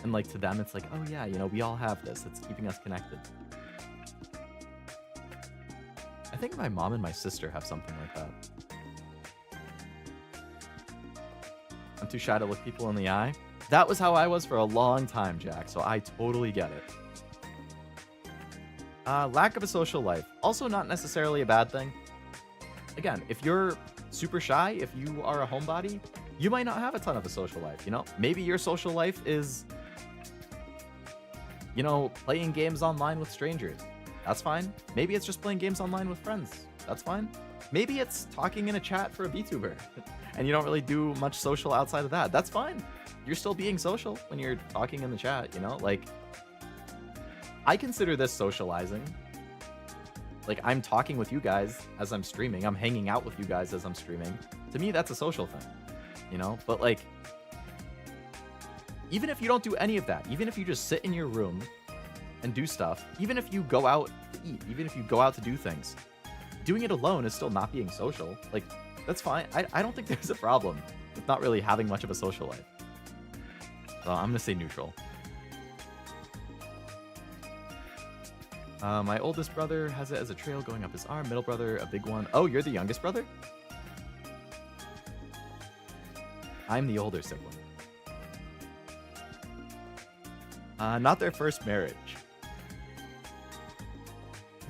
[SPEAKER 1] And like to them, it's like, oh yeah, you know, we all have this. It's keeping us connected. I think my mom and my sister have something like that. I'm too shy to look people in the eye. That was how I was for a long time, Jack, so I totally get it. Lack of a social life. Also not necessarily a bad thing. Again, if you're super shy, if you are a homebody, You might not have a ton of a social life, you know? Maybe your social life is, you know, playing games online with strangers. That's fine. Maybe it's just playing games online with friends. That's fine. Maybe it's talking in a chat for a VTuber and you don't really do much social outside of that. That's fine. You're still being social when you're talking in the chat, you know? Like, I consider this socializing. Like, I'm talking with you guys as I'm streaming. I'm hanging out with you guys as I'm streaming. To me, that's a social thing, you know? But, like, even if you don't do any of that, even if you just sit in your room and do stuff, even if you go out to eat, even if you go out to do things, doing it alone is still not being social. Like, that's fine. I don't think there's a problem with not really having much of a social life. So I'm going to say neutral. My oldest brother has it as a trail going up his arm. Middle brother, a big one. Oh, you're the youngest brother? I'm the older sibling. Not their first marriage.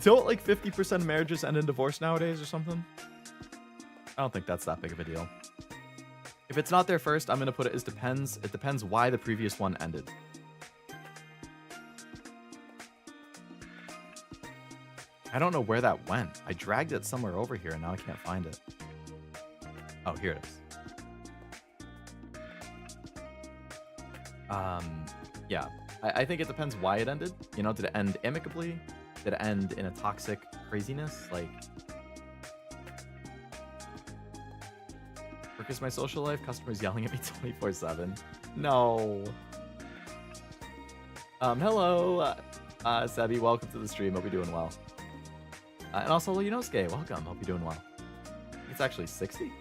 [SPEAKER 1] Don't like 50% of marriages end in divorce nowadays or something? I don't think that's that big of a deal. If it's not their first, I'm going to put it as depends. It depends why the previous one ended. I don't know where that went. I dragged it somewhere over here and now I can't find it. Oh, here it is. Yeah. I think it depends why it ended. You know, did it end amicably? Did it end in a toxic craziness? Like, work is my social life. Customers yelling at me 24/7. No. Hello, Sebi. Welcome to the stream. Hope you're doing well. And also, Yunosuke, welcome. Hope you're doing well. It's actually 60.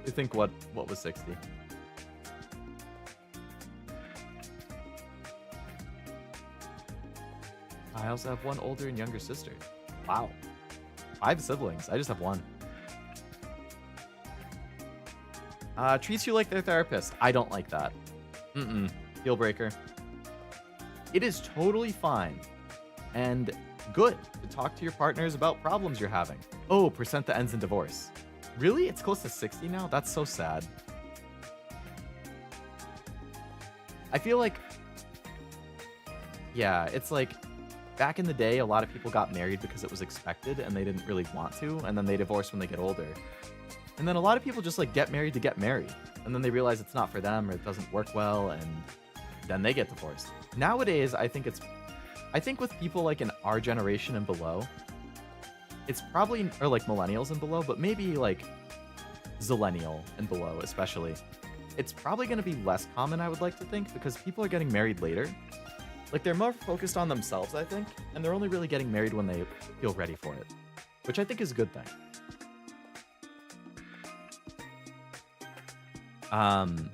[SPEAKER 1] You think what was 60? I also have one older and younger sister. Wow. 5 siblings. I just have one. Treats you like their therapist. I don't like that. Deal breaker. It is totally fine and good to talk to your partners about problems you're having. Oh, percent that ends in divorce. Really? It's close to 60 now? That's so sad. I feel like, yeah, it's like back in the day, a lot of people got married because it was expected and they didn't really want to, and then they divorce when they get older. And then a lot of people just like get married to get married, and then they realize it's not for them or it doesn't work well, and then they get divorced. Nowadays, I think with people like in our generation and below, it's probably, or like millennials and below, but maybe like zillennial and below especially, it's probably going to be less common, I would like to think, because people are getting married later. Like, they're more focused on themselves, I think, and they're only really getting married when they feel ready for it, which I think is a good thing.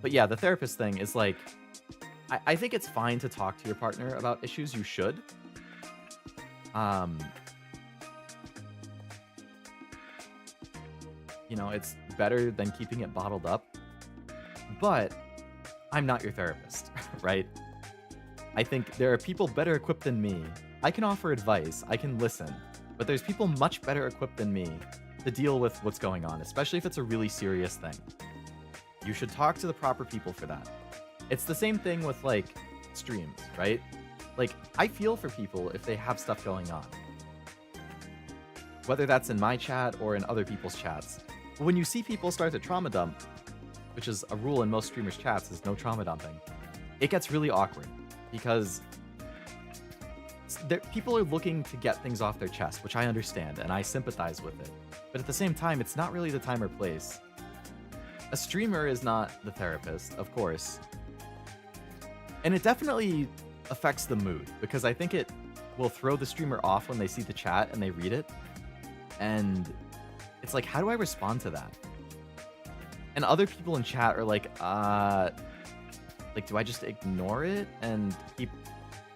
[SPEAKER 1] But yeah, the therapist thing is like, I think it's fine to talk to your partner about issues. You should. You know, it's better than keeping it bottled up. But I'm not your therapist, right? I think there are people better equipped than me. I can offer advice, I can listen, but there's people much better equipped than me to deal with what's going on, especially if it's a really serious thing. You should talk to the proper people for that. It's the same thing with, like, streams, right? Like, I feel for people if they have stuff going on. Whether that's in my chat or in other people's chats. But when you see people start to trauma dump, which is a rule in most streamers' chats, is no trauma dumping, it gets really awkward. Because people are looking to get things off their chest, which I understand, and I sympathize with it. But at the same time, it's not really the time or place. A streamer is not the therapist, of course. And it definitely affects the mood, because I think it will throw the streamer off when they see the chat and they read it. And it's like, how do I respond to that? And other people in chat are like, do I just ignore it and keep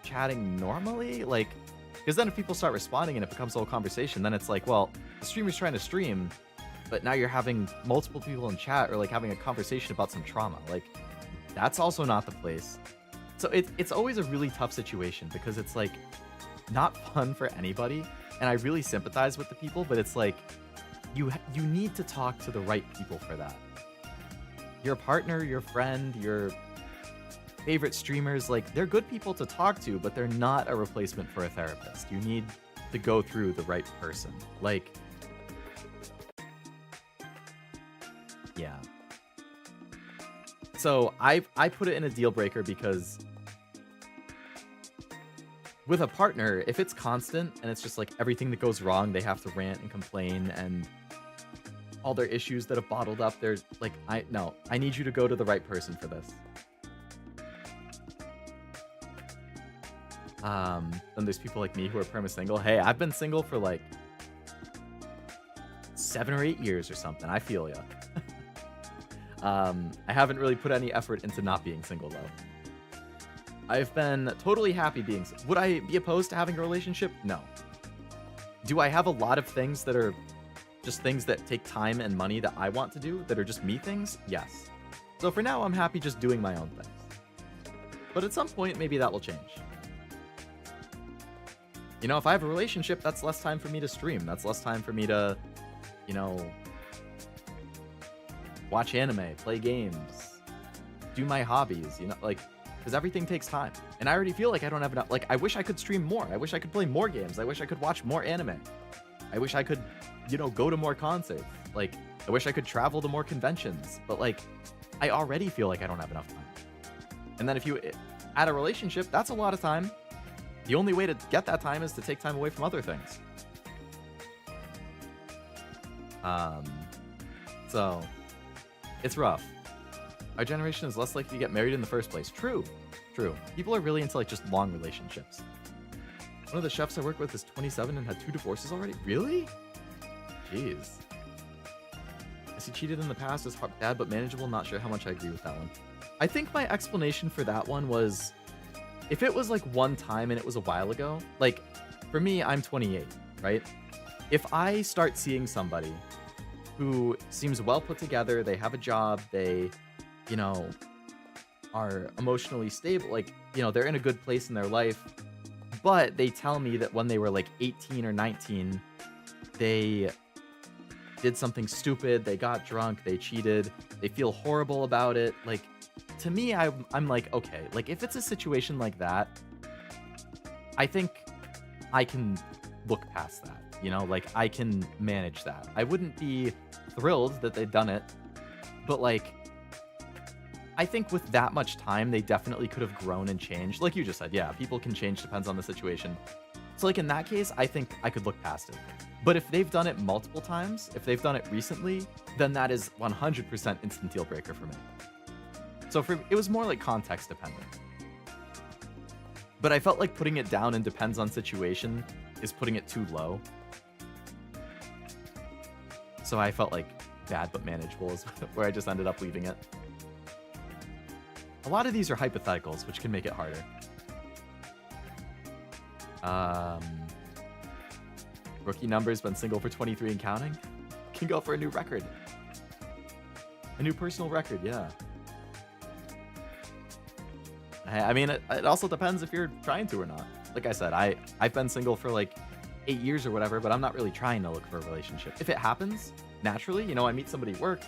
[SPEAKER 1] chatting normally? Like, because then if people start responding and it becomes a whole conversation, then it's like, well, the streamer's trying to stream, but now you're having multiple people in chat or like having a conversation about some trauma. Like, that's also not the place. So it's always a really tough situation because it's like not fun for anybody. And I really sympathize with the people, but it's like, you need to talk to the right people for that. Your partner, your friend, your favorite streamers, like, they're good people to talk to, but they're not a replacement for a therapist. You need to go through the right person. Like, yeah. So I put it in a deal breaker because with a partner, if it's constant and it's just like everything that goes wrong, they have to rant and complain, and all their issues that have bottled up, they're like, I need you to go to the right person for this. Then there's people like me who are perma-single. Hey, I've been single for like 7 or 8 years or something. I feel ya. I haven't really put any effort into not being single though. I've been totally happy being single. Would I be opposed to having a relationship? No. Do I have a lot of things that are just things that take time and money that I want to do, that are just me things? Yes. So for now, I'm happy just doing my own things. But at some point, maybe that will change. You know, if I have a relationship, that's less time for me to stream. That's less time for me to, you know, watch anime, play games, do my hobbies, you know, like, because everything takes time. And I already feel like I don't have enough. Like, I wish I could stream more. I wish I could play more games. I wish I could watch more anime. I wish I could, you know, go to more concerts. Like, I wish I could travel to more conventions. But, like, I already feel like I don't have enough time. And then if you add a relationship, that's a lot of time. The only way to get that time is to take time away from other things. So, it's rough. Our generation is less likely to get married in the first place. True. True. People are really into, like, just long relationships. One of the chefs I work with is 27 and had 2 divorces already. Really? Jeez. As he cheated in the past is bad but manageable. Not sure how much I agree with that one. I think my explanation for that one was, if it was like one time and it was a while ago, like, for me, I'm 28, right? If I start seeing somebody who seems well put together, they have a job, they, you know, are emotionally stable, like, you know, they're in a good place in their life, but they tell me that when they were like 18 or 19, they did something stupid, they got drunk, they cheated, they feel horrible about it, like, to me, I'm like, okay, like, if it's a situation like that, I think I can look past that, you know, like, I can manage that. I wouldn't be thrilled that they'd done it, but, like, I think with that much time, they definitely could have grown and changed. Like you just said, yeah, people can change, depends on the situation. So, like, in that case, I think I could look past it. But if they've done it multiple times, if they've done it recently, then that is 100% instant deal breaker for me. So it was more like context dependent. But I felt like putting it down and depends on situation is putting it too low. So I felt like bad but manageable is where I just ended up leaving it. A lot of these are hypotheticals, which can make it harder. Rookie numbers, been single for 23 and counting. Can go for a new record. A new personal record, yeah. I mean, it also depends if you're trying to or not. Like I said, I've been single for like 8 years or whatever, but I'm not really trying to look for a relationship. If it happens naturally, you know, I meet somebody at work,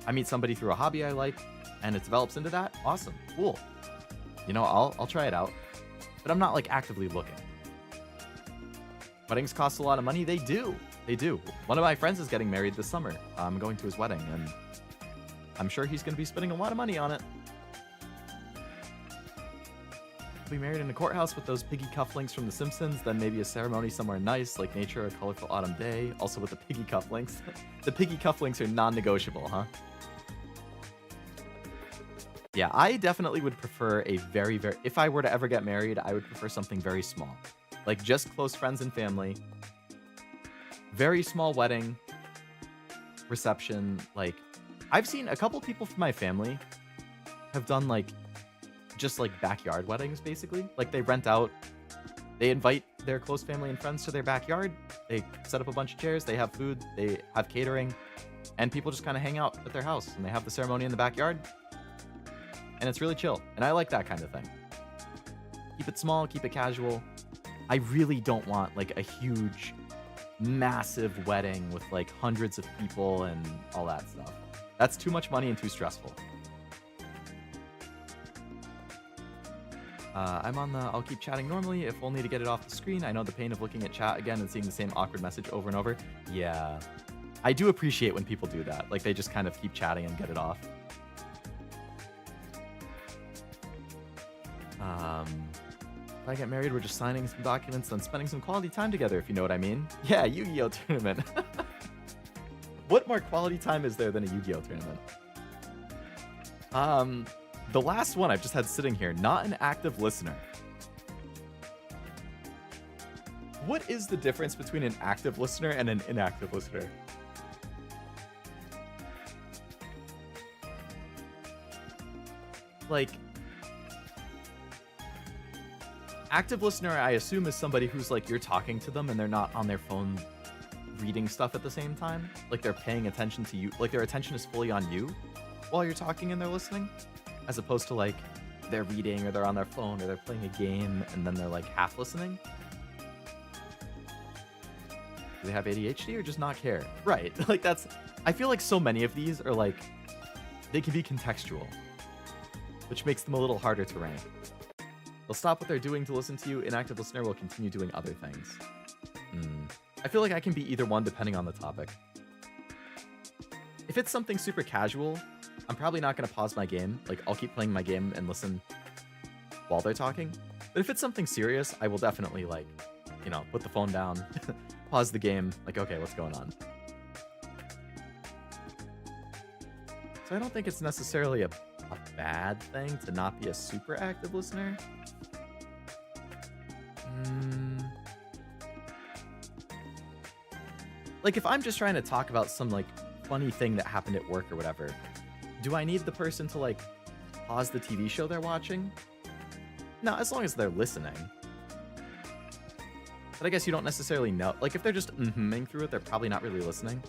[SPEAKER 1] I meet somebody through a hobby I like, and it develops into that, awesome, cool. You know, I'll try it out, but I'm not like actively looking. Weddings cost a lot of money. They do. They do. One of my friends is getting married this summer. I'm going to his wedding, and I'm sure he's going to be spending a lot of money on it. Be married in a courthouse with those piggy cufflinks from The Simpsons, then maybe a ceremony somewhere nice, like nature or a colorful autumn day, also with the piggy cufflinks. The piggy cufflinks are non-negotiable, huh? Yeah, I definitely would prefer a very, if I were to ever get married, I would prefer something very small. Like just close friends and family. Very small wedding. Reception. Like, I've seen a couple people from my family have done like just like backyard weddings, basically. Like they rent out, they invite their close family and friends to their backyard. They set up a bunch of chairs, they have food, they have catering, and people just kind of hang out at their house and they have the ceremony in the backyard. And it's really chill. And I like that kind of thing. Keep it small, keep it casual. I really don't want like a huge massive wedding with like hundreds of people and all that stuff. That's too much money and too stressful. I'm on the I'll keep chatting normally, if only to get it off the screen. I know the pain of looking at chat again and seeing the same awkward message over and over. Yeah. I do appreciate when people do that. Like, they just kind of keep chatting and get it off. If I get married, we're just signing some documents and spending some quality time together, if you know what I mean. Yeah, Yu-Gi-Oh! Tournament. What more quality time is there than a Yu-Gi-Oh! Tournament? The last one I've just had sitting here, not an active listener. What is the difference between an active listener and an inactive listener? Like, active listener, I assume, is somebody who's like, you're talking to them and they're not on their phone reading stuff at the same time. Like, they're paying attention to you. Like, their attention is fully on you while you're talking and they're listening. As opposed to like, they're reading or they're on their phone or they're playing a game and then they're like half listening. Do they have ADHD or just not care? Right. Like, that's, I feel like so many of these are like, they can be contextual, which makes them a little harder to rank. They'll stop what they're doing to listen to you. Inactive listener will continue doing other things. I feel like I can be either one depending on the topic. If it's something super casual, I'm probably not going to pause my game. Like, I'll keep playing my game and listen while they're talking. But if it's something serious, I will definitely, like, you know, put the phone down, pause the game, like, okay, what's going on? So I don't think it's necessarily a bad thing to not be a super active listener. Like, if I'm just trying to talk about some, like, funny thing that happened at work or whatever, do I need the person to, like, pause the TV show they're watching? No, as long as they're listening. But I guess you don't necessarily know. Like, if they're just mm-hmming through it, they're probably not really listening.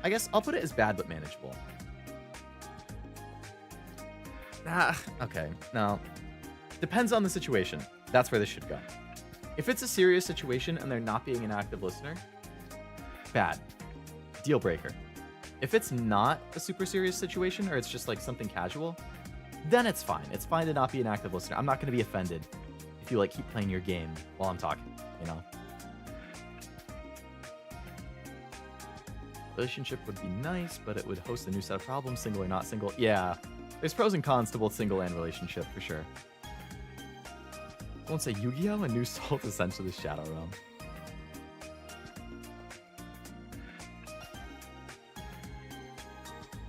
[SPEAKER 1] I guess I'll put it as bad but manageable. Okay. No. Depends on the situation. That's where this should go. If it's a serious situation and they're not being an active listener, bad. Deal breaker. If it's not a super serious situation or it's just like something casual, then it's fine. It's fine to not be an active listener. I'm not going to be offended if you like keep playing your game while I'm talking, you know? Relationship would be nice, but it would host a new set of problems, single or not single. Yeah, there's pros and cons to both single and relationship, for sure. I won't say Yu-Gi-Oh! A new soul to send to the Shadow Realm.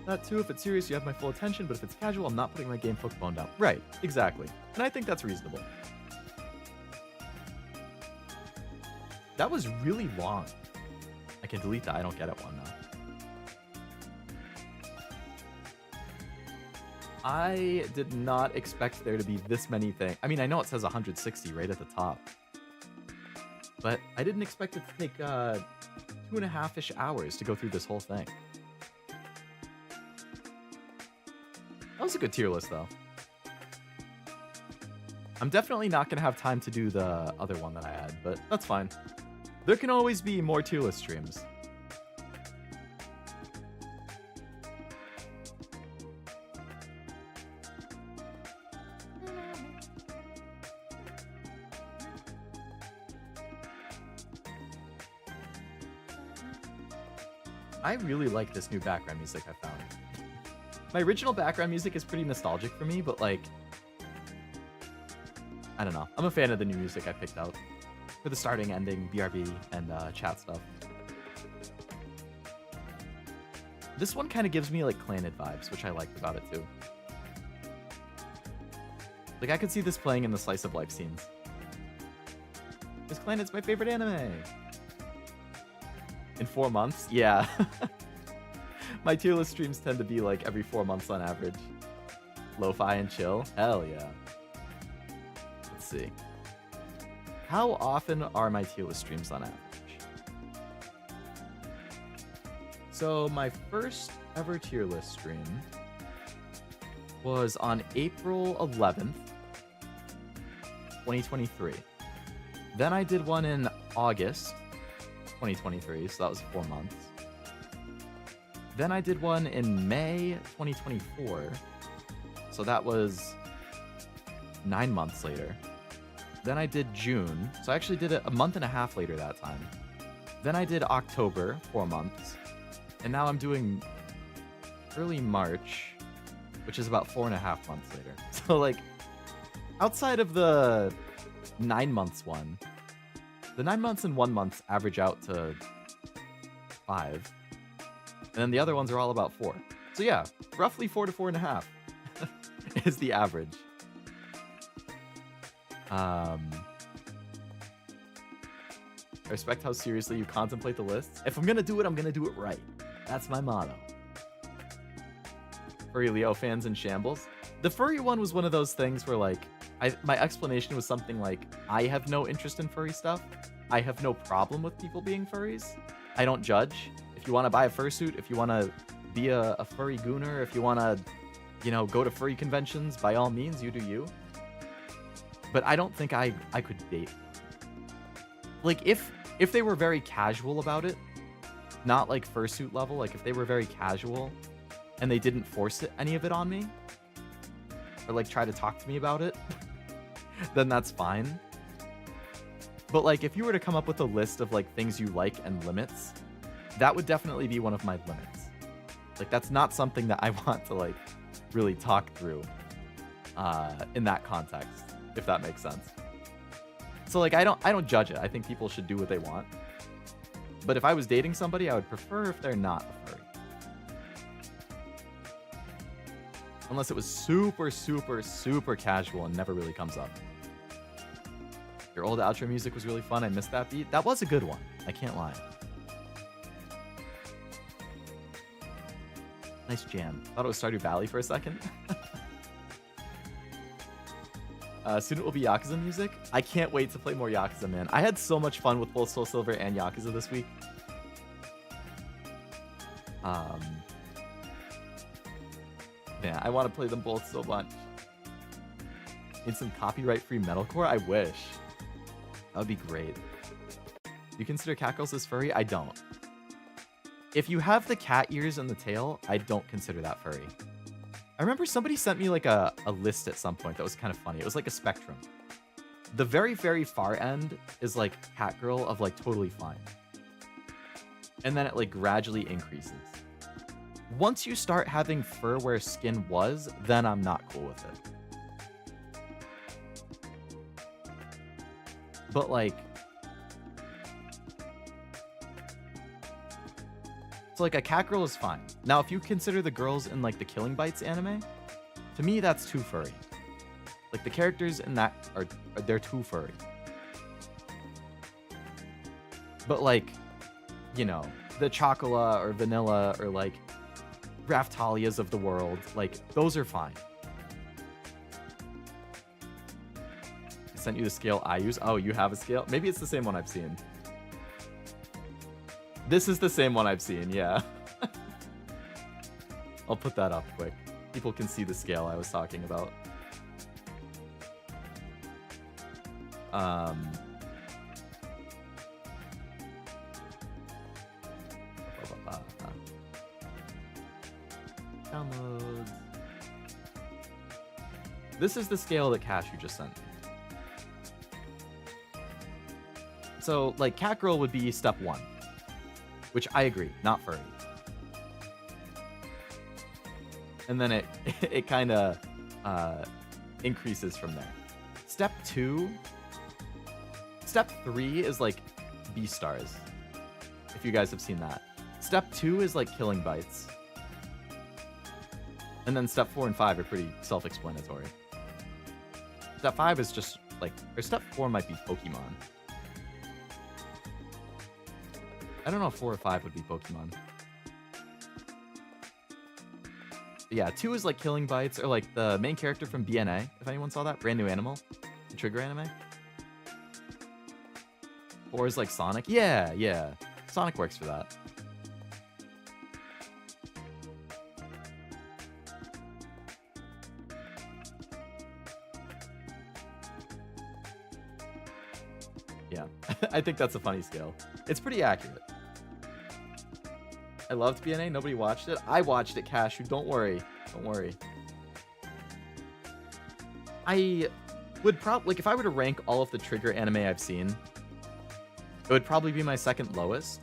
[SPEAKER 1] That too, if it's serious, you have my full attention, but if it's casual, I'm not putting my game phone down. Right, exactly. And I think that's reasonable. That was really long. I can delete that. I don't get it one now. I did not expect there to be this many things. I mean, I know it says 160 right at the top, but I didn't expect it to take 2.5-ish hours to go through this whole thing. That was a good tier list, though. I'm definitely not going to have time to do the other one that I had, but that's fine. There can always be more tier list streams. I really like this new background music I found. My original background music is pretty nostalgic for me, but like, I don't know. I'm a fan of the new music I picked out for the starting, ending, BRB, and chat stuff. This one kind of gives me like Claned vibes, which I liked about it too. Like, I could see this playing in the slice of life scenes. Because Claned's my favorite anime. In 4 months? Yeah. My tier list streams tend to be like every 4 months on average. Lo-fi and chill? Hell yeah. Let's see. How often are my tier list streams on average? So my first ever tier list stream was on April 11th, 2023. Then I did one in August 2023, so that was 4 months. Then I did one in May 2024, so that was 9 months later. Then I did June, so I actually did it a month and a half later that time. Then I did October, 4 months. And now I'm doing early March, which is about 4.5 months later. So, like, outside of the 9 months one, the 9 months and 1 month average out to 5. And then the other ones are all about 4. So yeah, roughly 4 to 4.5 is the average. I respect how seriously you contemplate the lists. If I'm gonna do it, I'm gonna do it right. That's my motto. Furry Leo fans in shambles. The furry one was one of those things where, like, my explanation was something like, I have no interest in furry stuff. I have no problem with people being furries. I don't judge. If you want to buy a fursuit, if you want to be a furry gooner, if you want to, you know, go to furry conventions, by all means, you do you. But I don't think I could date. Like, if they were very casual about it, not like fursuit level, like if they were very casual and they didn't force any of it on me, or like try to talk to me about it, then that's fine. But like, if you were to come up with a list of like things you like and limits, that would definitely be one of my limits. Like, that's not something that I want to like really talk through in that context, if that makes sense. So like, I don't judge it. I think people should do what they want. But if I was dating somebody, I would prefer if they're not a furry. Unless it was super, super, super casual and never really comes up. Your old outro music was really fun. I missed that beat. That was a good one. I can't lie. Nice jam. Thought it was Stardew Valley for a second. Soon it will be Yakuza music. I can't wait to play more Yakuza, man. I had so much fun with both Soul Silver and Yakuza this week. Man, I want to play them both so much. Need some copyright-free metalcore? I wish. That would be great. You consider catgirls as furry? I don't. If you have the cat ears and the tail, I don't consider that furry. I remember somebody sent me like a list at some point that was kind of funny. It was like a spectrum. The very, very far end is like catgirl of like totally fine. And then it like gradually increases. Once you start having fur where skin was, then I'm not cool with it. But like, so like a catgirl is fine. Now, if you consider the girls in like the Killing Bites anime, to me that's too furry. Like the characters in that are they're too furry. But like, you know, the Chocola or Vanilla or like Raftalias of the world, like those are fine. I sent you the scale I use. Oh, you have a scale? Maybe it's the same one I've seen. This is the same one I've seen, yeah. I'll put that up quick. People can see the scale I was talking about. Downloads. This is the scale that Cash you just sent me. So, like, catgirl would be step 1. Which I agree, not furry. And then it kind of increases from there. Step 2, step 3 is like B-stars, if you guys have seen that. Step 2 is like Killing Bites. And then step 4 and 5 are pretty self-explanatory. Step 5 is just like, or step 4 might be Pokemon. I don't know if 4 or 5 would be Pokemon. But yeah, 2 is like Killing Bites, or like the main character from BNA, if anyone saw that. Brand New Animal, the Trigger anime. 4 is like Sonic. Yeah. Sonic works for that. Yeah, I think that's a funny scale. It's pretty accurate. I loved BNA. Nobody watched it. I watched it, Cashew. Don't worry. Don't worry. I would probably, like, if I were to rank all of the Trigger anime I've seen, it would probably be my second lowest.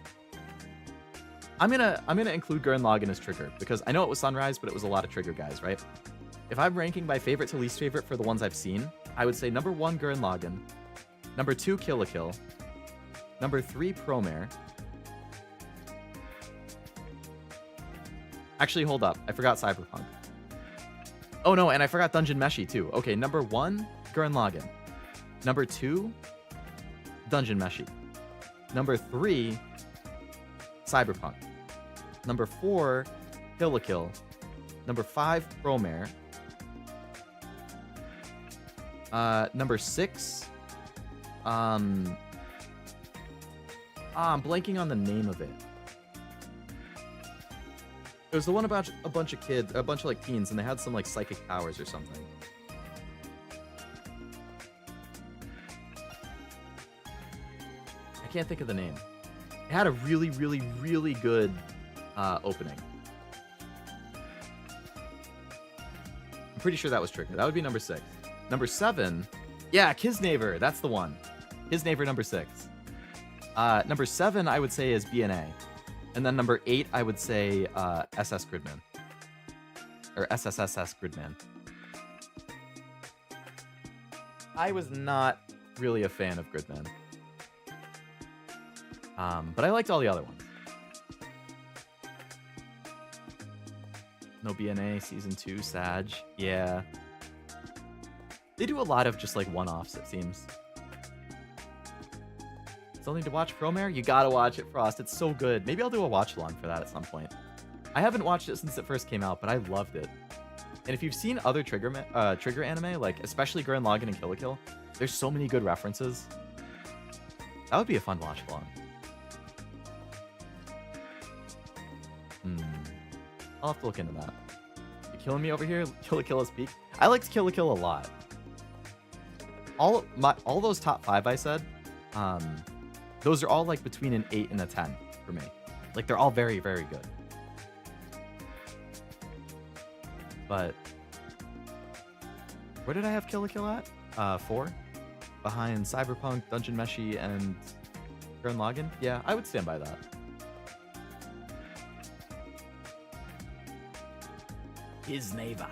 [SPEAKER 1] I'm gonna include Gurren Lagann as Trigger because I know it was Sunrise, but it was a lot of Trigger guys, right? If I'm ranking my favorite to least favorite for the ones I've seen, I would say number 1 Gurren Lagann, number 2 Kill la Kill, number 3 Promare. Actually, hold up, I forgot Cyberpunk. Oh no, and I forgot Dungeon Meshi too. Okay, number 1 Gurren Lagann, number 2 Dungeon Meshi, number 3 Cyberpunk, number 4 Kill la Kill, number 5 Promare, number 6 I'm blanking on the name of it. It was the one about a bunch of kids, a bunch of like teens, and they had some like psychic powers or something. I can't think of the name. It had a really, really, really good opening. I'm pretty sure that was Trigger. That would be number 6. Number 7, yeah, Kisnaver. That's the one. Kisnaver number 6. Number 7, I would say, is BNA. And then number 8, I would say SS Gridman. Or SSSS Gridman. I was not really a fan of Gridman. But I liked all the other ones. No BNA, Season 2, Sag. Yeah. They do a lot of just like one-offs, it seems. Still need to watch Promare? You gotta watch it, Frost. It's so good. Maybe I'll do a watch-along for that at some point. I haven't watched it since it first came out, but I loved it. And if you've seen other Trigger anime, like especially Gurren Lagann and Kill la Kill, there's so many good references. That would be a fun watch-along. I'll have to look into that. You killing me over here? Kill la Kill is peak. I liked Kill la Kill a lot. All those top 5 I said, those are all like between an 8 and a 10 for me. Like they're all very, very good. But where did I have Kill la Kill at? 4? Behind Cyberpunk, Dungeon Meshi, and Gurren Lagann? Yeah, I would stand by that. Kisnaver.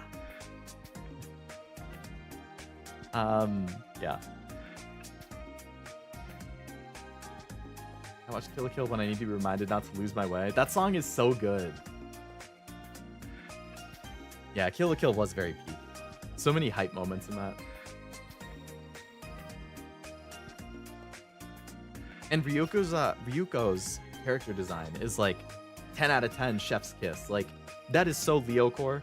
[SPEAKER 1] Yeah. I watch Kill la Kill when I need to be reminded not to lose my way. That song is so good. Yeah, Kill la Kill was very peak. So many hype moments in that. And Ryuko's character design is like 10 out of 10 chef's kiss. Like, that is so Leo core.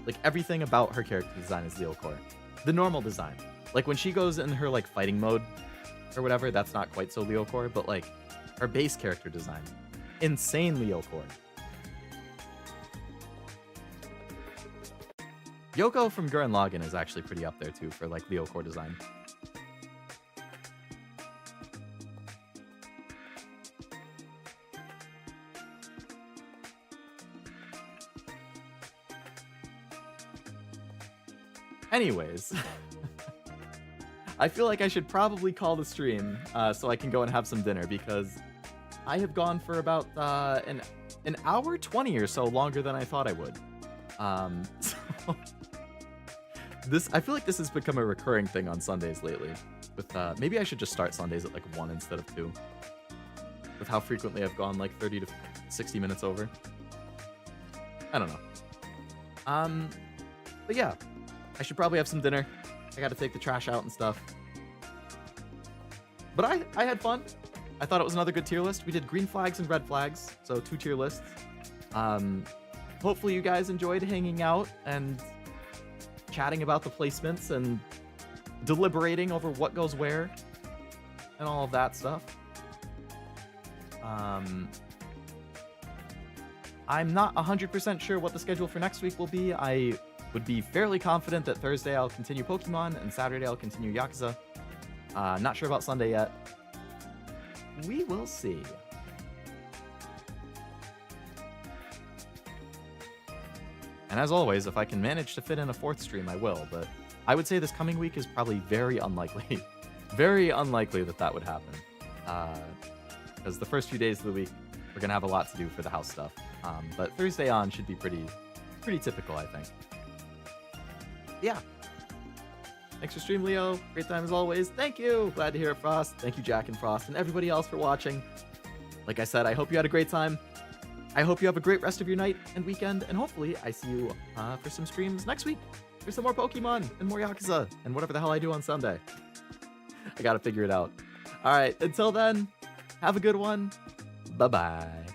[SPEAKER 1] Like, everything about her character design is Leo core. The normal design. Like, when she goes in her, like, fighting mode or whatever, that's not quite so Leo core, but, like, her base character design. Insane Leo core. Yoko from Gurren Lagann is actually pretty up there, too, for, like, Leo core design. Anyways, I feel like I should probably call the stream so I can go and have some dinner because I have gone for about an hour 20 or so longer than I thought I would. So I feel like this has become a recurring thing on Sundays lately. With maybe I should just start Sundays at like 1 instead of 2. With how frequently I've gone like 30 to 60 minutes over. I don't know. But yeah. I should probably have some dinner. I gotta take the trash out and stuff. But I had fun. I thought it was another good tier list. We did green flags and red flags, so 2 tier lists. Hopefully you guys enjoyed hanging out and chatting about the placements and deliberating over what goes where and all of that stuff. I'm not 100% sure what the schedule for next week will be. I would be fairly confident that Thursday I'll continue Pokemon and Saturday I'll continue Yakuza. Not sure about Sunday yet. we will see. And as always, if I can manage to fit in a 4th stream, I will, but I would say this coming week is probably very unlikely. Very unlikely that that would happen. Because the first few days of the week, we're going to have a lot to do for the house stuff. But Thursday on should be pretty typical, I think. Yeah. Thanks for stream, Leo. Great time as always. Thank you. Glad to hear it, Frost. Thank you, Jack and Frost, and everybody else for watching. Like I said, I hope you had a great time. I hope you have a great rest of your night and weekend, and hopefully I see you for some streams next week. For some more Pokemon and more Yakuza and whatever the hell I do on Sunday. I gotta figure it out. All right, until then, have a good one. Bye-bye.